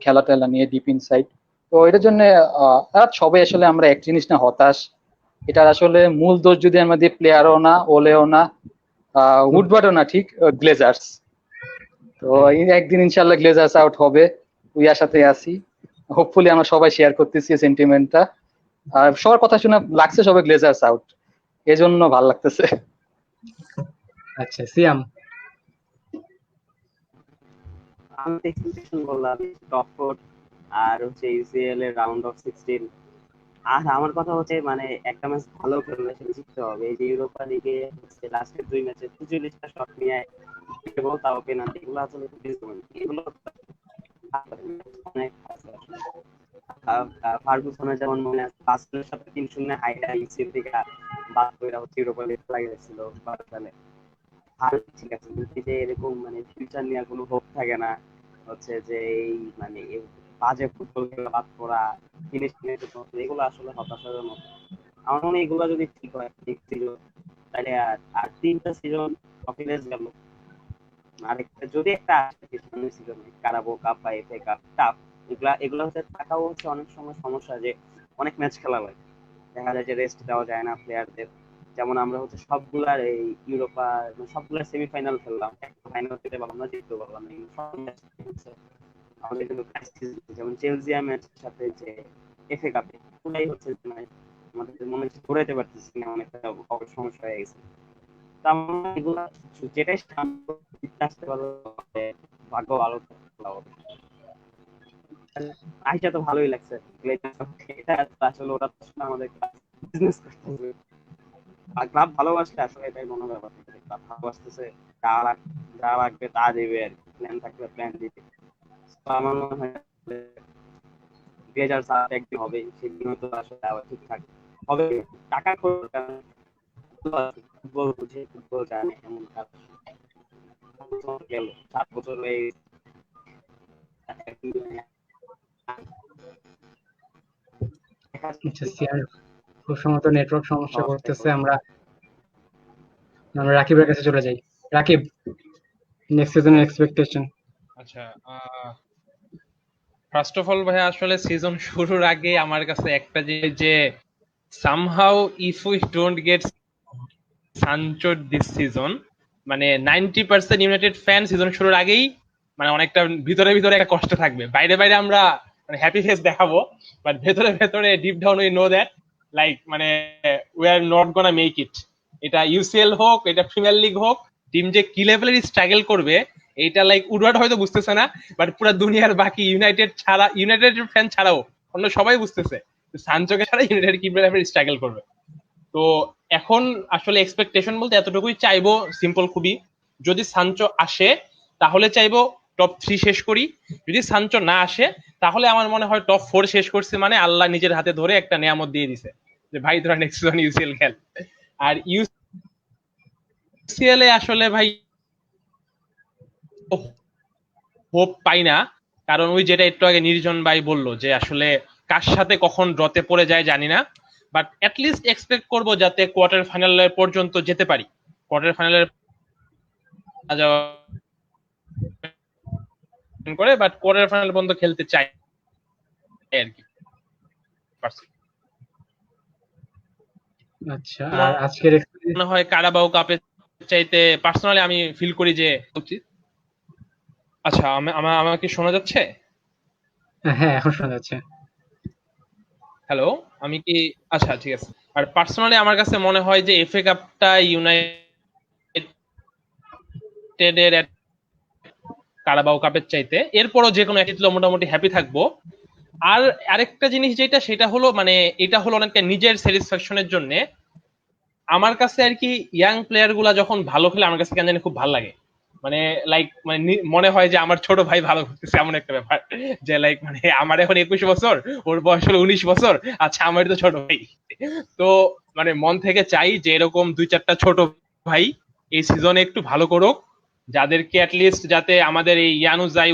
খেলা টেলা নিয়ে ডিপ ইনসাইট। তো এটার জন্য সবাই আসলে আমরা এক জিনিস না হতাশ, এটার আসলে মূল দোষ যদি আমাদের প্লেয়ারও না, ওলেও না, উডওয়ার্ডও না, ঠিক গ্লেজার্স। তো একদিন ইনশাল্লাহ গ্লেজার্স আউট হবে, ওই আশাতে আছি। হোপফুলি আমরা সবাই শেয়ার করতেছি সেন্টিমেন্টটা। আর সবার কথা শুনে লাগছে সবাই গ্লেজার্স আউট, এজন্য ভাল লাগতেছে। আচ্ছা, সিয়াম। আমি এক্সপেকটেশন বললাম টপ 4 আর হচ্ছে ইউসিএল এর রাউন্ড অফ 16। আর আমার কথা হচ্ছে মানে একটা ম্যাচ ভালো খেললে সেটা জিততে হবে। এই যে ইউরোপা লিগে হচ্ছে লাস্টের 2 ম্যাচে 43টা শট নিয়ে এবং তাও পেনাল্টি, এগুলো আসলে খুব ডিসঅ্যাপয়েন্ট। এগুলো অনেক আছে আসলে। ফার্গুসনের যেমন মনে আছে বার্সেলোনার সাথে 3-0 হাইটা ইউসিএল থেকে বাদ করে হচ্ছে ইউরোপা লিগ খেলা গেছিল বার্সেলোনায়। আর ঠিক আছে, কিন্তু যে এরকম মানে ফিউচার নিয়ে কোনো হোপ থাকে না, হচ্ছে যে এই মানে এই বাজে ফুটবল খেলা বাদ করা, জিনিস নিয়ে এগুলো আসলে হতাশাজনক। আমার মনে হয় এগুলো যদি ঠিক হয়, ঠিক ছিল, তাহলে আর 3টা সিজন অফিলেস গেল। আরেকটা যদি একটা আসে সামনের সিজনে কারাবো কাপ বা এফএ কাপ কাপ, এগুলা হচ্ছে থাকাও হচ্ছে অনেক সময় সমস্যা, যে অনেক ম্যাচ খেলা হয়, দেখা যায় যে রেস্ট দেওয়া যায় না প্লেয়ারদের। যেমন আমরা হচ্ছে সবগুলার এই ইউরোপা মানে সবগুলার সেমিফাইনাল খেললাম, একটা ফাইনাল খেলতে পারলাম না, জিততে পারলাম না, কিন্তু সব ম্যাচ আমাদের কিন্তু ক্রাইসিস। যেমন চেলসিয়া ম্যাচের সাথে যে এফএ কাপে, পুরাই হচ্ছে মানে আমাদের মনে হচ্ছে ঘুরাইতে পারতেছি না, অনেকটা সমস্যা হয়ে গেছে। তো আমার এগুলা যেটাই জিততে আসতে পারলো, ভাগ্য ভালো হবে। আইসা তো ভালোই লাগছে, এটা আসলে ওরা তো আসলে আমাদের বিজনেস করতেছে। আর ক্লাব ভালোবাসলে আসলে এটাই মনে ব্যাপার, ক্লাব ভালোবাসতেছে, যা যা লাগবে তা দেবে আর প্ল্যান থাকলে প্ল্যান দিবে। তো আমার মনে হয় 2007 একদিন হবে, সেদিন তো আসলে আবার ঠিকঠাক হবে। টাকা ফুটবল বুঝে, ফুটবল জানে, এমন কাজ গেল 7 বছর হয়ে আচ্ছা, সিয়াম খুব সম্ভবত নেটওয়ার্ক সমস্যা করতেছে। আমরা রাকিবের কাছে চলে যাই। রাকিব, নেক্সট সিজনের এক্সপেকটেশন। আচ্ছা, ফার্স্ট অফ অল ভাই আসলে সিজন শুরুর আগে আমার কাছে একটা জিনিস যে somehow if we don't get সানচোর দিস সিজন, মানে 90% ইউনাইটেড ফ্যান সিজন শুরুর আগেই মানে অনেকটা ভিতরে ভিতরে একটা কষ্ট থাকবে। বাইরে বাইরে আমরা মানে হ্যাপি ফেস দেখাবো, বাট ভেতরে ভেতরে deep down we know that like মানে we are not gonna make it. এটা ইউসিএল হোক, এটা প্রিমিয়ার লিগ হোক, টিম যে কি লেভেলের স্ট্রাগল করবে এইটা লাইক উডওয়ার্ড হয়তো বুঝতেছে না, বাট পুরো দুনিয়ার বাকি ইউনাইটেড ছাড়া, ইউনাইটেড ফ্যান ছাড়াও অন্য সবাই বুঝতেছে সানচোকে ছাড়া ইউনাইটেড কি লেভেলের স্ট্রাগল করবে। তো এখন আসলে এক্সপেকটেশন বলতে এতটুকুই চাইবো, সিম্পল খুবই, যদি সানচো আসে তাহলে চাইবো টপ 3 শেষ করি, যদি সানচো না আসে তাহলে আমার মনে হয় টপ 4 শেষ করছে মানে আল্লাহ নিজের হাতে ধরে একটা নিয়ামত দিয়ে দিছে যে ভাই তোরা নেক্সট সিজন ইউসিএল খেল। আর ইউসিএল এ আসলে ভাই হোপ পাই না, কারণ ওই যেটা একটু আগে নির্জন ভাই বললো যে আসলে কার সাথে কখন ড্রতে পড়ে যায় জানি না, বাট অ্যাটলিস্ট এক্সপেক্ট করবো যাতে কোয়ার্টার ফাইনালের পর্যন্ত যেতে পারি, কোয়ার্টার ফাইনালের করে, বাট কোয়ার্টার ফাইনাল পর্যন্ত খেলতে চাই আর কি। আচ্ছা, আর আজকের মনে হয় কারাবাও কাপের চাইতে পার্সোনালি আমি ফিল করি যে উচিত। আচ্ছা, আমাকে শোনা যাচ্ছে? হ্যাঁ, এখন শোনা যাচ্ছে। হ্যালো, আমি কি? আচ্ছা ঠিক আছে। আর পার্সোনালি আমার কাছে মনে হয় যে এফএ কাপটা ইউনাইটেডের কারাবাও কাপের চাইতে, এরপরও যে কোনো একটা মোটামুটি হ্যাপি থাকবো। আর আরেকটা জিনিস যেটা, সেটা হলো মানে এটা হলো অনেকটা নিজের স্যাটিসফ্যাকশনের জন্য। আমার কাছে আর কি ইয়াং প্লেয়ার গুলা যখন ভালো খেলে আমার কাছে কেন জানি খুব ভালো লাগে, মানে লাইক মানে মনে হয় যে আমার ছোট ভাই ভালো করতেছে, এমন একটা ব্যাপার যে লাইক মানে আমার এখন 21 বছর, ওর বয়স হলো 19 বছর, আচ্ছা আমার তো ছোট ভাই। তো মানে মন থেকে চাই যে এরকম 2-4টা ছোট ভাই এই সিজনে একটু ভালো করুক, যাদেরকে অ্যাটলিস্ট যাতে আমাদের এই ইয়ানুজাই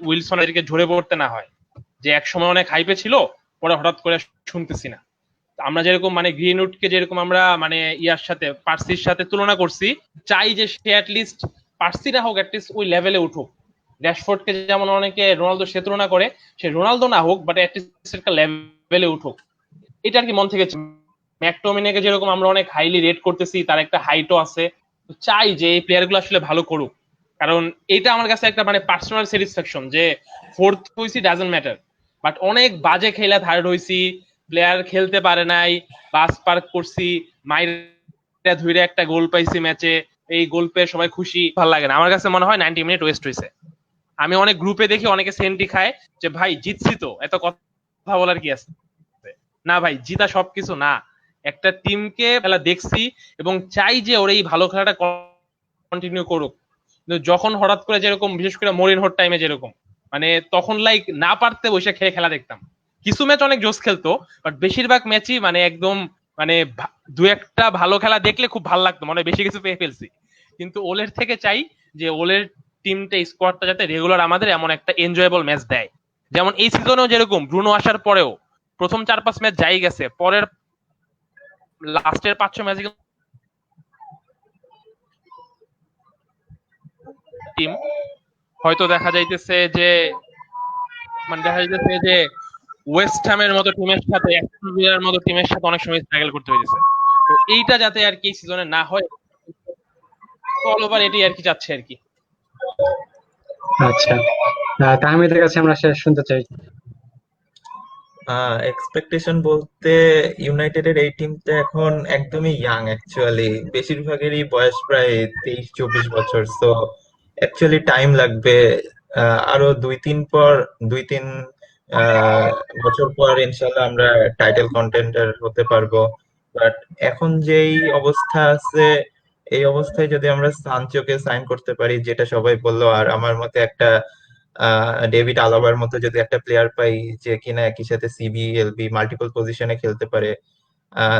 উইলসনদেরকে ঝরে পড়তে না হয়, যে একসময় অনেক হাইপে ছিল পরে হঠাৎ করে শুনতেছি না। আমরা যেরকম মানে গ্রিনউডকে যেরকম আমরা মানে ইয়ার সাথে পার্সির সাথে তুলনা করছি, চাই যে সে অ্যাটলিস্ট পার্সিরা হোক অ্যাটলিস্ট ওই লেভেলে উঠুক। র‍্যাশফোর্ডকে যেমন অনেকে রোনালদো সে তুলনা করে, সে রোনালদো না হোক বাট অ্যাটলিস্ট একটা লেভেলে উঠুক, এটা আর কি মন থেকে। ম্যাকটোমিনেকে যেরকম আমরা অনেক হাইলি রেট করতেছি, তার একটা হাইটও আছে, চাই যে এই প্লেয়ার গুলো আসলে ভালো করুক, কারণ এটা আমার কাছে একটা মানে পার্সোনাল স্যাটিসফ্যাকশন যে ফোর্থ হইছি ডাজন্ট ম্যাটার, বাট অনেক বাজে খেলা থার্ড হইছি, প্লেয়ার খেলতে পারে নাই, বাস পার্ক করছি, মাইরা ধুইরে একটা গোল পাইছি ম্যাচে, এই গোল পেয়ে সবাই খুশি, ভালো লাগে না। আমার কাছে মনে হয় 90 মিনিট ওয়েস্ট হয়েছে। আমি অনেক গ্রুপে দেখি অনেকে সেন্টি খায় যে ভাই জিতছি তো, এত কথা বলার কি আছে? না ভাই, জিতা সবকিছু না, একটা টিমকে খেলা দেখছি এবং চাই যে ওরা এই ভালো খেলাটা কন্টিনিউ করুক। কিন্তু যখন হঠাৎ করে যেরকম বিশেষ করে মরিনহোর টাইমে যেরকম মানে তখন লাইক না পারতে বসে খেলা দেখতাম, কিছু ম্যাচ অনেক জোস খেলতো বাট বেশিরভাগ ম্যাচই মানে একদম মানে দু একটা ভালো খেলা দেখলে খুব ভালো লাগতো, মানে বেশি কিছু পেয়ে ফেলছি। কিন্তু ওলের থেকে চাই যে ওলের টিমটা স্কোয়াডটা যাতে রেগুলার আমাদের এমন একটা এনজয়েবল ম্যাচ দেয়, যেমন এই সিজনেও যেরকম ব্রুনো আসার পরেও প্রথম 4-5 ম্যাচ যাই গেছে, পরের লাস্টের 5-6 ম্যাচ টিম হয়তো দেখা যাইতেছে যে মানে দেখা যাইতেছে যে ওয়েস্ট হ্যামের মতো টিমের সাথে, অ্যাস্টন ভিলার মতো টিমের সাথে অনেক সময় স্ট্রাগল করতে হইতেছে। তো এইটা যাতে আর কি সিজনে না হয়, অল ওভার এটাই আর কি চাচ্ছে আর কি। আচ্ছা, তাহমিদের কাছে আমরা শেষ শুনতে চাই। এক্সপেকটেশন বলতে ইউনাইটেডের এই টিমটা এখন একদমই ইয়াং, অ্যাকচুয়ালি বেশিরভাগেরই বয়স প্রায় 23-24 বছর, সো অ্যাকচুয়ালি টাইম লাগবে। আরো 2-3 বছর পর ইনশাল্লাহ আমরা টাইটেল কন্টেন্ডার হতে পারবো। বাট এখন যেই অবস্থা আছে, এই অবস্থায় যদি আমরা সানচোকে সাইন করতে পারি, যেটা সবাই বললো, আর আমার মতে একটা ডেভিড আলাবার মতো যদি একটা প্লেয়ার পাই যে কিনা একই সাথে সিবি এলবি মাল্টিপল পজিশনে খেলতে পারে,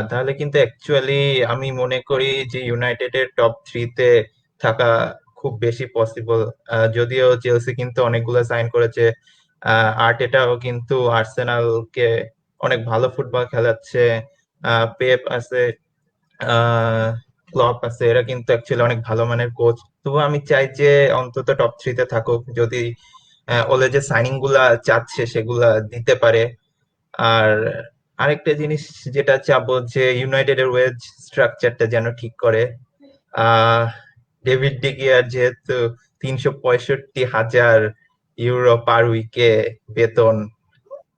তাহলে কিন্তু অ্যাকচুয়ালি আমি মনে করি যে ইউনাইটেডের টপ 3-তে থাকা খুব বেশি পসিবল। যদিও চেলসি কিন্তু অনেকগুলো সাইন করেছে, আর্টেটাও কিন্তু আর্সেনালকে অনেক ভালো ফুটবল খেলাচ্ছে, পেপ আছে, ক্লপ আছে, এরা কিন্তু অ্যাকচুয়ালি অনেক ভালো মানের কোচ। তবু আমি চাই যে অন্তত টপ 3-তে থাকুক, যদি ওলে যে সাইনিং গুলা চাচ্ছে সেগুলা দিতে পারে। আর আরেকটা জিনিস যেটা চাবো যে ইউনাইটেড এর ওয়েজ স্ট্রাকচারটা যেন ঠিক করে। আহ ডেভিড ডিগিয়ার যেহেতু 365,000 ইউরো পার উইকে বেতন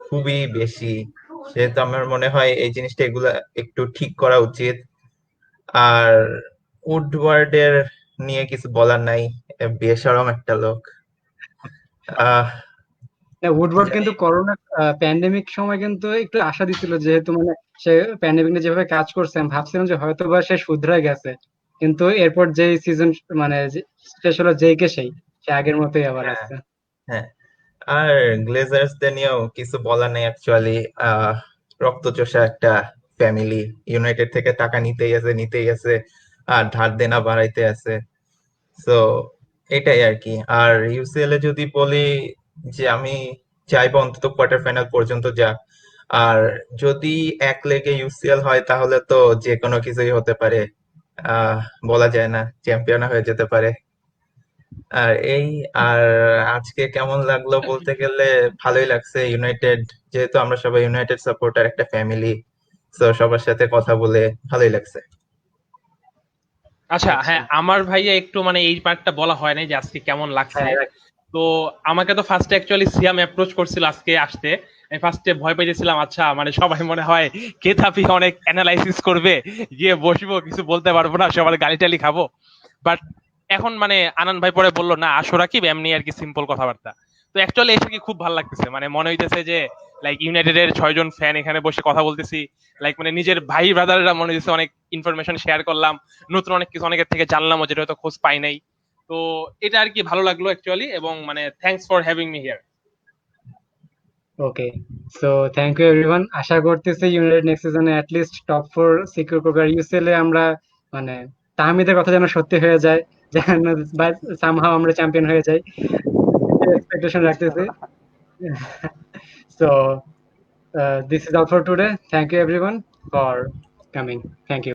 খুবই বেশি, সেহেতু আমার মনে হয় এই জিনিসটা এগুলা একটু ঠিক করা উচিত। আর উডওয়ার্ডের নিয়ে কিছু বলার নাই, বেশরম একটা লোক। আহ উডওয়ার্ড জানি কিন্তু করোনা প্যান্ডেমিক সময় কিন্তু একটু আশা দিছিল, যেহেতু মানে সে প্যান্ডেমিক নিয়ে যেভাবে কাজ করছে আমি ভাবছিলাম যে হয়তো বা সে শুধরাই গেছে, কিন্তু এরপর যেই সিজন মানে শেষ হলো যেই কে সেই সে আগের মতোই আবার হ্যাঁ, আছে। হ্যাঁ। আর গ্লেজার্সদের নিয়েও কিছু বলার নেই অ্যাকচুয়ালি। রক্তচোষা একটা ফ্যামিলি, ইউনাইটেড থেকে টাকা নিতেই আছে আর ধার দেনা বাড়াইতে আছে। তো এটাই আর কি। আর ইউসিএল এ যদি বলি যে আমি চাইবো অন্তত কোয়ার্টার ফাইনাল পর্যন্ত যাক। আর যদি এক লেগে ইউসিএল হয় তাহলে তো যে কোনো কিছুই হতে পারে, আহ বলা যায় না, চ্যাম্পিয়ন হয়ে যেতে পারে। আর এই আর আজকে কেমন লাগলো বলতে গেলে ভালোই লাগছে। ইউনাইটেড, যেহেতু আমরা সবাই ইউনাইটেড সাপোর্টার, একটা ফ্যামিলি, তো সবার সাথে কথা বলে ভালোই লাগছে। আচ্ছা, আচ্ছা, হ্যাঁ, আমার ভাইয়া একটু মানে এই পার্টটা বলা হয় নাই যে আজকে কেমন লাগছে। হ্যাঁ তো আমাকে তো ফার্স্টে অ্যাকচুয়ালি সিয়াম অ্যাপ্রোচ করছিল আজকে আসতে। আমি ফার্স্টে ভয় পেয়েছিলাম, আচ্ছা মানে সবাই মনে হয় কেতাফি অনেক অ্যানালাইসিস করবে, গিয়ে বসবো, কিছু বলতে পারবো না, সবার গালি টালি খাবো। বাট এখন মানে আনান ভাই পরে বললো না আসো রাকিব, এমনি আর কি সিম্পল কথাবার্তা। তো অ্যাকচুয়ালি এসে কি খুব ভালো লাগতেছে, মানে মনে হইতেছে যে লাইক ইউনাইটেডের 6 জন ফ্যান এখানে বসে কথা বলতেছি। লাইক মানে নিজের ভাই ব্রাদাররা মনে হচ্ছে, অনেক ইনফরমেশন শেয়ার করলাম, নতুন অনেক কিছু অনেকের থেকে জানলাম যেটা হয়তো খোঁজ পাই নাই। তো এটা আর কি ভালো লাগলো অ্যাকচুয়ালি, এবং মানে thanks for having me here. Okay. So thank you everyone. আশা করতেছি ইউনাইটেড নেক্সট সিজনে লিস্ট টপ 4 সিকিউর করবে। আর ইউসিএল এ আমরা মানে তাহমিদের কথা যেন সত্যি হয়ে যায়, যেন সামহাও আমরা চ্যাম্পিয়ন হয়ে যাই, এক্সপেকটেশন রাখতেছি। So this is all for today. Thank you everyone for coming. Thank you.